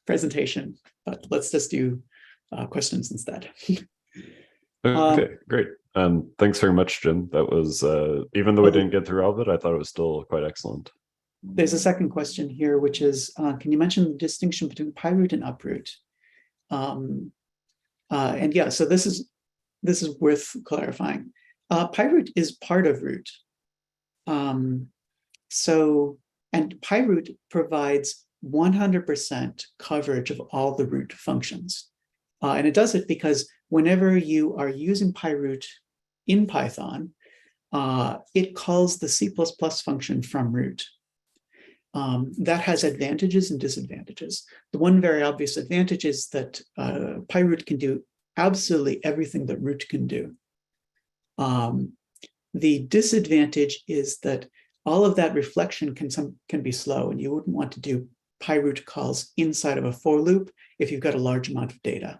presentation. But let's just do questions instead. Okay, great. Thanks very much, Jim. That was, even though we didn't get through all of it, I thought it was still quite excellent. There's a second question here, which is, can you mention the distinction between PyRoot and uproot? And yeah, so this is worth clarifying. PyRoot is part of root. And PyRoot provides 100% coverage of all the root functions. And it does it because whenever you are using PyRoot in Python, it calls the C++ function from root. That has advantages and disadvantages. The one very obvious advantage is that PyRoot can do absolutely everything that root can do. The disadvantage is that all of that reflection can be slow, and you wouldn't want to do PyRoot calls inside of a for loop if you've got a large amount of data.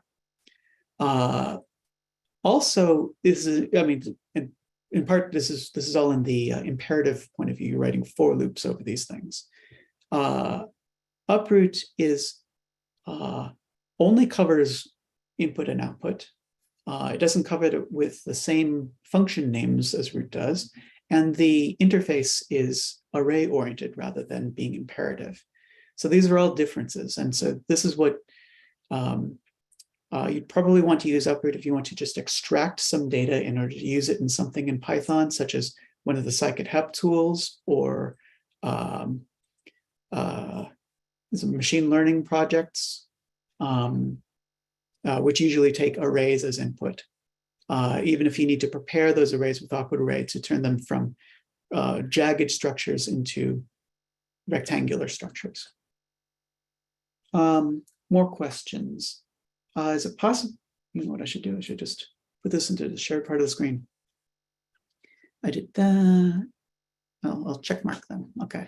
Also, in part, this is all in the imperative point of view. You're writing for loops over these things. Uproot is only covers input and output. It doesn't cover it with the same function names as root does, and the interface is array-oriented rather than being imperative. So these are all differences, and so this is what you'd probably want to use uproot if you want to just extract some data in order to use it in something in Python, such as one of the PyHEP tools, or some machine learning projects, which usually take arrays as input. Even if you need to prepare those arrays with awkward array to turn them from jagged structures into rectangular structures. More questions. Is it possible? You know what I should do? I should just put this into the shared part of the screen. I did that. Oh, I'll check mark them. Okay.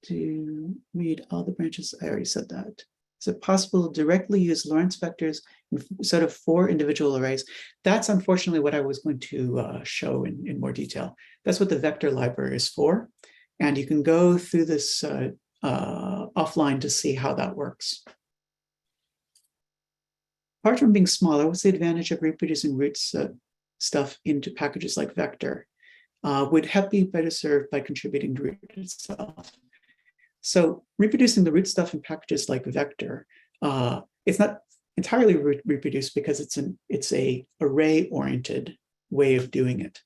To read all the branches, I already said that. Is it possible to directly use Lorentz vectors instead of 4 individual arrays? That's unfortunately what I was going to show in more detail. That's what the vector library is for. And you can go through this offline to see how that works. Apart from being smaller, what's the advantage of reproducing root stuff into packages like vector? Would HEP be better served by contributing to root itself? So reproducing the root stuff in packages like vector, it's not entirely reproduced because it's a array-oriented way of doing it.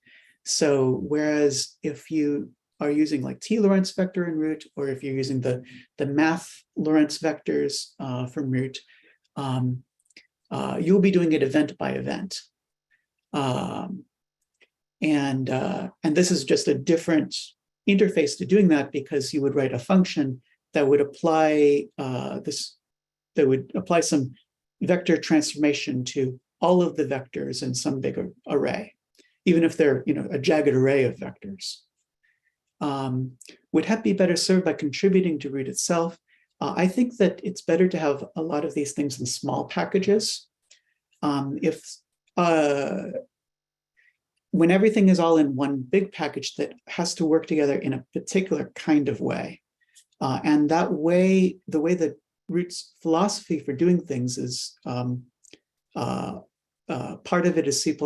So whereas if you are using like T Lorentz vector in root, or if you're using the math Lorentz vectors from root, you'll be doing it event by event. And this is just a different interface to doing that, because you would write a function that would apply some vector transformation to all of the vectors in some big array, even if they're a jagged array of vectors. Would HEP be better served by contributing to root itself? I think that it's better to have a lot of these things in when everything is all in one big package that has to work together in a particular kind of way. And that way, the way that Root's philosophy for doing things is part of it is C++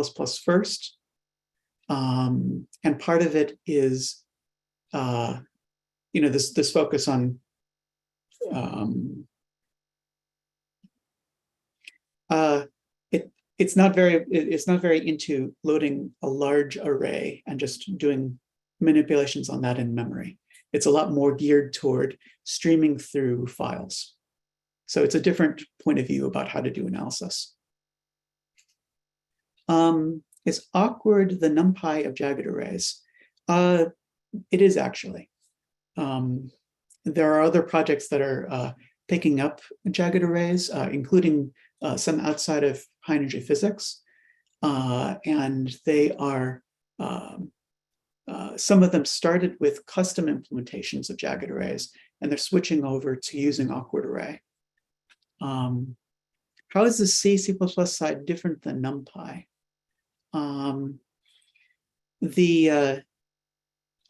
first, and part of it is this focus on it's not very into loading a large array and just doing manipulations on that in memory. It's a lot more geared toward streaming through files. So it's a different point of view about how to do analysis. Is awkward the NumPy of jagged arrays? It is actually. There are other projects that are picking up jagged arrays, including some outside of high energy physics. And they are, some of them started with custom implementations of jagged arrays, and they're switching over to using awkward array. How is the C++ side different than NumPy?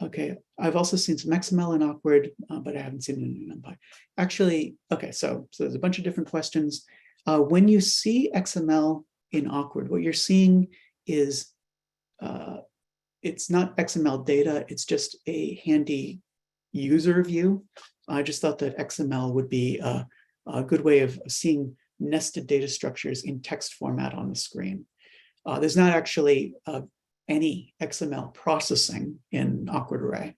Okay, I've also seen some XML in awkward, but I haven't seen it in NumPy. Actually, okay, so there's a bunch of different questions. When you see XML in awkward, what you're seeing is it's not XML data, it's just a handy user view. I just thought that XML would be a good way of seeing nested data structures in text format on the screen. There's not actually any XML processing in awkward array.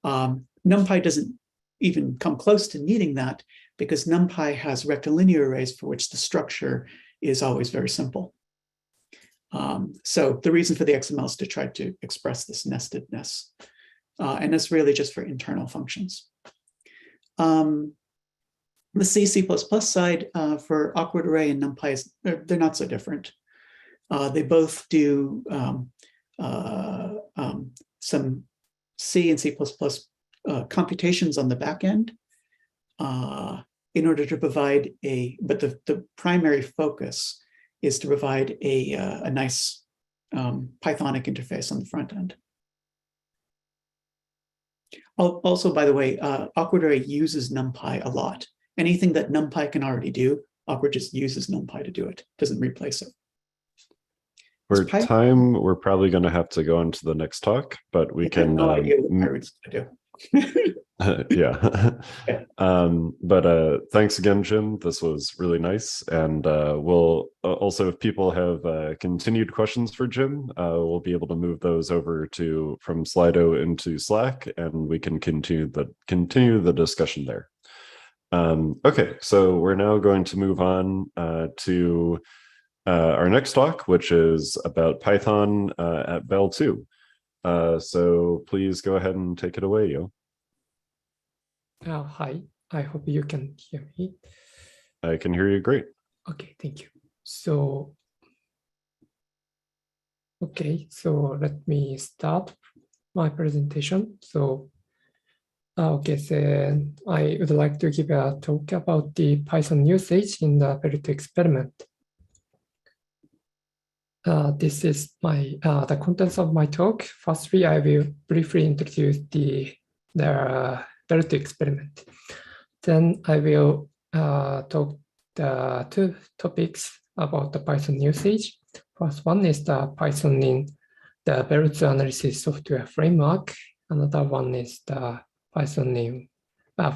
NumPy doesn't even come close to needing that because NumPy has rectilinear arrays for which the structure is always very simple. So the reason for the XML is to try to express this nestedness. And that's really just for internal functions. The C++ side for awkward array and NumPy, they're not so different. They both do some C and C++ computations on the back end in order to provide but the primary focus is to provide a nice Pythonic interface on the front end. Also, by the way, awkward array uses NumPy a lot. Anything that NumPy can already do, awkward just uses NumPy to do it, doesn't replace it. For time, we're probably going to have to go on to the next talk, but we can. No idea what Pirate's going to do. Yeah. But thanks again, Jim. This was really nice. And we'll also, if people have continued questions for Jim, we'll be able to move those over from Slido into Slack, and we can continue the discussion there. Okay, so we're now going to move on to our next talk, which is about Python at Bell 2. So please go ahead and take it away, Yo. Hi, I hope you can hear me. I can hear you great. Okay, thank you. So, okay, so let me start my presentation. So, okay, so I would like to give a talk about the Python usage in the Bell2 experiment. This is the contents of my talk. Firstly, I will briefly introduce the Bell2 experiment. Then I will talk the two topics about the Python usage. First one is the Python in the Bell2 analysis software framework. Another one is the Python in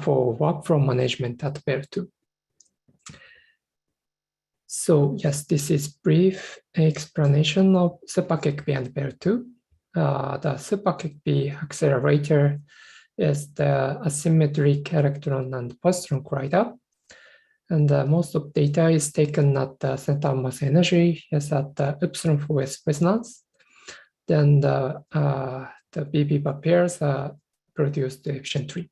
for workflow management at Bell2. So yes, this is brief explanation of SuperCACB and Bell2. The SuperCACB accelerator is the asymmetric electron and positron collider. And most of data is taken at the center of mass energy, yes, at the epsilon 4s resonance. Then the BB pairs are produced efficiently.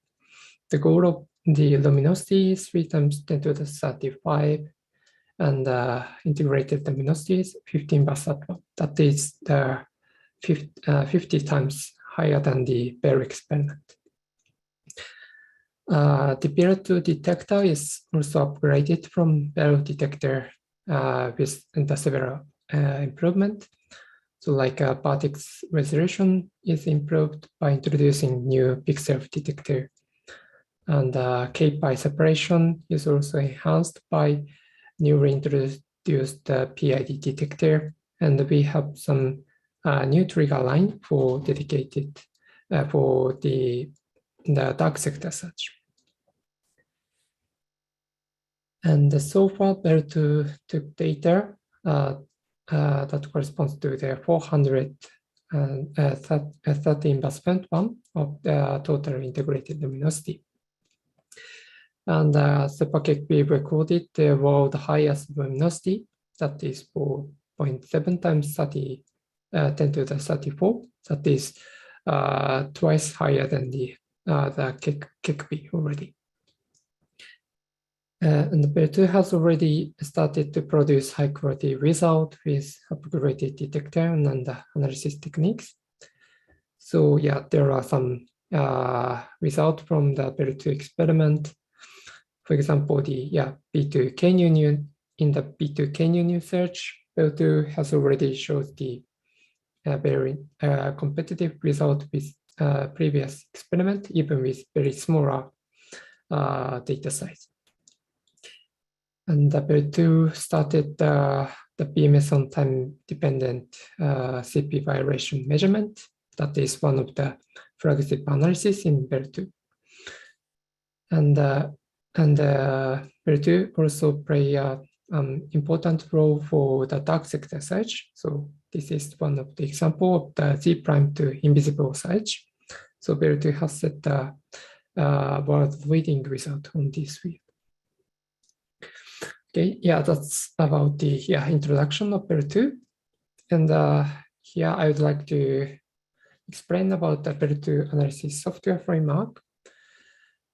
The goal of the luminosity is 3 × 10⁻35, and integrated luminosity is 15 /1. That is the 50 times higher than the Bell experiment. The Bell2 detector is also upgraded from Bell detector with the several improvement. So like vertex resolution is improved by introducing new pixel detector. And k-pi separation is also enhanced by newly introduced PID detector. And we have some new trigger line for dedicated for the dark sector search. And so far, Bell2 took data that corresponds to the 430 investment one of the total integrated luminosity. And SEPA-KEKB recorded the world highest luminosity, that is 4.7 times 10 to the 34. That is twice higher than the KEKB already. And Bell2 has already started to produce high quality result with upgraded detector and analysis techniques. So yeah, there are some results from the Bell2 experiment. For example, the B2K new in the B2K new search, Bell2 has already showed the very competitive result with previous experiment, even with very smaller data size. And Bell2 started the PMS on time-dependent CP violation measurement. That is one of the flagship analysis in Bell2. And Bell2 also play an important role for the dark sector search. So this is one of the example of the Z prime to invisible search. So Bell2 has set the world-leading result on this field. Okay, yeah, that's about the introduction of Bell2. And here I would like to explain about the Bell2 analysis software framework.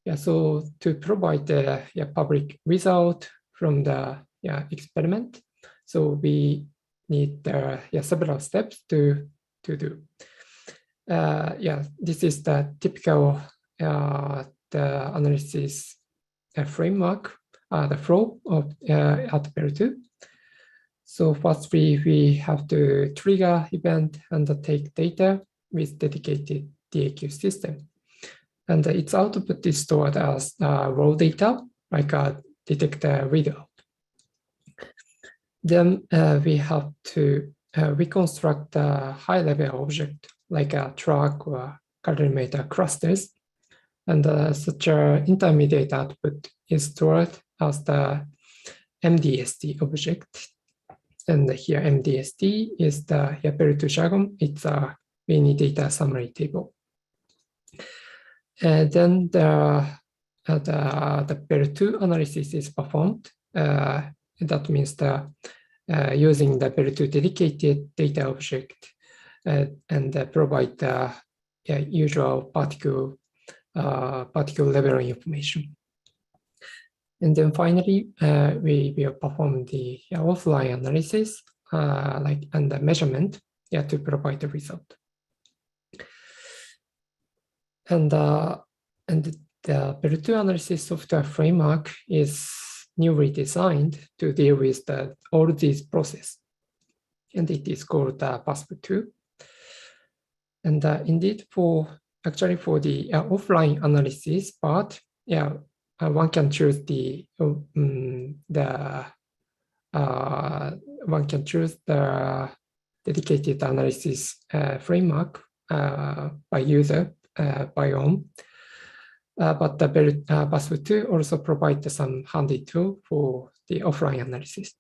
Yeah, so to provide the public result from the experiment, so we need several steps to do. This is the typical the analysis framework. The flow of at Bell2. So firstly, we have to trigger event and take data with dedicated DAQ system. And its output is stored as raw data, like a detector readout. Then we have to reconstruct a high-level object, like a track or calorimeter clusters. And such an intermediate output is stored as the MDST object. And here MDST is the Bell2 jargon. It's a mini data summary table. And then the Bell2 analysis is performed. That means using the Bell2 dedicated data object and provide the usual particle level information. And then finally, we will perform the offline analysis and the measurement to provide the result. And the Bell2 analysis software framework is newly designed to deal with all these processes. And it is called PASP2. And indeed, for the offline analysis part, one can choose the dedicated analysis framework by user by own. But the PASP2 also provides some handy tool for the offline analysis.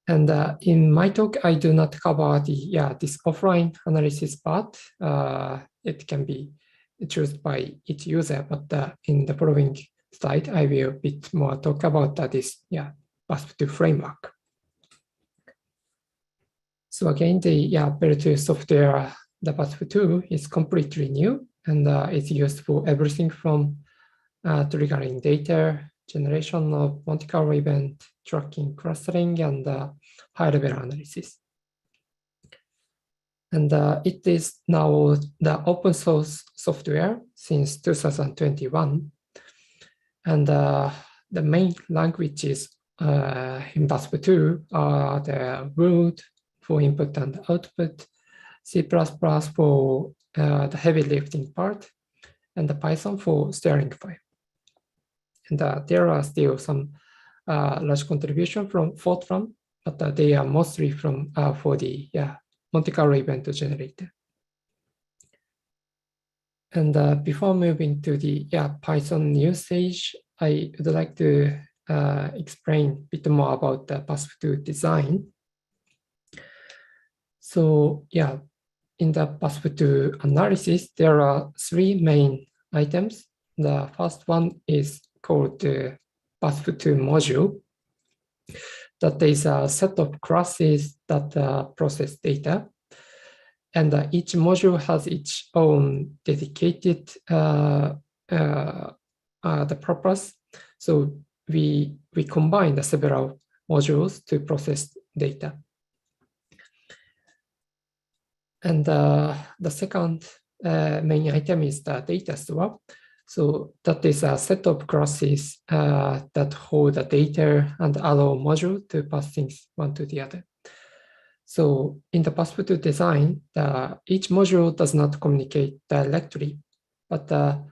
And in my talk, I do not cover this offline analysis part. It can be chosen by each user, but in the following slide, I will a bit more talk about this PASP2 framework. So again, the Bell2 software, the PASP2 is completely new, and it's used for everything from triggering data, generation of Monte-Carlo event, tracking, clustering, and high-level analysis. And it is now the open source software since 2021. And the main languages in PASP2 are the Wood, for input and output, C++ for the heavy lifting part, and the Python for steering file. And there are still some large contribution from Fortran, but they are mostly from for the Monte Carlo event generator. And before moving to the Python usage, I would like to explain a bit more about the PASF2 design. So in the PASF2 analysis, there are three main items. The first one is called the PASF2 module. That is a set of classes that process data. And each module has its own dedicated the purpose. So we combine the several modules to process data. And the second main item is the data store. So that is a set of classes that hold the data and allow module to pass things one to the other. So in the PASF2 design, each module does not communicate directly, but the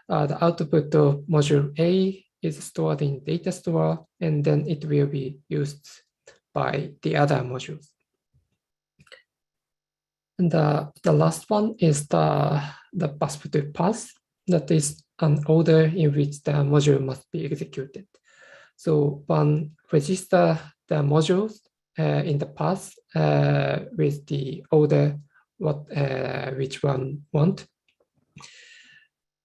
output of module A is stored in data store, and then it will be used by the other modules. And the last one is the PASF2 path. That is an order in which the module must be executed. So one register the modules in the path with the order which one want.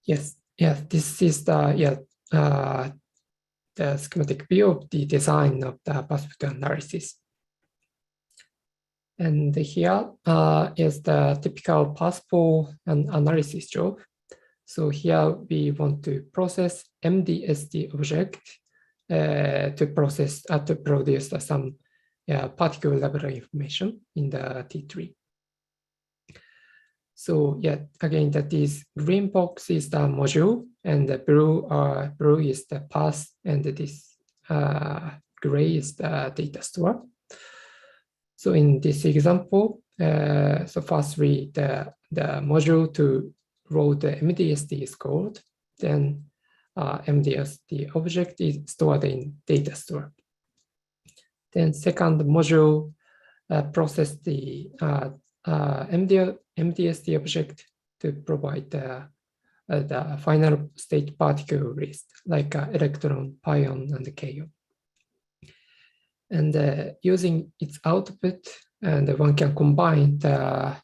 Yes, this is the schematic view of the design of the PASF2 analysis. And here is the typical PASF4 and analysis job. So here we want to process MDST object to produce some particle level information in the T3. So again, that is green box is the module, and the blue is the path, and this gray is the data store. So in this example, so firstly the module to load the MDST is called, then MDST object is stored in data store. Then second module process the MDST object to provide the final state particle list, like electron, pion, and kaon. And using its output, and one can combine the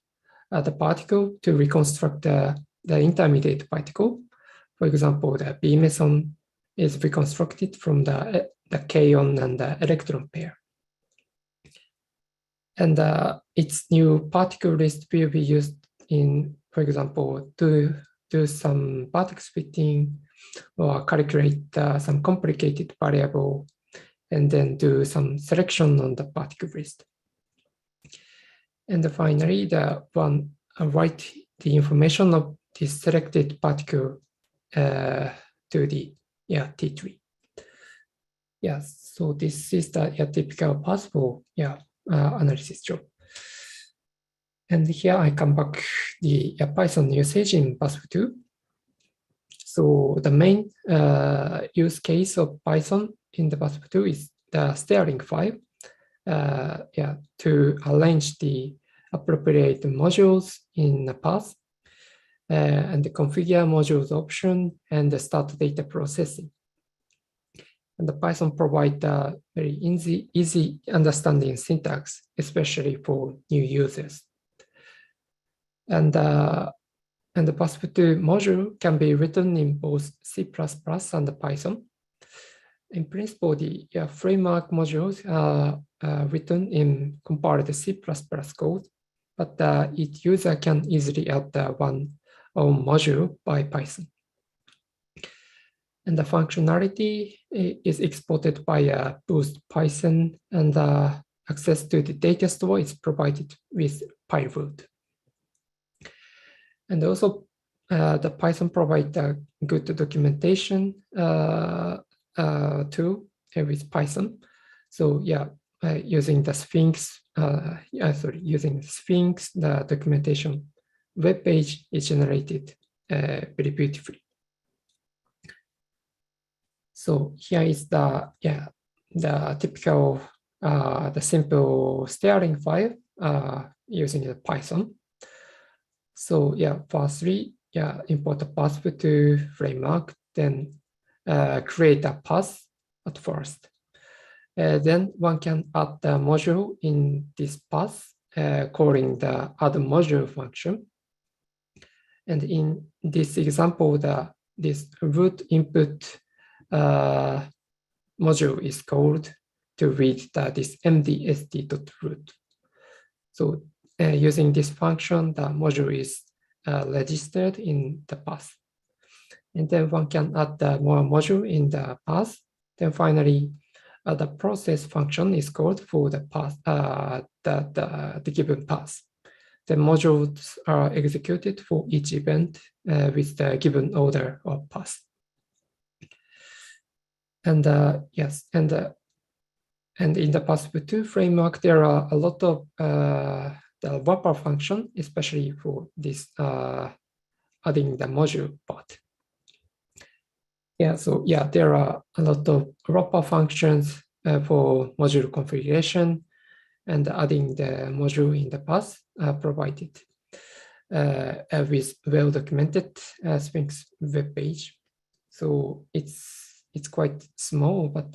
particle to reconstruct the intermediate particle. For example, the B meson is reconstructed from the kaon and the electron pair. And its new particle list will be used in, for example, to do some particle splitting or calculate some complicated variable, and then do some selection on the particle list. And finally, the one write the information of this selected particle to the T3. So this is the typical PASF4 analysis job. And here I come back the Python usage in PASF2. So the main use case of Python in the PASF2 is the steering file to arrange the appropriate modules in the path and the configure modules option and the start data processing. And the Python provides a very easy understanding syntax, especially for new users. And the PASF2 module can be written in both C++ and Python. In principle, the framework modules are written in compiled C++ code, but each user can easily add one own module by Python. And the functionality is exported by Boost Python, and access to the data store is provided with PyRoot. And also, the Python provides a good documentation tool with Python. So using the Sphinx, using Sphinx, the documentation web page is generated very beautifully. So here is the typical the simple steering file using the Python. So firstly, import the path2 framework, then create a path at first. Then one can add the module in this path, calling the add module function. And in this example, this root input module is called to read this mdsd.root. So using this function, the module is registered in the path. And then one can add more module in the path. Then finally, the process function is called for the path, the given path. The modules are executed for each event with the given order of path. And and in the path2 framework, there are a lot of the wrapper function, especially for this adding the module part. So there are a lot of wrapper functions for module configuration and adding the module in the path provided with well-documented Sphinx web page. So it's quite small, but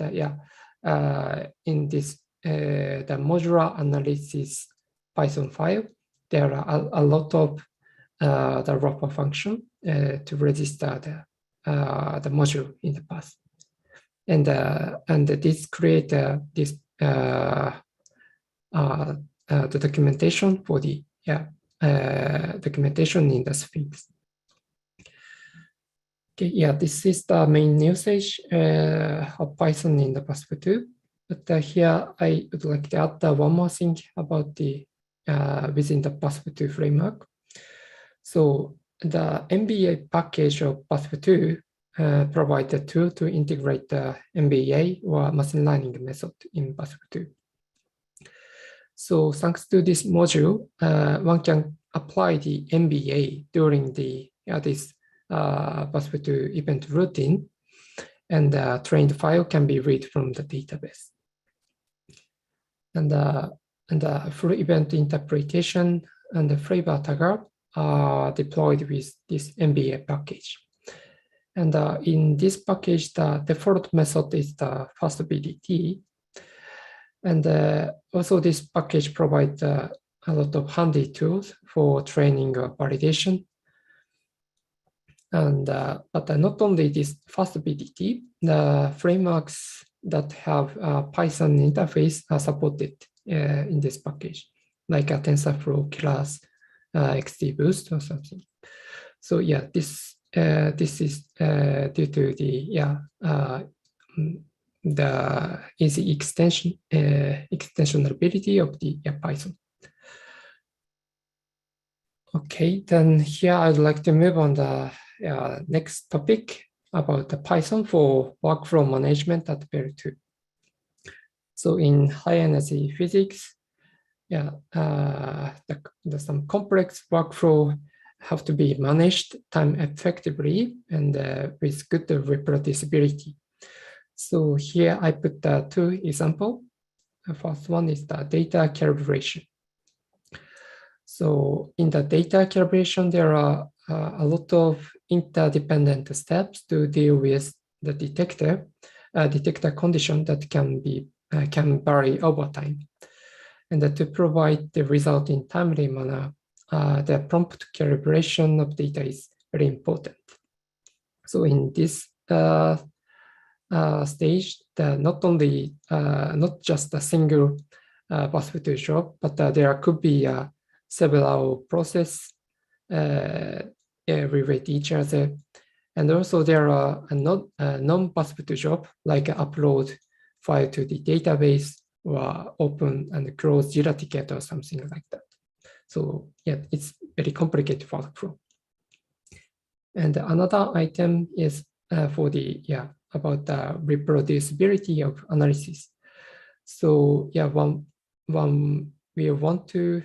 in this the modular analysis Python file, there are a lot of the wrapper function to register the module in the path, and this create this the documentation for the documentation in the Sphinx. Okay, this is the main usage of Python in the path2. But here I would like to add one more thing about the within the path2 framework. So the MBA package of path2 provides a tool to integrate the MBA or machine learning method in path2. So thanks to this module, one can apply the MBA during the this path2 event routine, and the trained file can be read from the database. And the full event interpretation and the flavor tagger are deployed with this MBA package. And in this package, the default method is the first BDT. And also this package provides a lot of handy tools for training or validation. And but not only this fast BDT, the frameworks that have a Python interface are supported in this package, like a TensorFlow class, XGBoost or something. So this is due to the easy extensionability of the Python. Okay, then here I'd like to move on the next topic about the Python for workflow management at PER2. So in high energy physics, some complex workflow have to be managed time effectively and with good reproducibility. So here I put the two examples. The first one is the data calibration. So in the data calibration, there are a lot of interdependent steps to deal with the detector condition that can vary over time. And to provide the result in timely manner, the prompt calibration of data is very important. So in this stage, not just a single path2 job, but there could be several processes relate each other. And also there are a non-path2 job, like upload file to the database or open and close Jira ticket or something like that. So it's very complicated workflow. And another item is for the about the reproducibility of analysis. So yeah, one we want to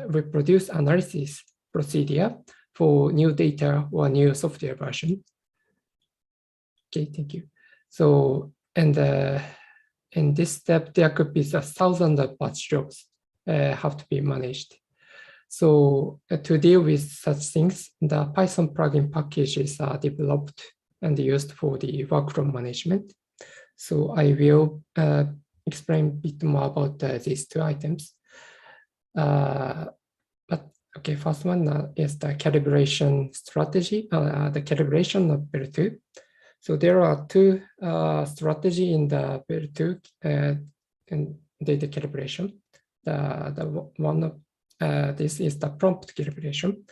reproduce analysis procedure for new data or new software version. Okay, thank you. So, and in this step, there could be thousands of batch jobs have to be managed. So to deal with such things, the Python plugin packages are developed and used for the workflow management. So I will explain a bit more about these two items. But okay, first one is the calibration strategy, the calibration of PER2. So there are two strategies in the PER2 and data calibration. The one of this is the prompt calibration.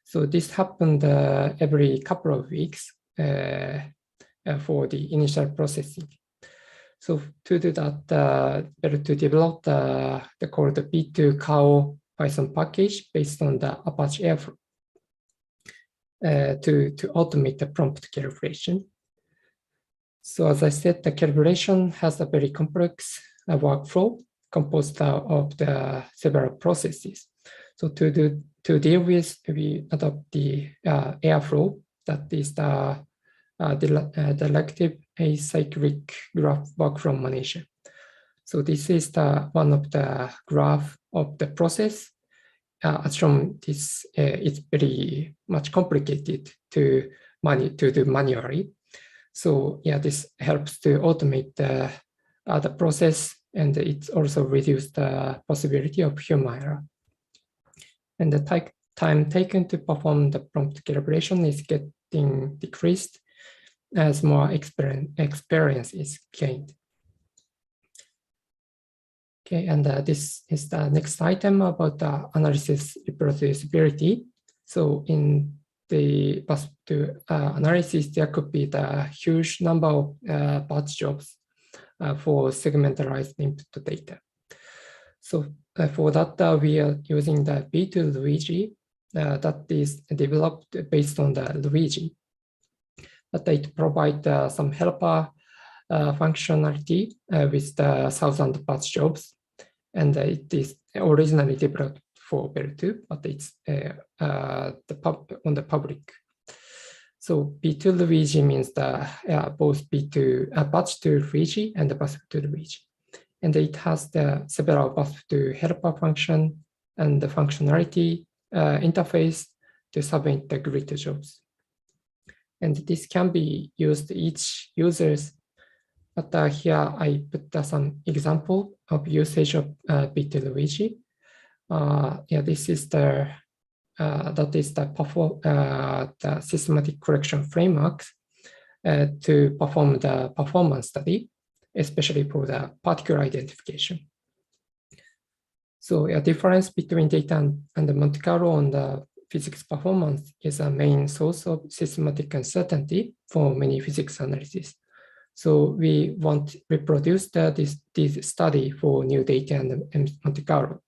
So this happened every couple of weeks for the initial processing. So to do that, to develop the called B2CAO Python package based on the Apache Airflow to automate the prompt calibration. So as I said, the calibration has a very complex workflow composed of the several processes. So to deal with, we adopt the Airflow, that is the directive acyclic graph workflow manager. So this is the one of the graph of the process. As shown, this it's very much complicated to do manually. So yeah, this helps to automate the process, and it also reduces the possibility of human error. And the time taken to perform the prompt calibration is getting decreased as more experience is gained. Okay, and this is the next item about the analysis reproducibility. So in the analysis, there could be the huge number of batch jobs for segmentalized input data. So for that, we are using the B2Luigi that is developed based on the Luigi. But it provides some helper functionality with the 1,000 batch jobs. And it is originally developed for PER2, but it's on the public. So B2Luigi means the both B2 batch to Luigi and the batch to Luigi. And it has the several batch to helper function and the functionality interface to submit the grid jobs. And this can be used each users. But here I put some example of usage of B2Luigi. Yeah, this is the the systematic correction frameworks to perform the performance study, especially for the particle identification. So a difference between data and the Monte Carlo on the physics performance is a main source of systematic uncertainty for many physics analysis. So we want to reproduce this study for new data and Monte Carlo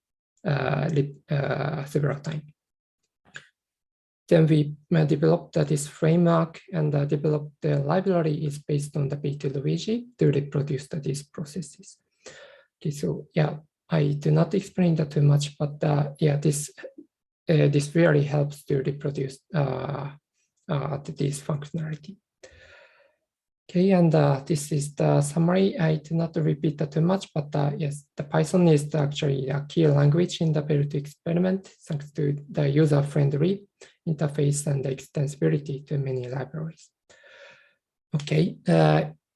several times. Then we developed this framework and developed the library is based on the B2Luigi to reproduce these processes. Okay, so yeah, I do not explain that too much, but yeah, this really helps to reproduce this functionality. Okay, and this is the summary. I do not repeat that too much, but yes, the Python is actually a key language in the PER2 experiment, thanks to the user-friendly interface and the extensibility to many libraries. Okay,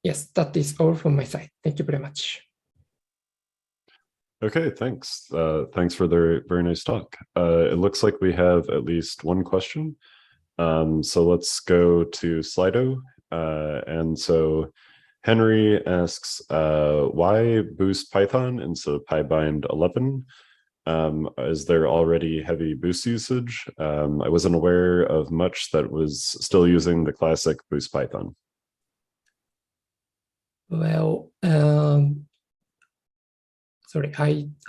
yes, that is all from my side. Thank you very much. Okay, thanks. Thanks for the very nice talk. It looks like we have at least one question. So let's go to Slido. And so Henry asks, why boost Python instead of PyBind 11? Is there already heavy boost usage? I wasn't aware of much that was still using the classic boost Python. Well, sorry,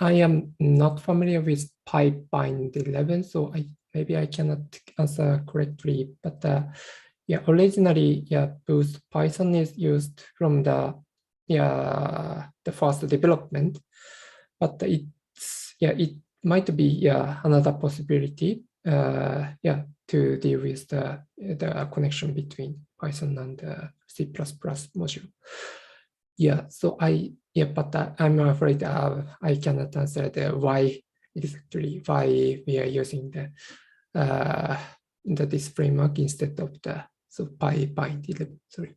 I am not familiar with PyBind 11, so maybe I cannot answer correctly, but yeah, originally, yeah, boost Python is used from the the first development, but it might be another possibility to deal with the connection between Python and C++ module. So but I'm afraid I cannot answer the why exactly why we are using this framework instead of the PyHEP. Sorry.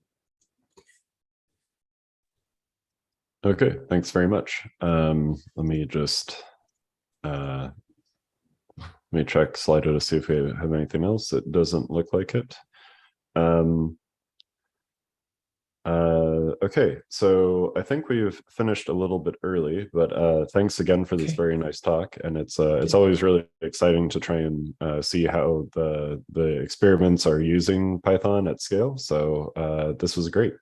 Okay, thanks very much. Let me just let me check Slido to see if we have anything else. It doesn't look like it. Okay, so I think we've finished a little bit early, but thanks again for this very nice talk. And it's always really exciting to try and see how the experiments are using Python at scale. So this was great.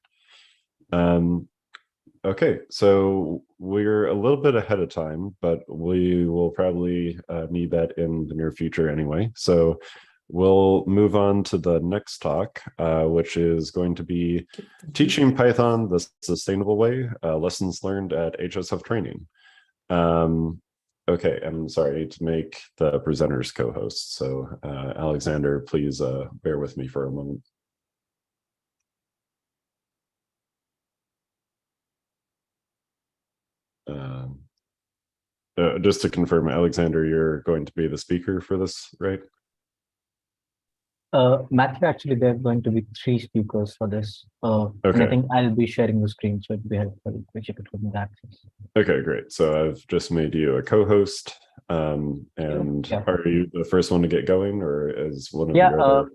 Okay, so we're a little bit ahead of time, but we will probably need that in the near future anyway. So we'll move on to the next talk, which is going to be teaching Python the sustainable way, lessons learned at HSF training. Okay, I'm sorry to make the presenters co-hosts. So Alexander, please bear with me for a moment. Just to confirm, Alexander, you're going to be the speaker for this, right? Matthew, actually, there are going to be 3 speakers for this. And I think I'll be sharing the screen, so it'd be helpful if you could give me the access. Okay, great. So I've just made you a co-host. And are you the first one to get going, or is one of your other...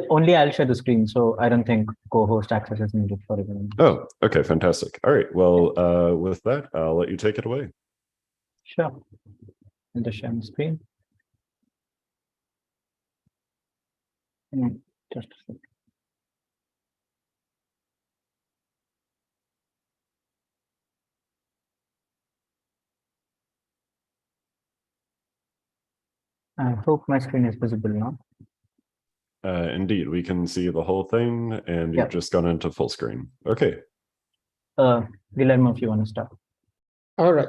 only I'll share the screen, so I don't think co-host access is needed for everyone. Oh, okay, fantastic. All right, well, with that, I'll let you take it away. Sure. I'll just share the screen. Just a second. I hope my screen is visible now. Indeed, we can see the whole thing, and you've just gone into full screen. Okay. Guillermo, if you want to start. All right.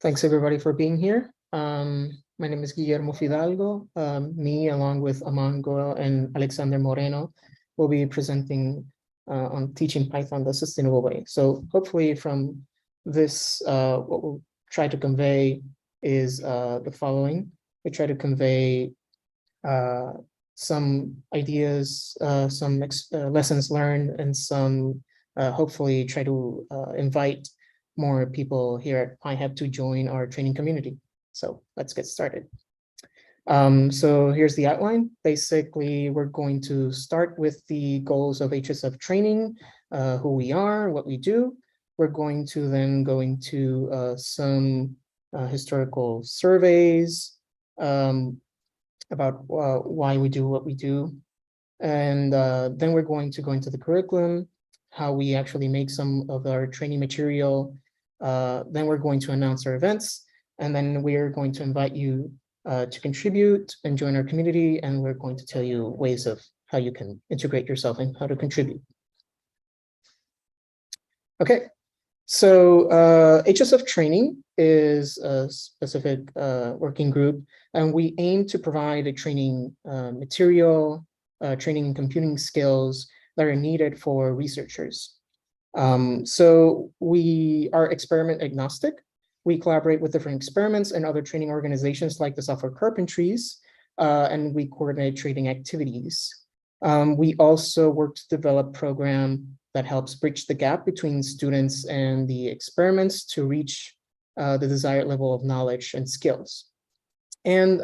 Thanks everybody for being here. My name is Guillermo Fidalgo. Me, along with Aman Goel and Alexander Moreno, will be presenting on teaching Python the sustainable way. So hopefully from this, what we'll try to convey is the following. We try to convey some ideas, some lessons learned, and some hopefully try to invite more people here at PyHEP to join our training community. So let's get started. So here's the outline. Basically, we're going to start with the goals of HSF training, who we are, what we do. We're going to then go into some historical surveys about why we do what we do. And then we're going to go into the curriculum, how we actually make some of our training material. Then we're going to announce our events. And then we're going to invite you to contribute and join our community. And we're going to tell you ways of how you can integrate yourself and how to contribute. Okay, so HSF training is a specific working group, and we aim to provide a training material, training and computing skills that are needed for researchers. So we are experiment agnostic. We collaborate with different experiments and other training organizations like the Software Carpentries, and we coordinate training activities. We also work to develop a program that helps bridge the gap between students and the experiments to reach the desired level of knowledge and skills. And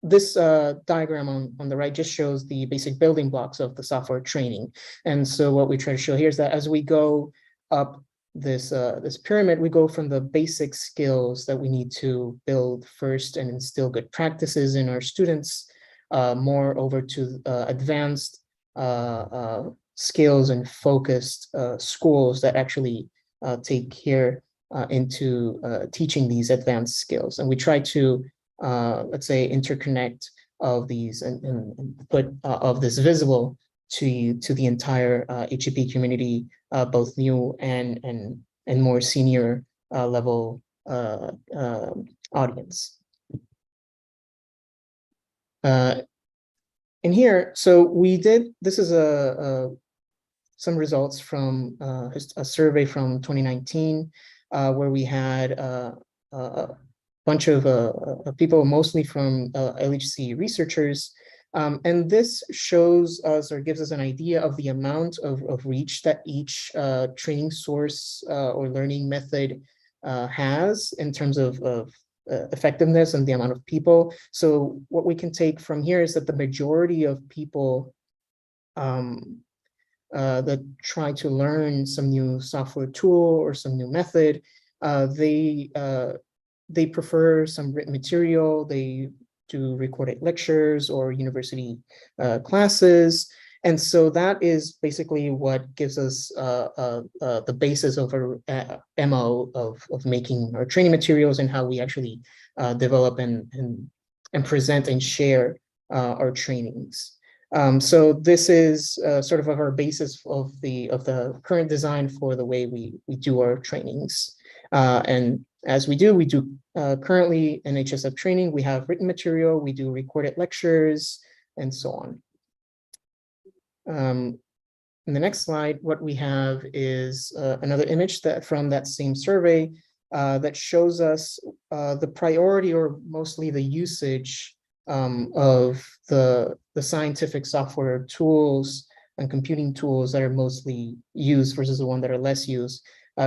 this diagram on the right just shows the basic building blocks of the software training. And so what we try to show here is that as we go up this pyramid, we go from the basic skills that we need to build first and instill good practices in our students, more over to advanced skills and focused schools that actually take care into teaching these advanced skills. And we try to, let's say, interconnect of these and put of this visible to the entire HEP community, both new and more senior level audience. In here, so we did, this is some results from a survey from 2019, where we had a bunch of people, mostly from LHC researchers. And this shows us, or gives us an idea of the amount of reach that each training source or learning method has in terms of effectiveness and the amount of people. So what we can take from here is that the majority of people that try to learn some new software tool or some new method, they prefer some written material. They do recorded lectures or university classes. And so that is basically what gives us the basis of our MO of making our training materials and how we actually develop and present and share our trainings. So this is sort of our basis of the current design for the way we do our trainings. And as we do currently in HSF training, we have written material, we do recorded lectures, and so on. In the next slide, what we have is another image from that same survey that shows us the priority, or mostly the usage of the scientific software tools and computing tools that are mostly used versus the one that are less used.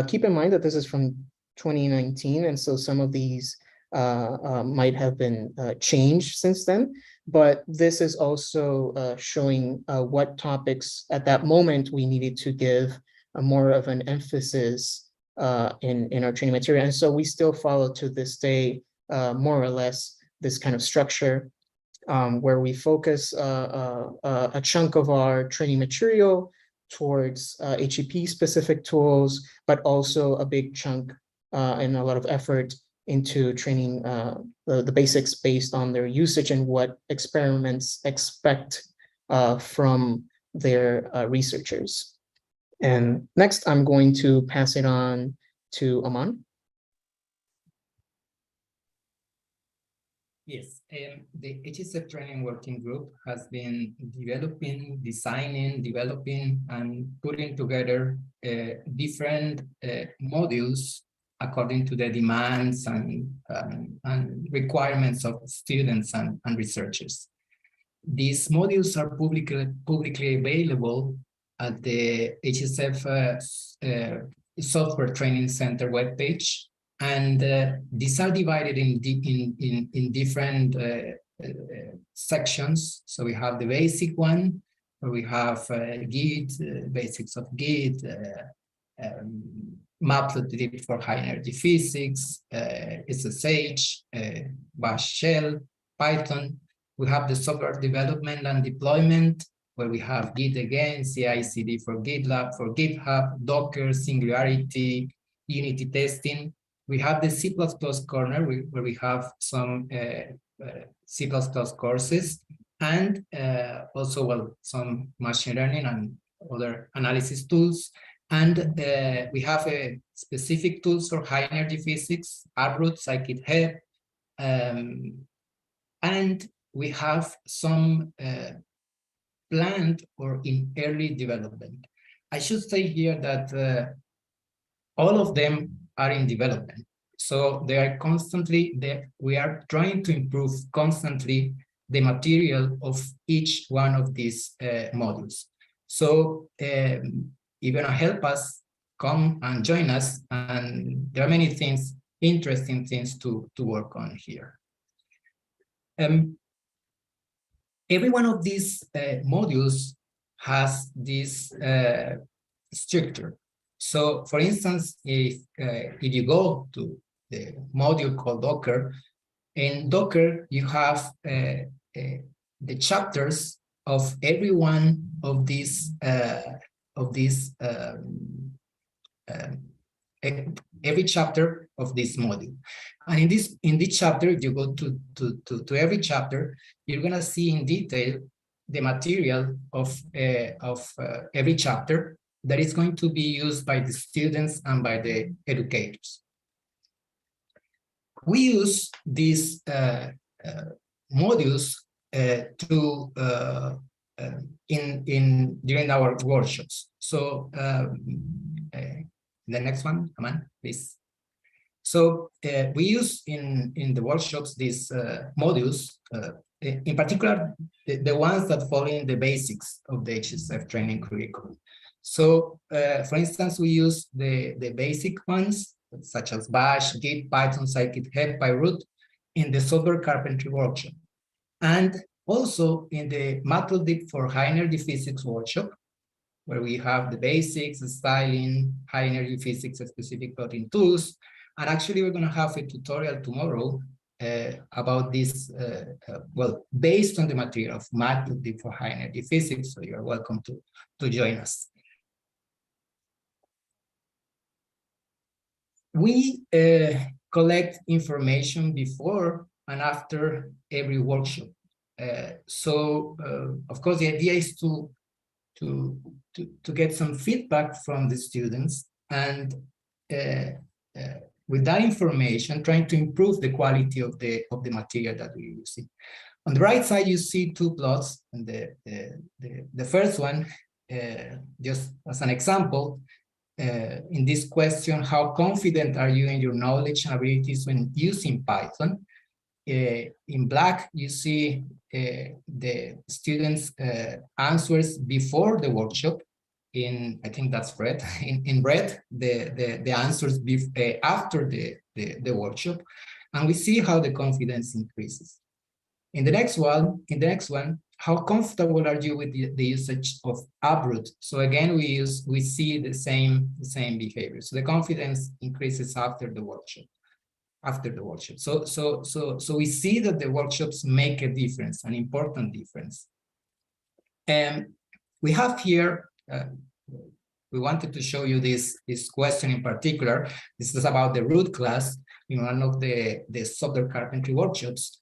Keep in mind that this is from 2019, and so some of these might have been changed since then, but this is also showing what topics at that moment we needed to give more of an emphasis in our training material. And so we still follow to this day more or less this kind of structure where we focus a chunk of our training material towards HEP specific tools, but also a big chunk and a lot of effort into training the basics based on their usage and what experiments expect from their researchers. And next, I'm going to pass it on to Aman. Yes, the HSF Training Working Group has been developing, and putting together different modules according to the demands and requirements of students and researchers. These modules are publicly available at the HSF Software Training Center webpage. And these are divided in different sections. So we have the basic one, where we have Git, basics of Git, Matplotlib for high energy physics, SSH, Bash Shell, Python. We have the software development and deployment, where we have Git again, CI/CD for GitLab, for GitHub, Docker, Singularity, Unity testing. We have the C++ corner, where we have some C++ courses, and also, some machine learning and other analysis tools. And we have specific tools for high energy physics, Uproot, PyHEP, and we have some planned or in early development. I should say here that all of them are in development. So they are constantly, we are trying to improve constantly the material of each one of these modules. So you're gonna help us, come and join us, and there are many things, interesting things to work on here. Every one of these modules has this structure. So, for instance, if you go to the module called Docker, in Docker you have the chapters of every one of these every chapter of this module. And in this chapter, if you go to every chapter, you're gonna see in detail the material of every chapter that is going to be used by the students and by the educators. We use these modules during our workshops. So the next one, come on, please. So we use in the workshops these modules, in particular the ones that follow in the basics of the HSF training curriculum. So for instance, we use the basic ones such as Bash, Git, Python, Scikit, HEP, PyRoot in the software carpentry workshop. And also in the Matplotlib for high energy physics workshop, where we have the basics, the styling, high energy physics specific plotting tools. And actually we're gonna have a tutorial tomorrow about this, well, based on the material of Matplotlib for high energy physics. So you're welcome to join us. We collect information before and after every workshop. So of course, the idea is to get some feedback from the students, and with that information, trying to improve the quality of the material that we're using. On the right side, you see two plots, and the first one, just as an example, in this question, how confident are you in your knowledge and abilities when using Python? In black, you see the students' answers before the workshop. I think that's red. In red, the answers after the workshop, and we see how the confidence increases. In the next one, how comfortable are you with the usage of uproot? So again, we see the same behavior. So the confidence increases after the workshop. So we see that the workshops make a difference, an important difference. And we have here, we wanted to show you this question in particular. This is about the root class in one of the software carpentry workshops,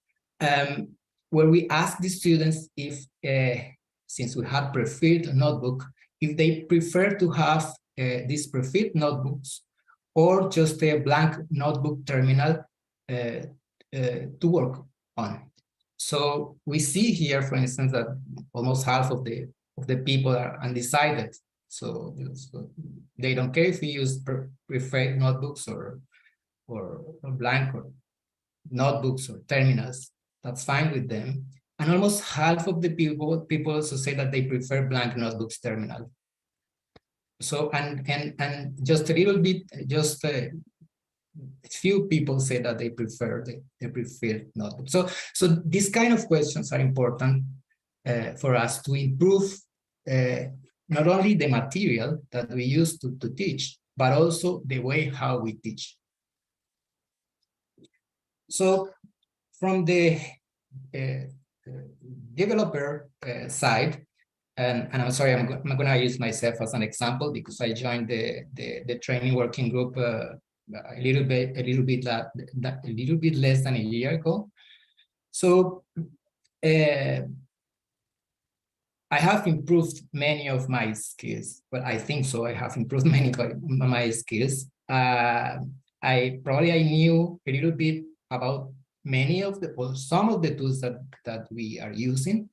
where we asked the students if, since we had preferred notebook, if they prefer to have these preferred notebooks or just a blank notebook terminal to work on. So we see here, for instance, that almost half of the people are undecided. So they don't care if we use preferred notebooks or blank or notebooks or terminals. That's fine with them. And almost half of the people also say that they prefer blank notebooks terminal. So and just a little bit, just a few people say that they prefer notebook. So these kind of questions are important for us to improve not only the material that we use to teach, but also the way how we teach. So from the developer side, and I'm sorry, I'm going to use myself as an example because I joined the training working group a little bit less than a year ago. So I have improved many of my skills. Well, I think so. I have improved many of my skills. I knew a little bit about some of the tools that we are using,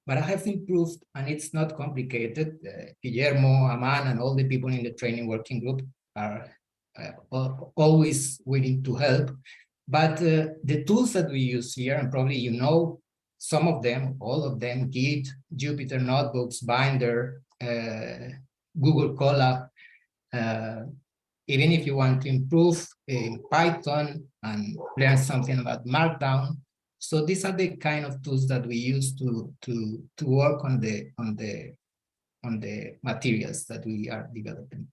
but I have improved, and it's not complicated. Guillermo, Aman, and all the people in the training working group are always willing to help. But the tools that we use here, and probably you know some of them, all of them, Git, Jupyter Notebooks, Binder, Google Colab, even if you want to improve in Python and learn something about Markdown. So these are the kind of tools that we use to work on the materials that we are developing.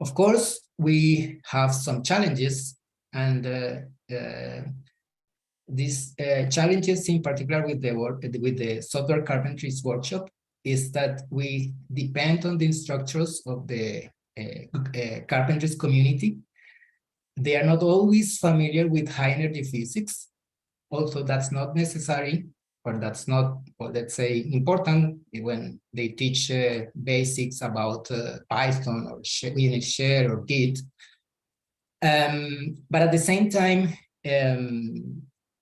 Of course, we have some challenges, and these challenges in particular with the software carpentry's workshop is that we depend on the instructors of the carpentries community. They are not always familiar with high energy physics. Also, that's not necessary. that's not, or let's say, important when they teach basics about Python or Unix share or Git. But at the same time,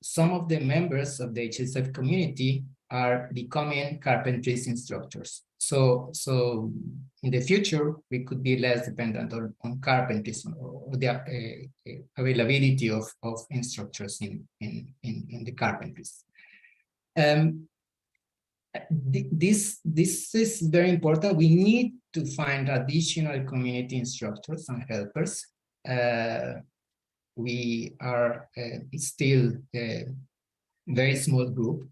some of the members of the HSF community are becoming carpentry instructors. So in the future, we could be less dependent on carpentries or the availability of instructors in the carpentries. This is very important. We need to find additional community instructors and helpers. We are still a very small group,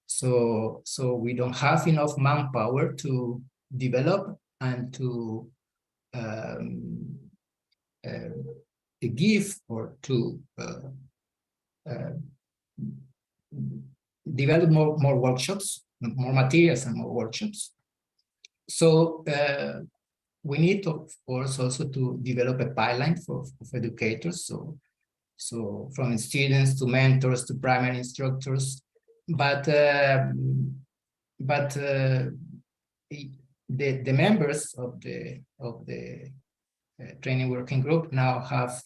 so we don't have enough manpower to develop and to give or to develop more workshops, more materials and more workshops. So we need, of course, also to develop a pipeline for educators. So from students to mentors to primary instructors, but the members of the training working group now have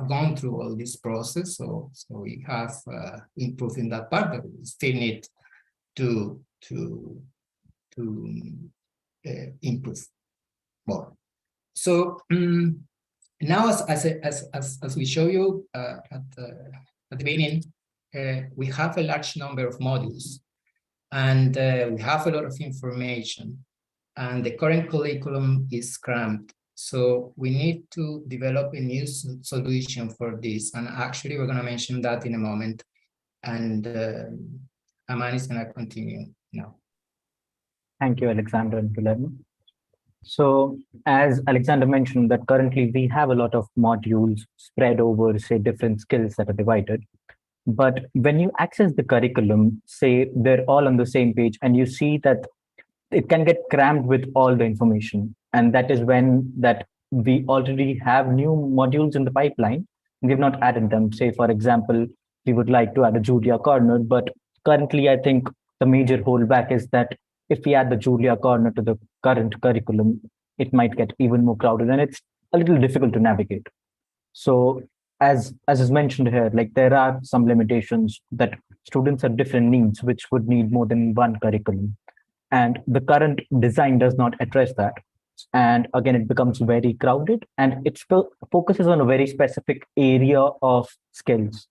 gone through all this process. So we have improved in that part, but we still need to improve more. So now, as we show you at the beginning, we have a large number of modules, and we have a lot of information, and the current curriculum is cramped. So we need to develop a new solution for this, and actually we're going to mention that in a moment, and Aman is going to continue now. Thank you, Alexander and Guillermo. So as Alexander mentioned, that currently we have a lot of modules spread over, say, different skills that are divided. But when you access the curriculum, say they're all on the same page, and you see that it can get crammed with all the information. And that is when that we already have new modules in the pipeline, and we've not added them. Say, for example, we would like to add a Julia corner, but currently I think the major holdback is that if we add the Julia corner to the current curriculum, it might get even more crowded, and it's a little difficult to navigate. So as is mentioned here, like there are some limitations that students have different needs, which would need more than one curriculum. And the current design does not address that. And again, it becomes very crowded, and it focuses on a very specific area of skills.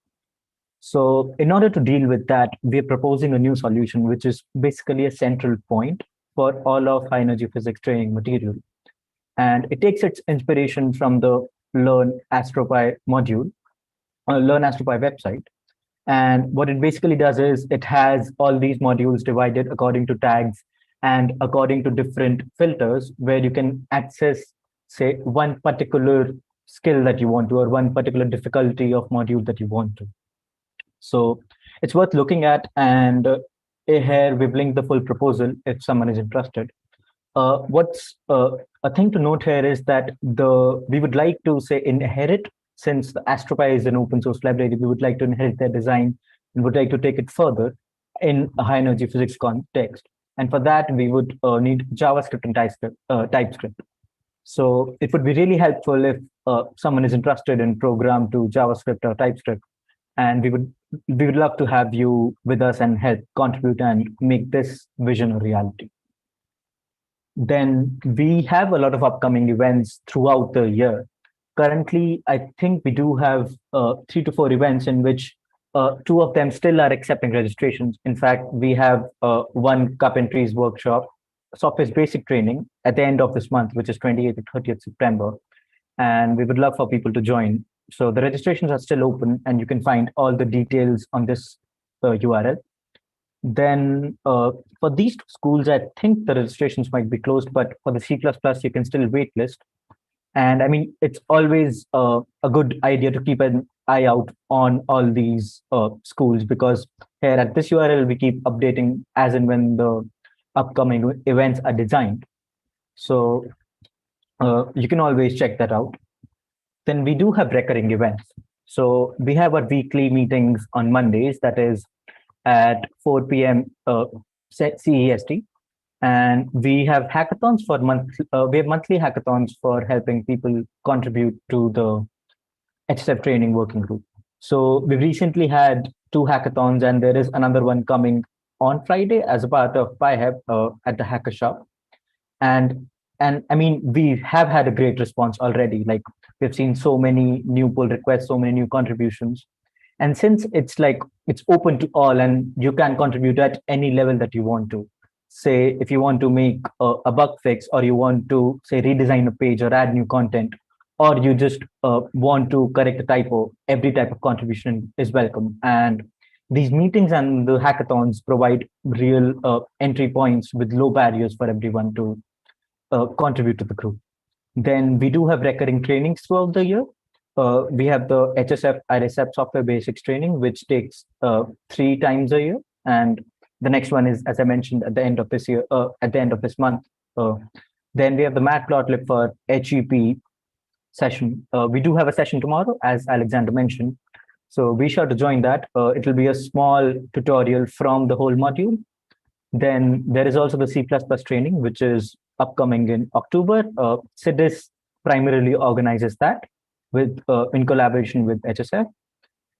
So in order to deal with that, we're proposing a new solution, which is basically a central point for all of high energy physics training material. And it takes its inspiration from the Learn AstroPy module, Learn AstroPy website. And what it basically does is it has all these modules divided according to tags and according to different filters, where you can access, say, one particular skill that you want to, or one particular difficulty of module that you want to. So it's worth looking at, and here we've linked the full proposal if someone is interested. What's a thing to note here is that we would like to, say, inherit, since the AstroPy is an open source library, we would like to inherit their design and would like to take it further in a high energy physics context. And for that, we would need JavaScript and TypeScript. So it would be really helpful if someone is interested in program to JavaScript or TypeScript, and we would love to have you with us and help contribute and make this vision a reality. Then we have a lot of upcoming events throughout the year. Currently, I think we do have 3 to 4 events in which 2 of them still are accepting registrations. In fact, we have one carpentries workshop, software basic training at the end of this month, which is 28th and 30th September. And we would love for people to join. So the registrations are still open, and you can find all the details on this URL. Then for these 2 schools, I think the registrations might be closed, but for the C++, you can still waitlist. And I mean, it's always a good idea to keep an eye out on all these schools, because here at this URL, we keep updating as and when the upcoming events are designed. So you can always check that out. Then we do have recurring events. So we have our weekly meetings on Mondays, that is at 4 p.m. CEST. And we have hackathons for we have monthly hackathons for helping people contribute to the HSF training working group. So we've recently had 2 hackathons, and there is another one coming on Friday as a part of PyHEP at the Hacker Shop. And I mean, we have had a great response already. Like, we've seen so many new pull requests, so many new contributions. And since it's open to all and you can contribute at any level that you want to, say if you want to make a bug fix, or you want to say redesign a page or add new content, or you just want to correct a typo, every type of contribution is welcome. And these meetings and the hackathons provide real entry points with low barriers for everyone to contribute to the group. Then we do have recurring trainings throughout the year. We have the HSF IRSF software basics training, which takes 3 times a year. And the next one is, as I mentioned, at the end of this year, at the end of this month. Then we have the Matplotlib for HEP session. We do have a session tomorrow, as Alexander mentioned. So be sure to join that. It will be a small tutorial from the whole module. Then there is also the C++ training, which is upcoming in October. CIDIS primarily organizes that with in collaboration with HSF.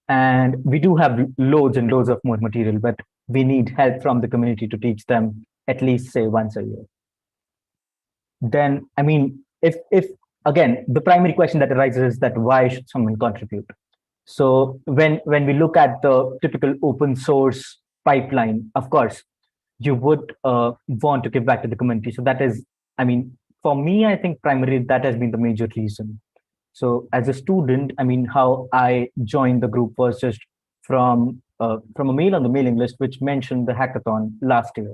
And we do have loads and loads of more material, but we need help from the community to teach them at least, say, once a year. Then, I mean, if again, the primary question that arises is that why should someone contribute? So when we look at the typical open source pipeline, of course, you would want to give back to the community. So that is, I mean, for me, I think primarily that has been the major reason. So as a student, I mean, how I joined the group was just from a mail on the mailing list, which mentioned the hackathon last year.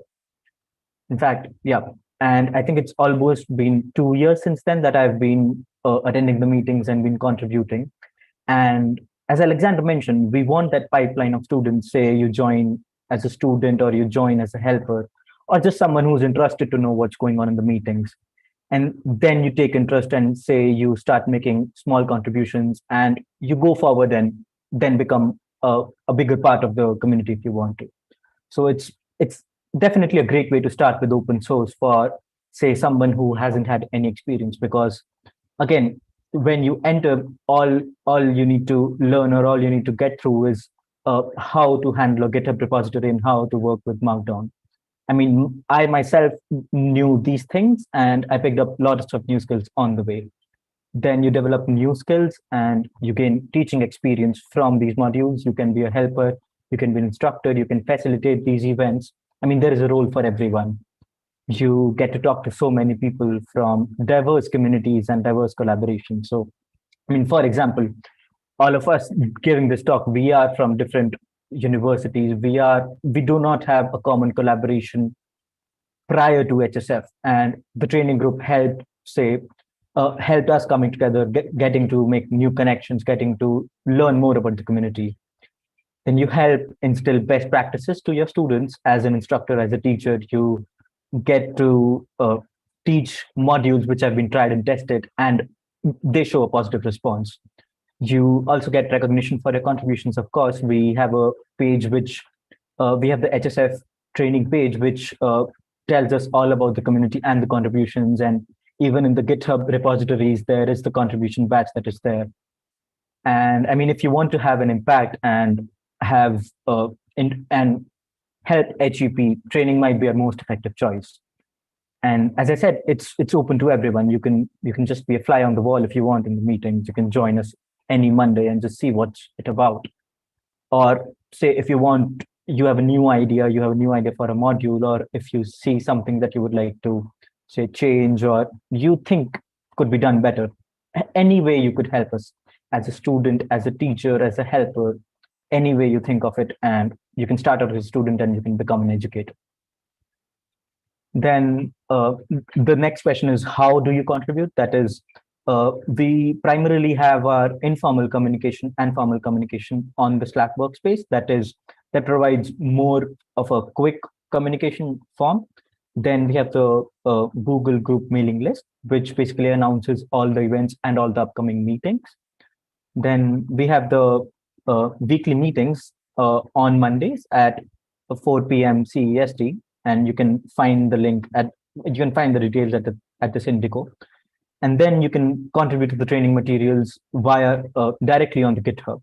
In fact, yeah. And I think it's almost been 2 years since then that I've been attending the meetings and been contributing. And as Alexander mentioned, we want that pipeline of students, say you join as a student or you join as a helper, or just someone who's interested to know what's going on in the meetings. And then you take interest and say you start making small contributions and you go forward and then become a bigger part of the community if you want to. So it's definitely a great way to start with open source for, say, someone who hasn't had any experience, because again, when you enter, all you need to learn or all you need to get through is how to handle a GitHub repository and how to work with Markdown. I mean, I myself knew these things and I picked up lots of new skills on the way. Then you develop new skills and you gain teaching experience from these modules. You can be a helper, you can be an instructor, you can facilitate these events. I mean, there is a role for everyone. You get to talk to so many people from diverse communities and diverse collaborations. So, I mean, for example, all of us giving this talk, we are from different universities. We do not have a common collaboration prior to HSF, and the training group helped us coming together, getting to make new connections, getting to learn more about the community. Then you help instill best practices to your students as an instructor, as a teacher. You get to teach modules which have been tried and tested, and they show a positive response. You also get recognition for your contributions. Of course, we have a page which we have the HSF training page, which tells us all about the community and the contributions. And even in the GitHub repositories, there is the contribution batch that is there. And I mean, if you want to have an impact and have and help HEP, training might be our most effective choice. And as I said, it's open to everyone. You can just be a fly on the wall if you want in the meetings. You can join us any Monday and just see what's it about. Or say if you want, you have a new idea for a module, or if you see something that you would like to say change or you think could be done better, any way you could help us as a student, as a teacher, as a helper, any way you think of it, and you can start out as a student and you can become an educator. Then the next question is, how do you contribute? That is, we primarily have our informal communication and formal communication on the Slack workspace. That provides more of a quick communication form. Then we have the Google group mailing list, which basically announces all the events and all the upcoming meetings. Then we have the weekly meetings on Mondays at 4 p.m. CEST, and you can find the link you can find the details at this indico. And then you can contribute to the training materials via directly on the GitHub.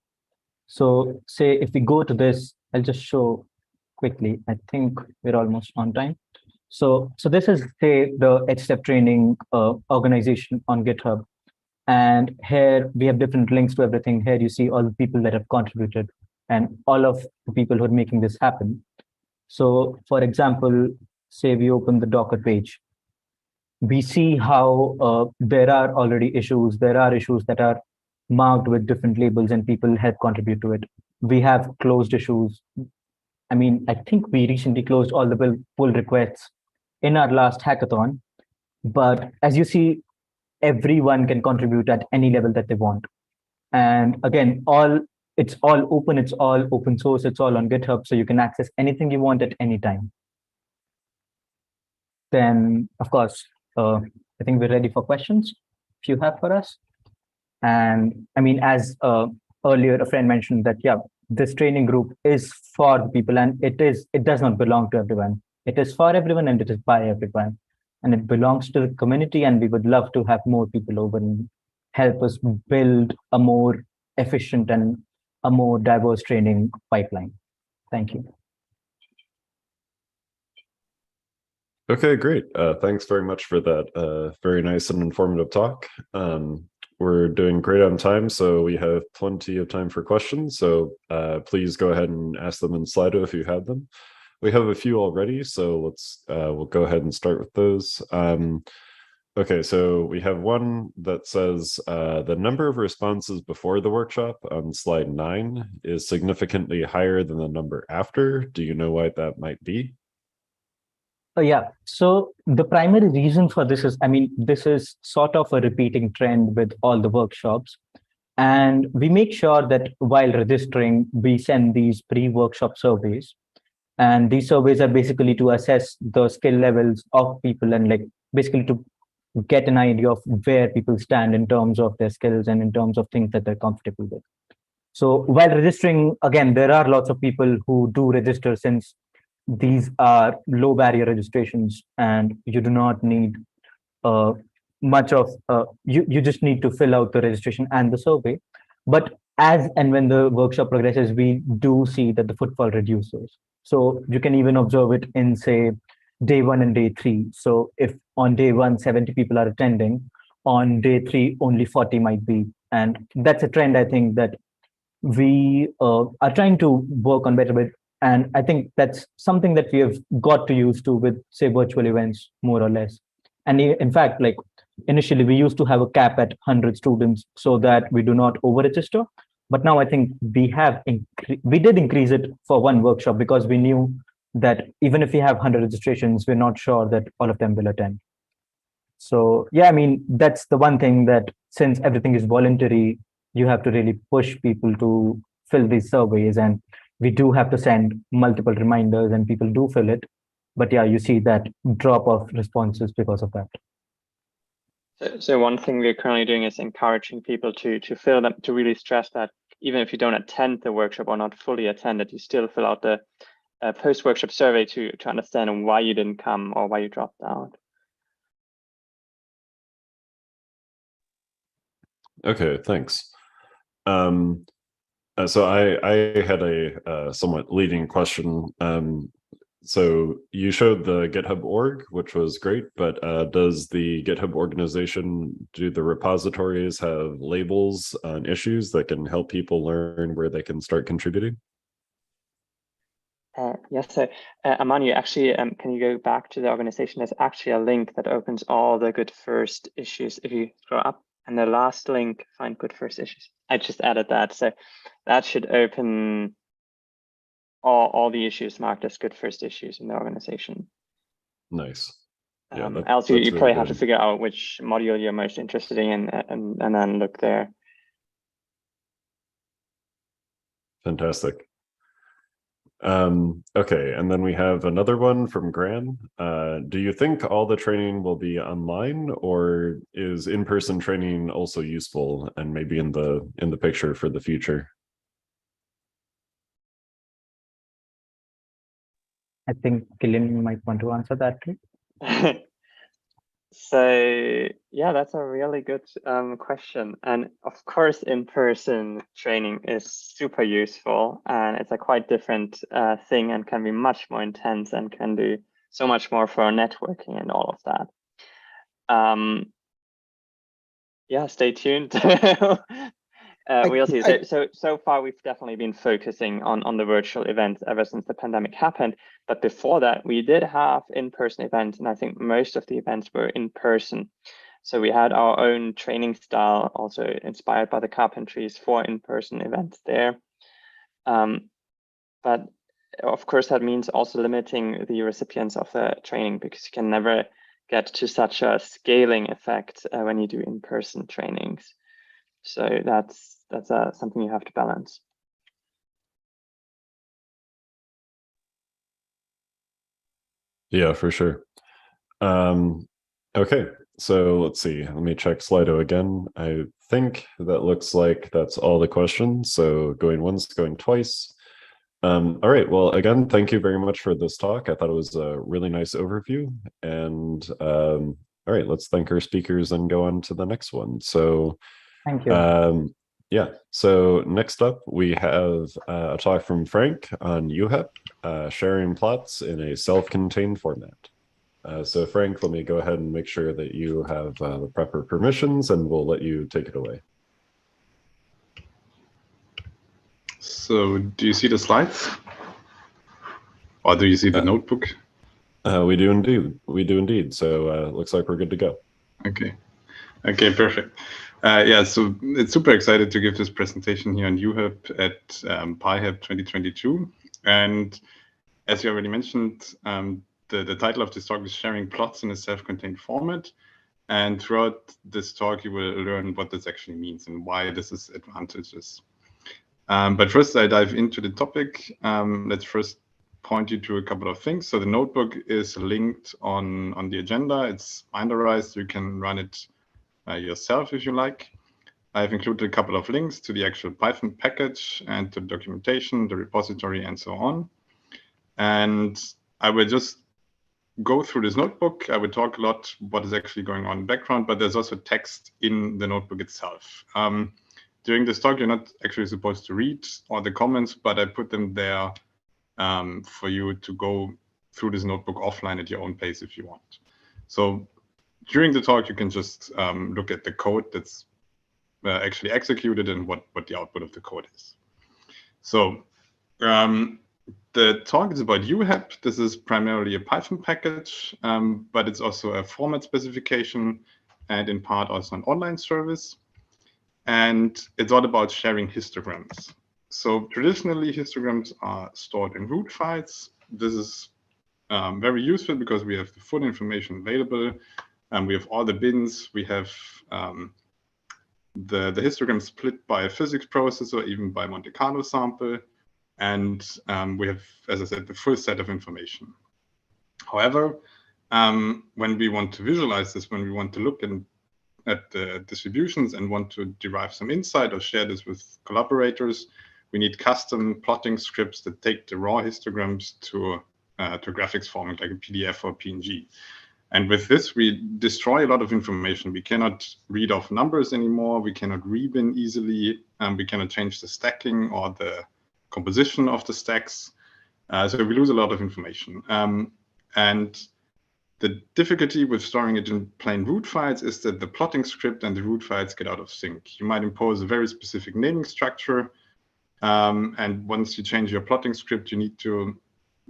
So say if we go to this, I'll just show quickly. I think we're almost on time. So this is, say, the HSTEP training organization on GitHub. And here we have different links to everything. Here you see all the people that have contributed and all of the people who are making this happen. So for example, say we open the Docker page, we see how there are already issues. There are issues that are marked with different labels and people help contribute to it. We have closed issues. I mean, I think we recently closed all the pull requests in our last hackathon. But as you see, everyone can contribute at any level that they want. And again, it's all open, it's all open source, it's all on GitHub, so you can access anything you want at any time. Then, of course, I think we're ready for questions, if you have for us. And I mean, as earlier a friend mentioned that, yeah, this training group is for the people, and it does not belong to everyone. It is for everyone and it is by everyone. And it belongs to the community, and we would love to have more people over and help us build a more efficient and a more diverse training pipeline. Thank you. Okay, great. Thanks very much for that very nice and informative talk. We're doing great on time, so we have plenty of time for questions. So please go ahead and ask them in Slido if you have them. We have a few already, so we'll go ahead and start with those. Okay, so we have one that says the number of responses before the workshop on slide 9 is significantly higher than the number after. Do you know why that might be? Yeah, so the primary reason for this is, I mean, this is sort of a repeating trend with all the workshops. And we make sure that while registering, we send these pre-workshop surveys. And these surveys are basically to assess the skill levels of people and like basically to get an idea of where people stand in terms of their skills and in terms of things that they're comfortable with. So while registering, again, there are lots of people who do register since these are low barrier registrations and you do not need much of, you just need to fill out the registration and the survey. But as and when the workshop progresses, we do see that the footfall reduces. So you can even observe it in, say, day 1 and day 3. So if on day 1, 70 people are attending, on day 3, only 40 might be. And that's a trend, I think, that we are trying to work on better with. And I think that's something that we have got to use to with, say, virtual events, more or less. And in fact, like initially, we used to have a cap at 100 students so that we do not over-register. But now I think we did increase it for one workshop because we knew that even if we have 100 registrations, we're not sure that all of them will attend. So yeah, I mean, that's the one thing that since everything is voluntary, you have to really push people to fill these surveys. And we do have to send multiple reminders and people do fill it. But yeah, you see that drop of responses because of that. So one thing we're currently doing is encouraging people to fill them, to really stress that even if you don't attend the workshop or not fully attend it, you still fill out the post-workshop survey to understand why you didn't come or why you dropped out. Okay, thanks. So I had a somewhat leading question. So you showed the GitHub org, which was great, but does the GitHub organization, do the repositories have labels on issues that can help people learn where they can start contributing? Yes, so Amani, actually, can you go back to the organization? There's actually a link that opens all the good first issues. If you scroll up and the last link, find good first issues. I just added that. So that should open all the issues marked as good first issues in the organization. Nice. Yeah, else you really probably have good. to figure out which module you're most interested in and then look there. Fantastic. Okay, and then we have another one from Gran. Do you think all the training will be online, or is in-person training also useful and maybe in the picture for the future? I think Gillian might want to answer that too. So yeah, that's a really good question. And of course, in-person training is super useful, and it's a quite different thing and can be much more intense and can do so much more for networking and all of that. Yeah, stay tuned. We'll see. So far, we've definitely been focusing on the virtual events ever since the pandemic happened. But before that, we did have in-person events, and I think most of the events were in person. So we had our own training style, also inspired by the carpentries for in-person events there. But of course, that means also limiting the recipients of the training, because you can never get to such a scaling effect when you do in-person trainings. So that's something you have to balance. Yeah, for sure. Okay, so let's see. Let me check Slido again. I think that looks like that's all the questions. So going once, going twice. All right, well, again, thank you very much for this talk. I thought it was a really nice overview. And all right, let's thank our speakers and go on to the next one. So thank you. Yeah, so next up, we have a talk from Frank on UHEP, sharing plots in a self-contained format. So Frank, let me go ahead and make sure that you have the proper permissions, and we'll let you take it away. So do you see the slides? Or do you see the notebook? We do indeed. We do indeed. So looks like we're good to go. Okay. Okay, perfect. Yeah, so it's super excited to give this presentation here on UHEP at PyHEP 2022. And as you already mentioned, the title of this talk is Sharing Plots in a Self-Contained Format. And throughout this talk, you will learn what this actually means and why this is advantageous. But first, I dive into the topic. Let's first point you to a couple of things. So the notebook is linked on the agenda. It's binderized, so you can run it yourself if you like. I've included a couple of links to the actual Python package and to the documentation, the repository, and so on. And I will just go through this notebook. I will talk a lot what is actually going on in the background, but there's also text in the notebook itself. During this talk, you're not actually supposed to read all the comments, but I put them there for you to go through this notebook offline at your own pace if you want. So during the talk, you can just look at the code that's actually executed and what the output of the code is. So the talk is about UHEP. This is primarily a Python package, but it's also a format specification and in part also an online service. And it's all about sharing histograms. So traditionally, histograms are stored in root files. This is very useful because we have the full information available. We have all the bins. We have the histogram split by a physics process or even by Monte Carlo sample. And we have, as I said, the full set of information. However, when we want to visualize this, when we want to look at the distributions and want to derive some insight or share this with collaborators, we need custom plotting scripts that take the raw histograms to graphics format like a PDF or PNG. And with this, we destroy a lot of information. We cannot read off numbers anymore. We cannot rebin easily. We cannot change the stacking or the composition of the stacks. So we lose a lot of information. And the difficulty with storing it in plain root files is that the plotting script and the root files get out of sync. You might impose a very specific naming structure. And once you change your plotting script, you need to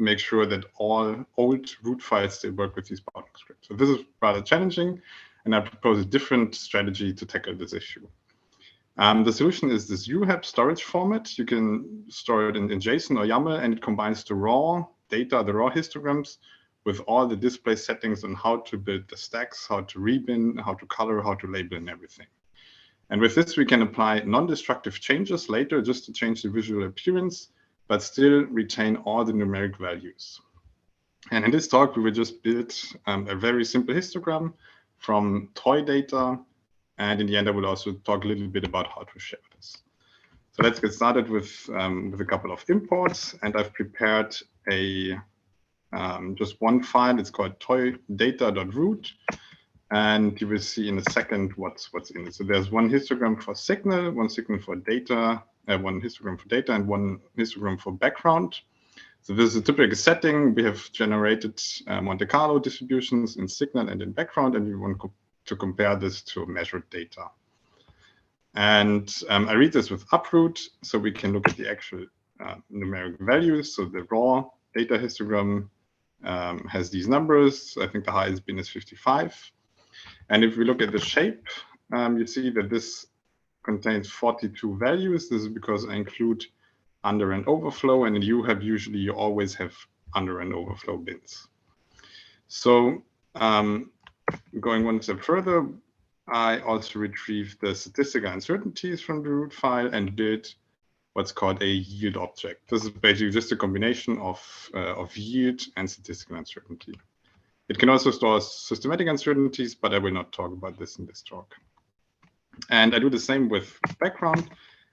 make sure that all old root files still work with these plotting scripts. So this is rather challenging, and I propose a different strategy to tackle this issue. The solution is this UHEP storage format. You can store it in JSON or YAML, and it combines the raw data, the raw histograms, with all the display settings on how to build the stacks, how to rebin, how to color, how to label, and everything. And with this, we can apply non-destructive changes later just to change the visual appearance, but still retain all the numeric values. And in this talk, we will just build a very simple histogram from toy data. And in the end, I will also talk a little bit about how to share this. So let's get started with a couple of imports. And I've prepared a just one file. It's called toy-data.root. And you will see in a second what's in it. So there's one histogram for signal, one signal for data, one histogram for data, and one histogram for background. So this is a typical setting. We have generated Monte Carlo distributions in signal and in background, and we want to compare this to measured data. And I read this with uproot, so we can look at the actual numeric values. So the raw data histogram has these numbers. I think the highest bin is 55. And if we look at the shape, you see that this contains 42 values. This is because I include under and overflow, and in UHEP, usually you always have under and overflow bins. So going one step further, I also retrieved the statistical uncertainties from the root file and did what's called a yield object. This is basically just a combination of yield and statistical uncertainty. It can also store systematic uncertainties, but I will not talk about this in this talk. And I do the same with background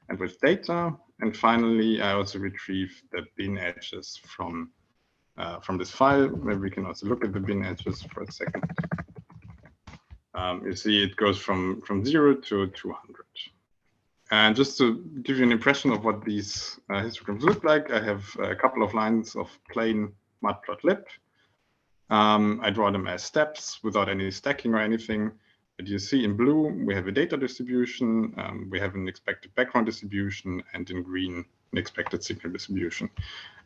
and with data. And finally, I also retrieve the bin edges from this file. Maybe we can also look at the bin edges for a second. You see it goes from 0 to 200. And just to give you an impression of what these histograms look like, I have a couple of lines of plain matplotlib. I draw them as steps without any stacking or anything. But you see in blue, we have a data distribution, we have an expected background distribution, and in green, an expected signal distribution.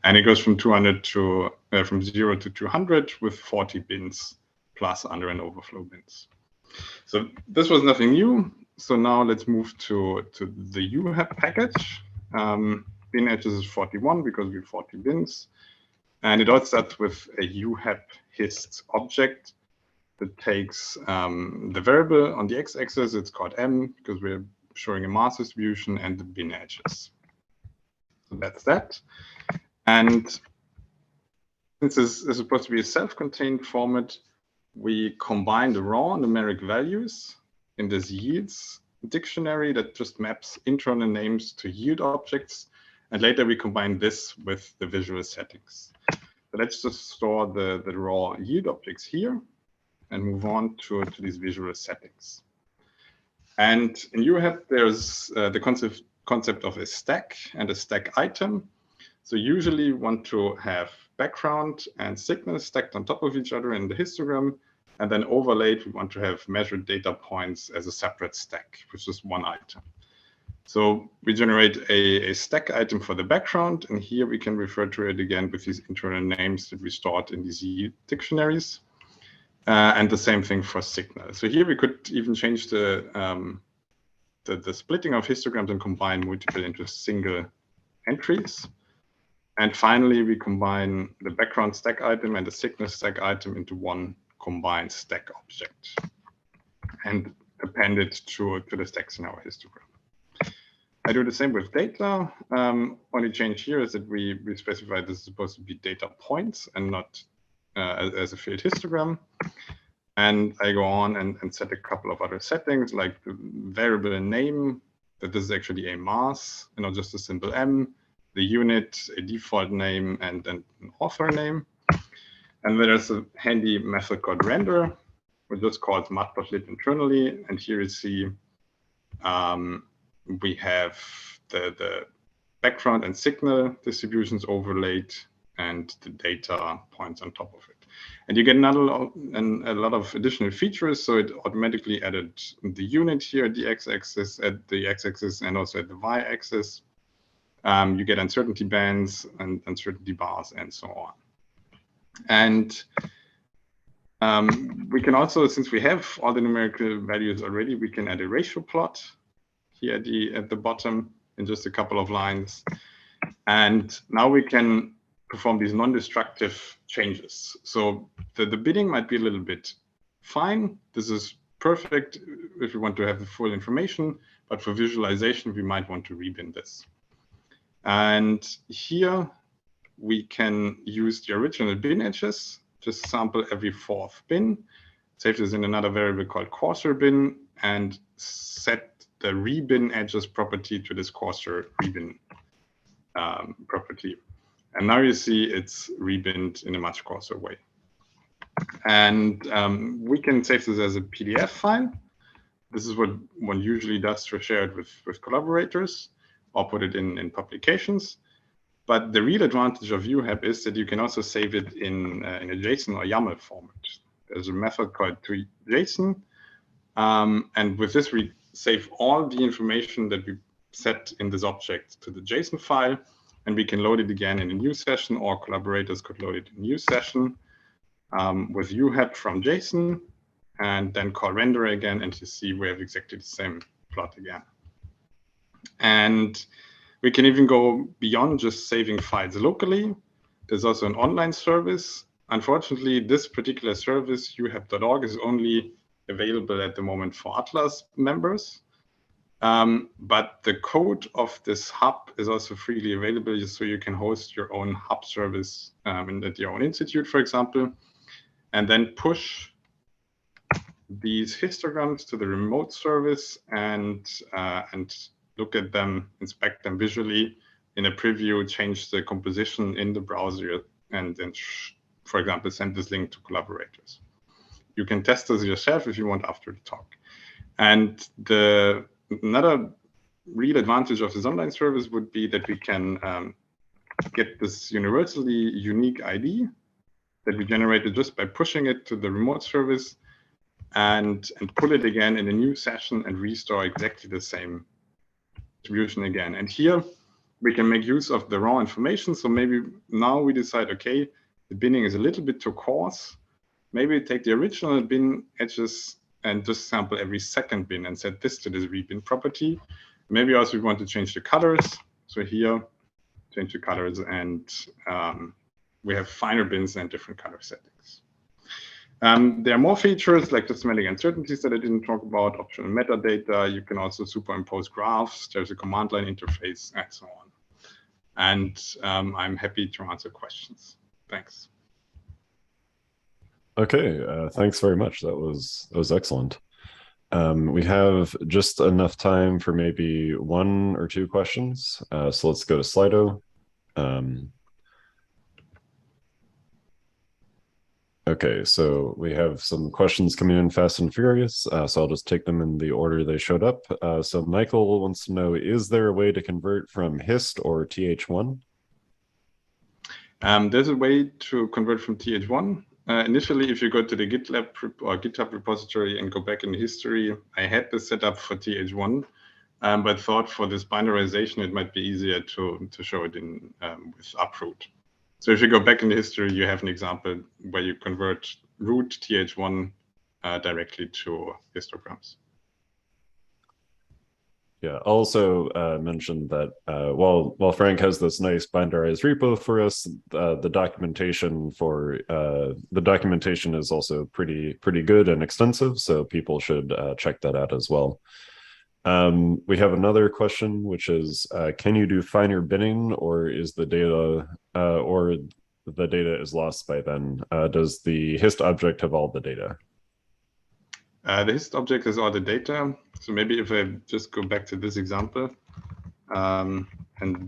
And it goes from 200 to from 0 to 200 with 40 bins plus under and overflow bins. So this was nothing new. So now let's move to the UHEP package. Bin edges is 41 because we have 40 bins. And it all starts with a UHEP hist object that takes the variable on the x-axis. It's called m because we're showing a mass distribution and the bin edges. So that's that. And since this is supposed to be a self-contained format, we combine the raw numeric values in this yields dictionary that just maps internal names to yield objects. And later we combine this with the visual settings. So let's just store the raw yield objects here and move on to these visual settings. And in UHEP, there's the concept of a stack and a stack item. So usually you want to have background and signal stacked on top of each other in the histogram. And then overlaid, we want to have measured data points as a separate stack, which is one item. So we generate a stack item for the background, and here we can refer to it again with these internal names that we stored in these yield dictionaries. And the same thing for signal. So here we could even change the splitting of histograms and combine multiple into single entries. And finally, we combine the background stack item and the signal stack item into one combined stack object and append it to the stacks in our histogram. I do the same with data. Only change here is that we specify this is supposed to be data points and not as a field histogram. And I go on and set a couple of other settings, like the variable name, that this is actually a mass, and not just a simple m, the unit, a default name, and then an author name. And there's a handy method called render, which just calls matplotlib internally. And here you see we have the background and signal distributions overlaid and the data points on top of it. And you get a lot of additional features. So it automatically added the unit here at the x-axis, and also at the y-axis. You get uncertainty bands and uncertainty bars and so on. And we can also, since we have all the numerical values already, we can add a ratio plot here at the bottom in just a couple of lines. And now we can perform these non-destructive changes. So the bidding might be a little bit fine. This is perfect if we want to have the full information, but for visualization, we might want to rebin this. And here we can use the original bin edges, just sample every fourth bin, save this in another variable called coarser bin, and set the rebin edges property to this coarser rebin property. And now you see it's rebinned in a much coarser way. And we can save this as a PDF file. This is what one usually does to share it with collaborators or put it in publications. But the real advantage of PyHEP is that you can also save it in a JSON or YAML format. There's a method called JSON. And with this, we save all the information that we set in this object to the JSON file, and we can load it again in a new session, or collaborators could load it in a new session with PyHEP from JSON, and then call render again, and you see we have exactly the same plot again. And we can even go beyond just saving files locally. There's also an online service. Unfortunately, this particular service, pyhep.org, is only available at the moment for Atlas members. But the code of this hub is also freely available, so you can host your own hub service at your own institute, for example, and then push these histograms to the remote service and look at them, inspect them visually in a preview, change the composition in the browser, and then, for example, send this link to collaborators. You can test this yourself if you want after the talk. And another real advantage of this online service would be that we can get this universally unique ID that we generated just by pushing it to the remote service and pull it again in a new session and restore exactly the same distribution again. And here we can make use of the raw information. So maybe now we decide, okay, the binning is a little bit too coarse. Maybe take the original bin edges and just sample every second bin and set this to this rebin property. Maybe also we want to change the colors. So here, change the colors, and we have finer bins and different color settings. There are more features like the semantic uncertainties that I didn't talk about, optional metadata. You can also superimpose graphs. There's a command line interface and so on. And I'm happy to answer questions. Thanks. Okay, thanks very much. That was excellent. We have just enough time for maybe 1 or 2 questions. So let's go to Slido. Okay, so we have some questions coming in fast and furious, so I'll just take them in the order they showed up. So Michael wants to know, is there a way to convert from hist or th1? There's a way to convert from th1. Initially, if you go to the GitLab or GitHub repository and go back in history, I had this set up for th1, but thought for this binarization, it might be easier to show it in with uproot. So if you go back in the history, you have an example where you convert root th1 directly to histograms. Yeah, also mentioned that while Frank has this nice binderized repo for us, the documentation is also pretty good and extensive, so people should check that out as well. We have another question, which is, can you do finer binning, or is the data is lost by then? Does the hist object have all the data? The hist object has all the data. So maybe if I just go back to this example and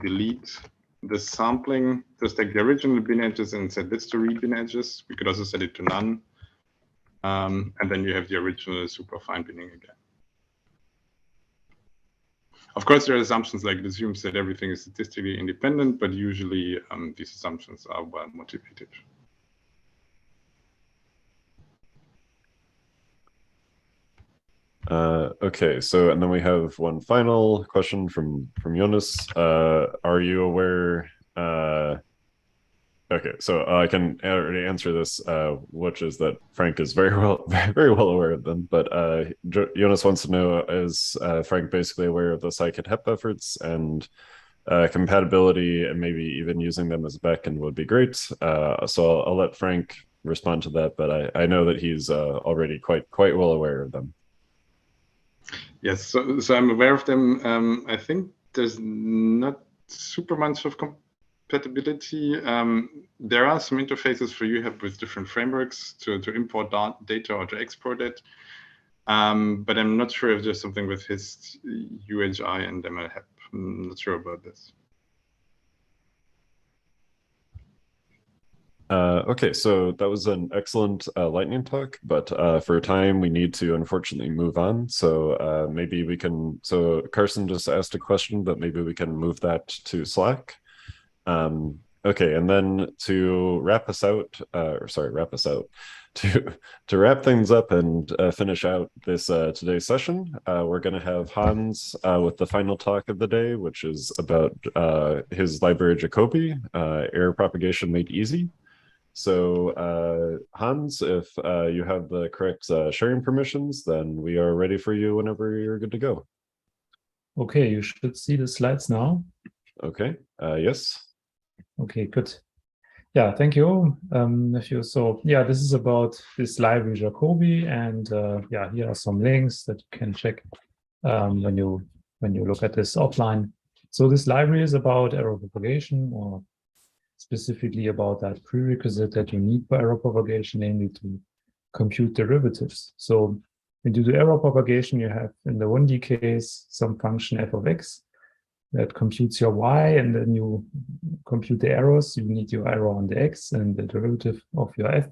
delete the sampling, just take the original bin edges and set this to read bin edges. We could also set it to none. And then you have the original superfine binning again. Of course, there are assumptions like it assumes that everything is statistically independent, but usually these assumptions are well motivated. Okay, so and then we have one final question from Jonas. Are you aware? Okay, so I can already answer this, which is that Frank is very well aware of them. But Jonas wants to know, is Frank basically aware of the scikit-hep efforts and compatibility, and maybe even using them as a backend would be great. So I'll let Frank respond to that, but I know that he's already quite well aware of them. Yes, so I'm aware of them. I think there's not super much of compatibility. There are some interfaces for PyHEP with different frameworks to import data or to export it. But I'm not sure if there's something with his UHI and MLHEP. I'm not sure about this. Okay, so that was an excellent lightning talk, but for time we need to unfortunately move on. So maybe we can, so Carson just asked a question, but maybe we can move that to Slack. Okay, and then to wrap us out, to wrap things up and finish out this today's session, we're going to have Hans with the final talk of the day, which is about his library Jacobi, error propagation made easy. So Hans, if you have the correct sharing permissions, then we are ready for you whenever you're good to go. Okay, you should see the slides now. Okay, yes. Okay, good. Yeah, thank you, Matthew. So yeah, this is about this library Jacobi, and yeah, here are some links that you can check when you look at this offline. So this library is about error propagation, or specifically about that prerequisite that you need for error propagation, namely to compute derivatives. So when you do error propagation, you have in the 1D case some function f of x that computes your y, and then you compute the errors. You need your error on the x and the derivative of your f,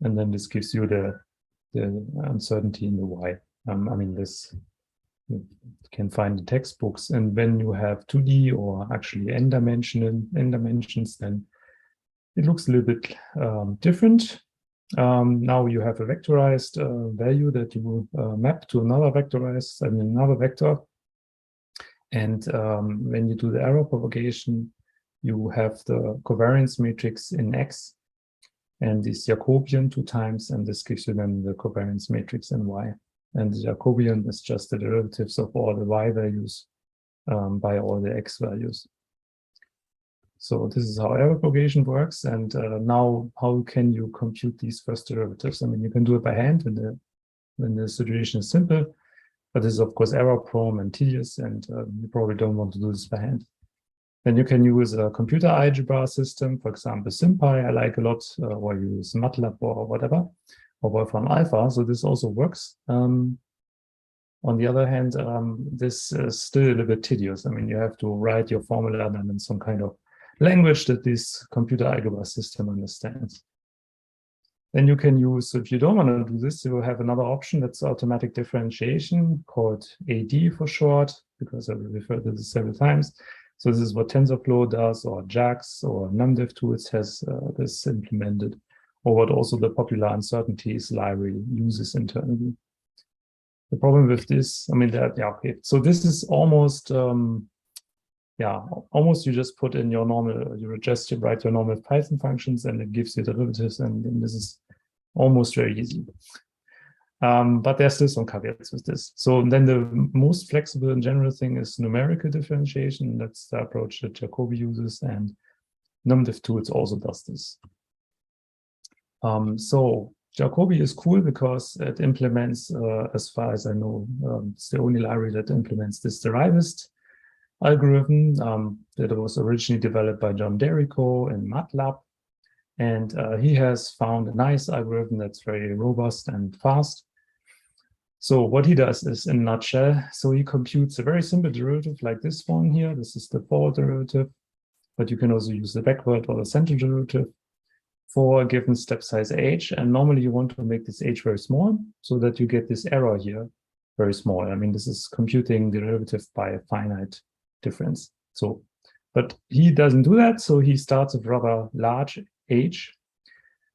and then this gives you the uncertainty in the y. I mean, this you can find in textbooks. And when you have 2D or actually n dimensions, then it looks a little bit different. Now you have a vectorized value that you map to another vectorized, another vector. And when you do the error propagation, you have the covariance matrix in X and this Jacobian 2 times, and this gives you then the covariance matrix in Y. And the Jacobian is just the derivatives of all the Y values by all the X values. So this is how error propagation works. And now how can you compute these first derivatives? I mean, you can do it by hand when the situation is simple. But this is, of course, error-prone and tedious, and you probably don't want to do this by hand. Then you can use a computer algebra system, for example, SymPy, I like a lot, or use MATLAB or whatever, or Wolfram Alpha, so this also works. On the other hand, this is still a little bit tedious. I mean, you have to write your formula then in some kind of language that this computer algebra system understands. Then you can use, if you don't want to do this, you will have another option that's automatic differentiation, called AD for short, because I will refer to this several times. So this is what TensorFlow does, or JAX, or NumDiff tools has this implemented, or what also the popular uncertainties library uses internally. The problem with this, I mean, okay. So this is almost, almost you just put in your normal, you just write your normal Python functions and it gives you derivatives, and this is almost very easy. But there's still some caveats with this. So then the most flexible and general thing is numerical differentiation. That's the approach that Jacobi uses, and NumDiff tools also does this. So Jacobi is cool because it implements, as far as I know, it's the only library that implements this derivist algorithm that was originally developed by John Derrico in MATLAB. And he has found a nice algorithm that's very robust and fast. So what he does is, in a nutshell, so he computes a very simple derivative like this one here. This is the forward derivative, but you can also use the backward or the central derivative for a given step size h. And normally you want to make this h very small so that you get this error here very small. I mean, this is computing the derivative by a finite difference. So, but he doesn't do that. So he starts with rather large h,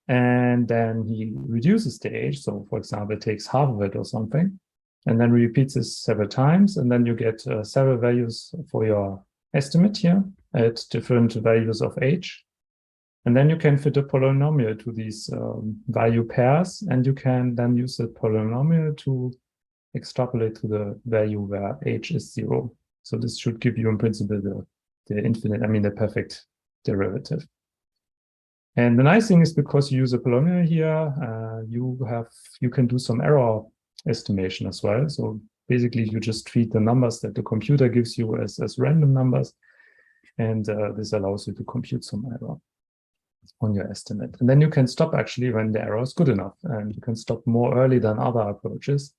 and then he reduces the h. So for example, it takes half of it or something, and then repeats this several times. And then you get several values for your estimate here at different values of h. And then you can fit a polynomial to these value pairs, and you can then use the polynomial to extrapolate to the value where h is 0. So this should give you in principle the infinite, I mean the perfect derivative. And the nice thing is, because you use a polynomial here, you can do some error estimation as well. So basically you just treat the numbers that the computer gives you as random numbers, and this allows you to compute some error on your estimate. And then you can stop actually when the error is good enough, and you can stop more early than other approaches.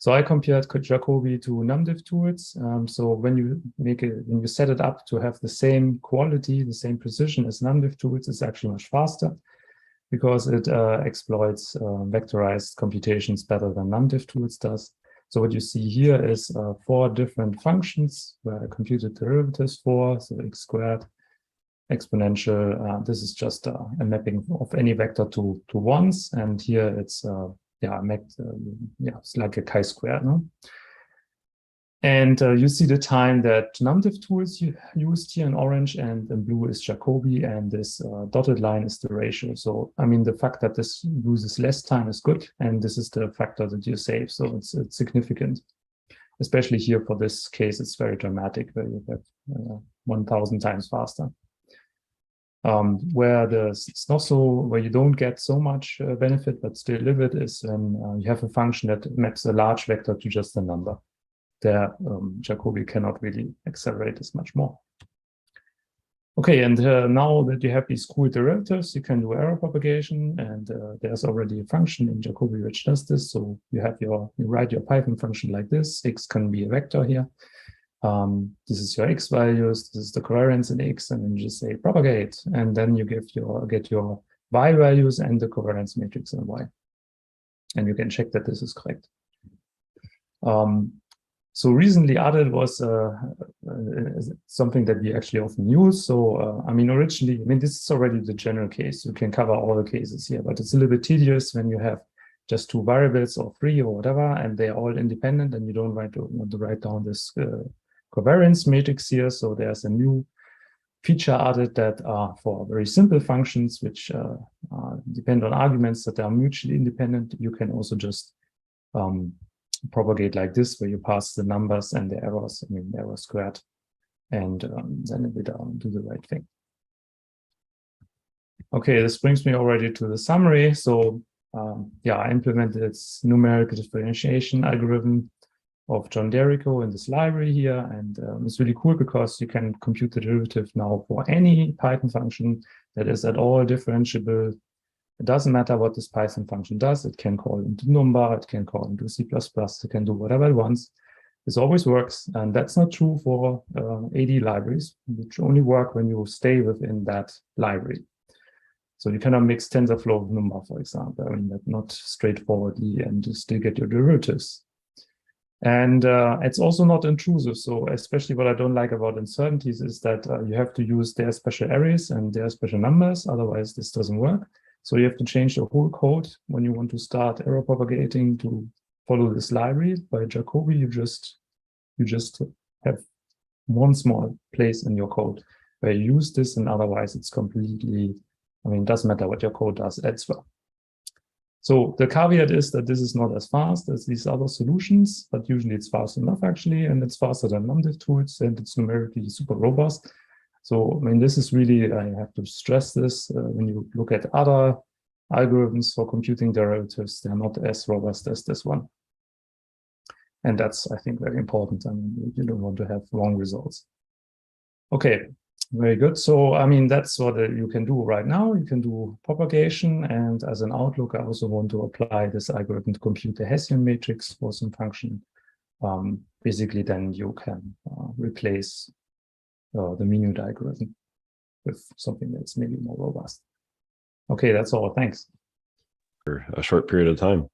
So I compared Jacobi to NumDiff tools. So when you set it up to have the same quality, the same precision as NumDiff tools, it's actually much faster because it exploits vectorized computations better than NumDiff tools does. So what you see here is 4 different functions where I computed derivatives for, so x squared, exponential. This is just a mapping of any vector to ones, and here it's it's like a chi-squared, no? And you see the time that NumDiff tools you used here in orange, and in blue is Jacobi, and this dotted line is the ratio. So, I mean, the fact that this loses less time is good, and this is the factor that you save. So it's significant, especially here for this case. It's very dramatic, where you have 1,000 times faster. Where it's not so, where you don't get so much benefit but still live it is when you have a function that maps a large vector to just a number. There, Jacobi cannot really accelerate as much more. Okay, and now that you have these cool derivatives, you can do error propagation, and there's already a function in Jacobi which does this. So you write your Python function like this. X can be a vector here. This is your x values, this is the covariance in x, and then you just say propagate, and then you get your y values and the covariance matrix in y. And you can check that this is correct. So recently added was something that we actually often use. So, originally, this is already the general case. You can cover all the cases here, but it's a little bit tedious when you have just 2 variables or 3 or whatever, and they're all independent, and you don't want to write down this covariance matrix here. So there's a new feature added that for very simple functions, which depend on arguments that are mutually independent, you can also just propagate like this, where you pass the numbers and the errors, the error squared, and then it will do the right thing. Okay, this brings me already to the summary. So I implemented its numerical differentiation algorithm of John Derrico in this library here, and it's really cool because you can compute the derivative now for any Python function that is at all differentiable. It doesn't matter what this Python function does. It can call into number, it can call into C++, it can do whatever it wants. This always works, and that's not true for AD libraries, which only work when you stay within that library. So you cannot mix TensorFlow with number, for example. That's not straightforwardly, and you still get your derivatives. And it's also not intrusive. So especially what I don't like about uncertainties is that you have to use their special arrays and their special numbers. Otherwise, this doesn't work. So you have to change the whole code when you want to start error propagating to follow this library. By Jacobi, you just have one small place in your code where you use this, and otherwise it's completely, it doesn't matter what your code does as well. So the caveat is that this is not as fast as these other solutions, but usually it's fast enough actually, and it's faster than NumDiff tools, and it's numerically super robust. So, this is really, I have to stress this, when you look at other algorithms for computing derivatives, they're not as robust as this one. And that's, I think, very important. You don't want to have wrong results. Okay, very good. So, that's what you can do right now. You can do propagation, and as an outlook, I also want to apply this algorithm to compute the Hessian matrix for some function. Basically, then you can replace the minute algorithm with something that's maybe more robust. Okay, that's all. Thanks. For a short period of time.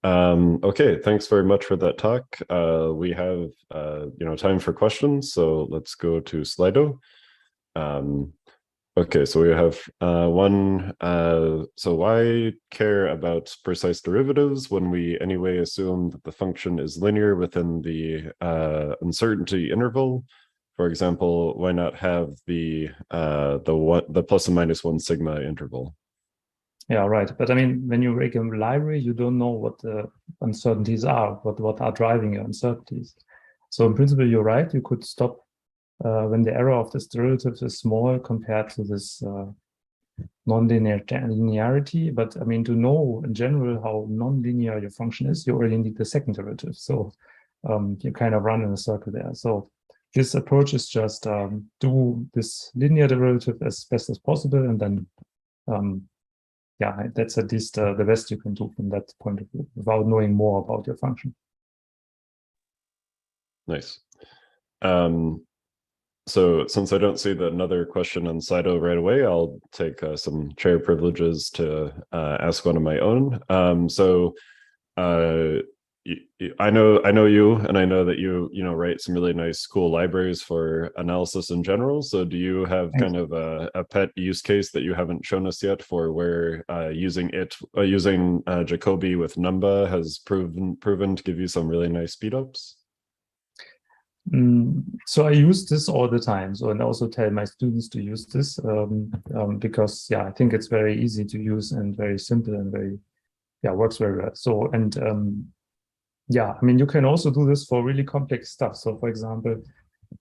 Okay, thanks very much for that talk. We have time for questions, so let's go to Slido. Okay, so we have one. So why care about precise derivatives when we anyway assume that the function is linear within the uncertainty interval? For example, why not have the plus and minus 1 sigma interval? Yeah, right. But when you make a library, you don't know what the uncertainties are, what are driving your uncertainties. So in principle, you're right. You could stop when the error of this derivative is small compared to this non-linearity. But to know in general how non-linear your function is, you already need the second derivative. So you kind of run in a circle there. So this approach is just do this linear derivative as best as possible, and then that's at least the best you can do from that point of view without knowing more about your function. Nice. So since I don't see another question on Slido right away, I'll take some chair privileges to ask one of my own. I know you, and I know that you write some really nice, cool libraries for analysis in general. So do you have kind of a pet use case that you haven't shown us yet for where using Jacobi with Numba has proven to give you some really nice speedups? So I use this all the time. So, and I also tell my students to use this because, yeah, I think it's very easy to use and very simple and works very well. So, and yeah, I mean, you can also do this for really complex stuff. So, for example,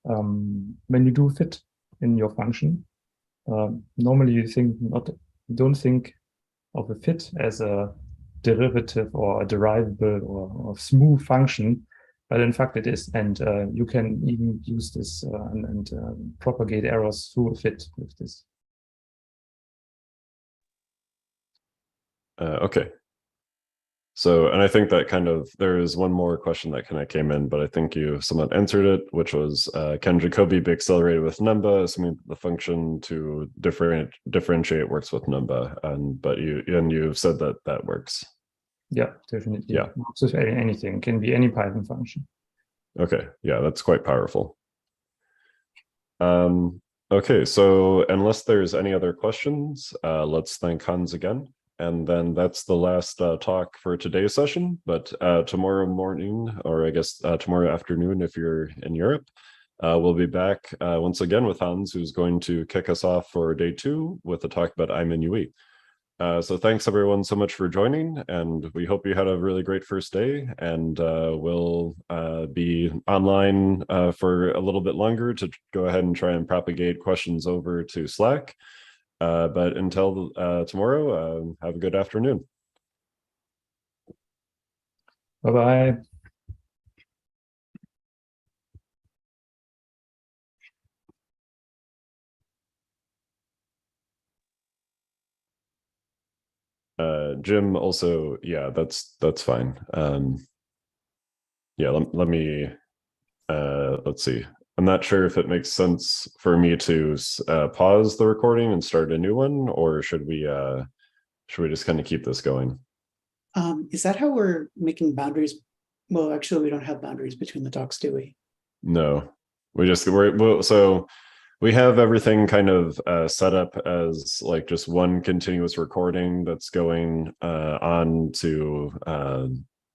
when you do fit in your function, normally you don't think of a fit as a derivative or a derivable or smooth function. But in fact, it is, and you can even use this and propagate errors through a fit with this. Okay. So, and I think that there is one more question that kind of came in, but I think you somewhat answered it, which was, can Jacobi be accelerated with Numba, assuming the function to differentiate works with Numba? But you've said that works. Yeah, definitely. Yeah. Works with anything, can be any Python function. Okay, yeah, that's quite powerful. Okay, so unless there's any other questions, let's thank Hans again. And then that's the last talk for today's session. But tomorrow morning, or I guess tomorrow afternoon, if you're in Europe, we'll be back once again with Hans, who's going to kick us off for day 2 with a talk about IMNUE. So thanks everyone so much for joining, and we hope you had a really great first day, and we'll be online for a little bit longer to go ahead and try and propagate questions over to Slack. But until tomorrow, have a good afternoon. Bye-bye. Jim also, yeah, that's fine. Yeah, let me let's see. I'm not sure if it makes sense for me to pause the recording and start a new one, or should we just kind of keep this going? Is that how we're making boundaries? Well, actually, we don't have boundaries between the talks, do we? No, so we have everything kind of set up as like just one continuous recording that's going on to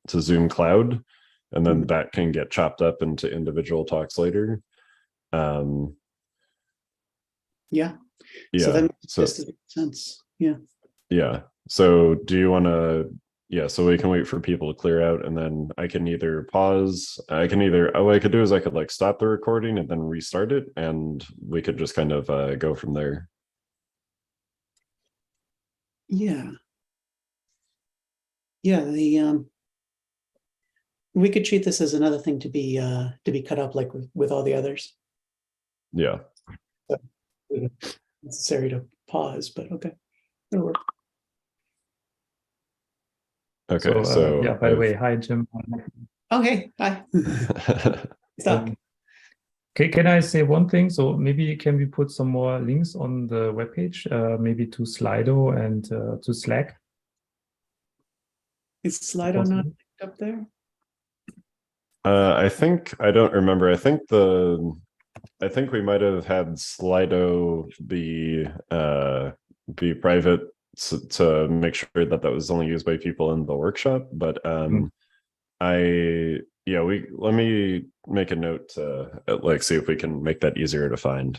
Zoom Cloud, and then that can get chopped up into individual talks later. Yeah. So that makes sense. Yeah. Yeah. So do you want to? Yeah. So we can wait for people to clear out, and then I can either pause. What I could do is I could like stop the recording and then restart it, and we could just kind of go from there. Yeah. Yeah. We could treat this as another thing to be cut up like with all the others. Yeah. So, necessary to pause, but okay, it'll work. Okay, so yeah, by the way, hi Jim. Okay, hi. Stop. Can I say one thing? So maybe can we put some more links on the webpage, maybe to Slido and to Slack? Is Slido not linked up there? I don't remember. I think we might have had Slido be private to make sure that was only used by people in the workshop. But let me make a note to like see if we can make that easier to find,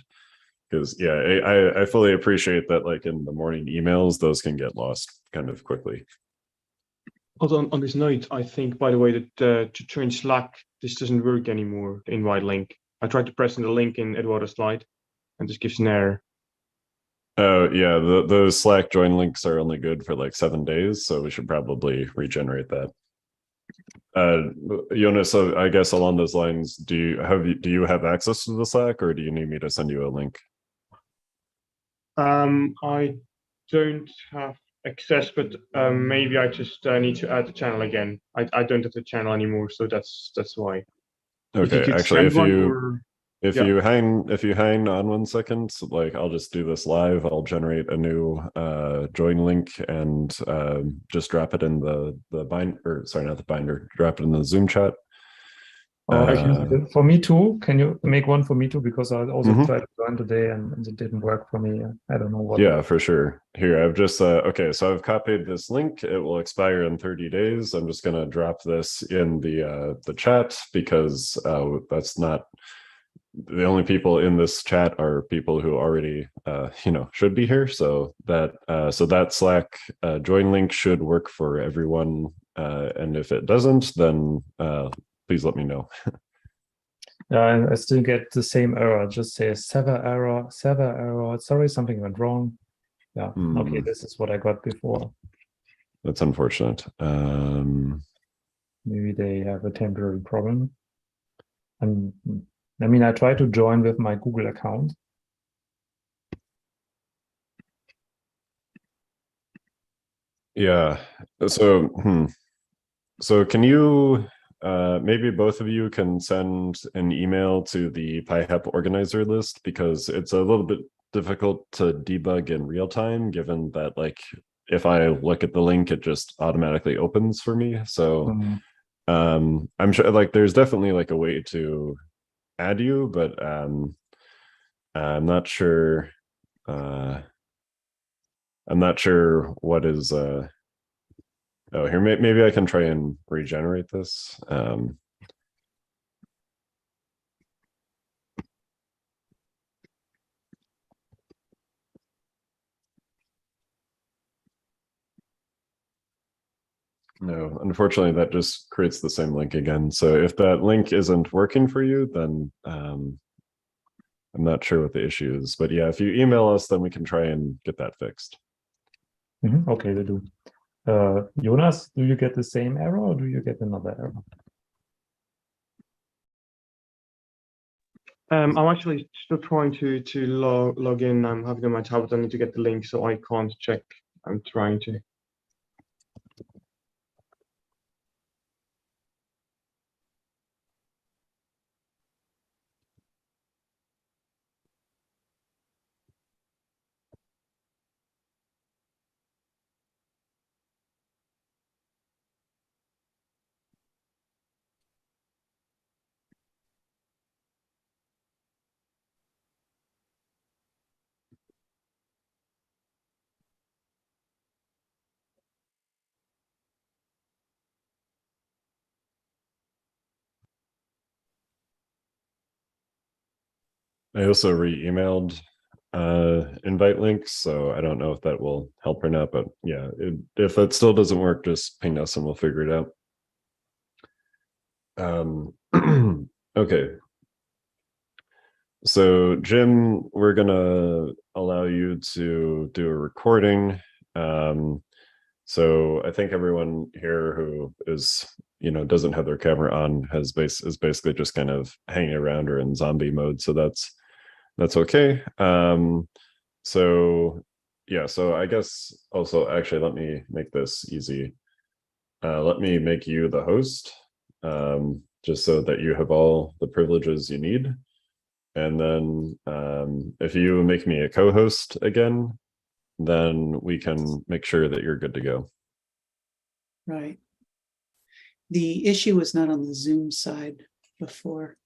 because I fully appreciate that like in the morning emails those can get lost kind of quickly. Also on this note, I think, by the way, that to join Slack, this doesn't work anymore, the invite link. I tried to press in the link in Eduardo's slide, and this gives an error. Oh, yeah, those Slack join links are only good for like 7 days, so we should probably regenerate that. Jonas, so I guess along those lines, do you have access to the Slack, or do you need me to send you a link? I don't have access, but maybe I just need to add the channel again. I don't have the channel anymore, so that's why. Okay, could actually, send one or if yeah. you hang on 1 second, like I'll just do this live. I'll generate a new join link and just drop it in the bind, or sorry, not the binder. Drop it in the Zoom chat. For me too. Can you make one for me too? Because I also Mhm. tried to join today and it didn't work for me. I don't know what. Yeah, for sure. Here, I've just okay, so I've copied this link. It will expire in 30 days. I'm just gonna drop this in the chat because that's not the only people in this chat are people who already should be here. So that Slack join link should work for everyone. And if it doesn't, then please let me know. Yeah, I still get the same error. Just say server error. Sorry, something went wrong. Yeah. Okay, this is what I got before. That's unfortunate. Maybe they have a temporary problem. And I mean, I tried to join with my Google account. Yeah. So can you maybe both of you can send an email to the PyHEP organizer list, because it's a little bit difficult to debug in real time, given that like if I look at the link, it just automatically opens for me. So I'm sure like there's definitely like a way to add you, but I'm not sure what is oh, here, maybe I can try and regenerate this. No, unfortunately, that just creates the same link again. So if that link isn't working for you, then I'm not sure what the issue is. But yeah, if you email us, then we can try and get that fixed. Okay, we do. Jonas, do you get the same error or do you get another error? I'm actually still trying to log in. I'm having on my tablet. I need to get the link, so I can't check. I'm trying to. I also re-emailed invite links, so I don't know if that will help or not, but yeah, if that still doesn't work, just ping us and we'll figure it out. Okay. So Jim, we're gonna allow you to do a recording. So I think everyone here who is, doesn't have their camera on is basically just kind of hanging around or in zombie mode. So that's okay. So yeah, so I guess also actually let me make this easy. Let me make you the host, just so that you have all the privileges you need. And then if you make me a co-host again, then we can make sure that you're good to go. Right. The issue was not on the Zoom side before.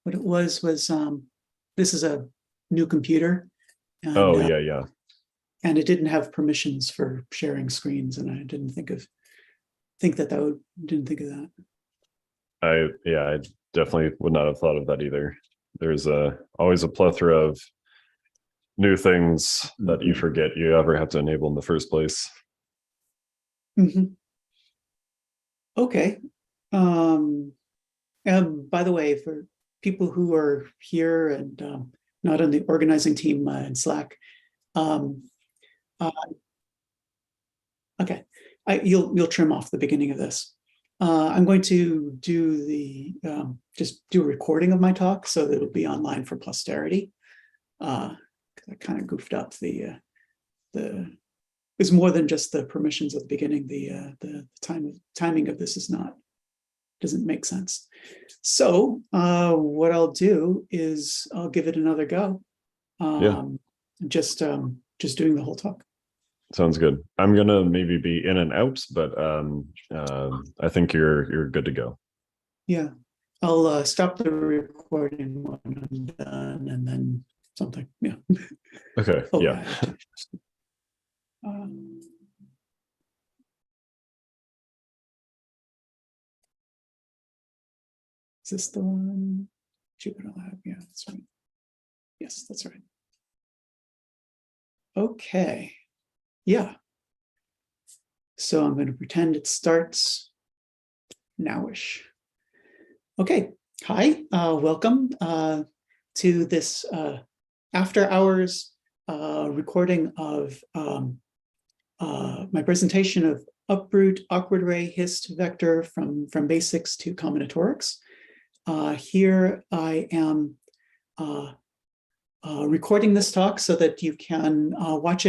What it was this is a new computer. And, yeah. And it didn't have permissions for sharing screens, and I didn't think of that. I definitely would not have thought of that either. There's always a plethora of new things that you forget you ever have to enable in the first place. Okay. By the way, for people who are here and not on the organizing team in Slack, okay, you'll trim off the beginning of this. I'm going to do just do a recording of my talk so that it'll be online for posterity. I kind of goofed up it's more than just the permissions at the beginning. The timing of this is not doesn't make sense. So what I'll do is I'll give it another go. Just doing the whole talk. Sounds good. I'm gonna maybe be in and out, but I think you're good to go. Yeah, I'll stop the recording when I'm done, and then something. Yeah. Okay. Oh, yeah. Is this the one? Jupyter Lab. Yeah, that's right. Yes, that's right. Okay. Yeah. So I'm going to pretend it starts nowish. Okay. Hi. Welcome to this after hours recording of my presentation of uproot awkward array hist vector from basics to combinatorics. Here I am recording this talk so that you can watch it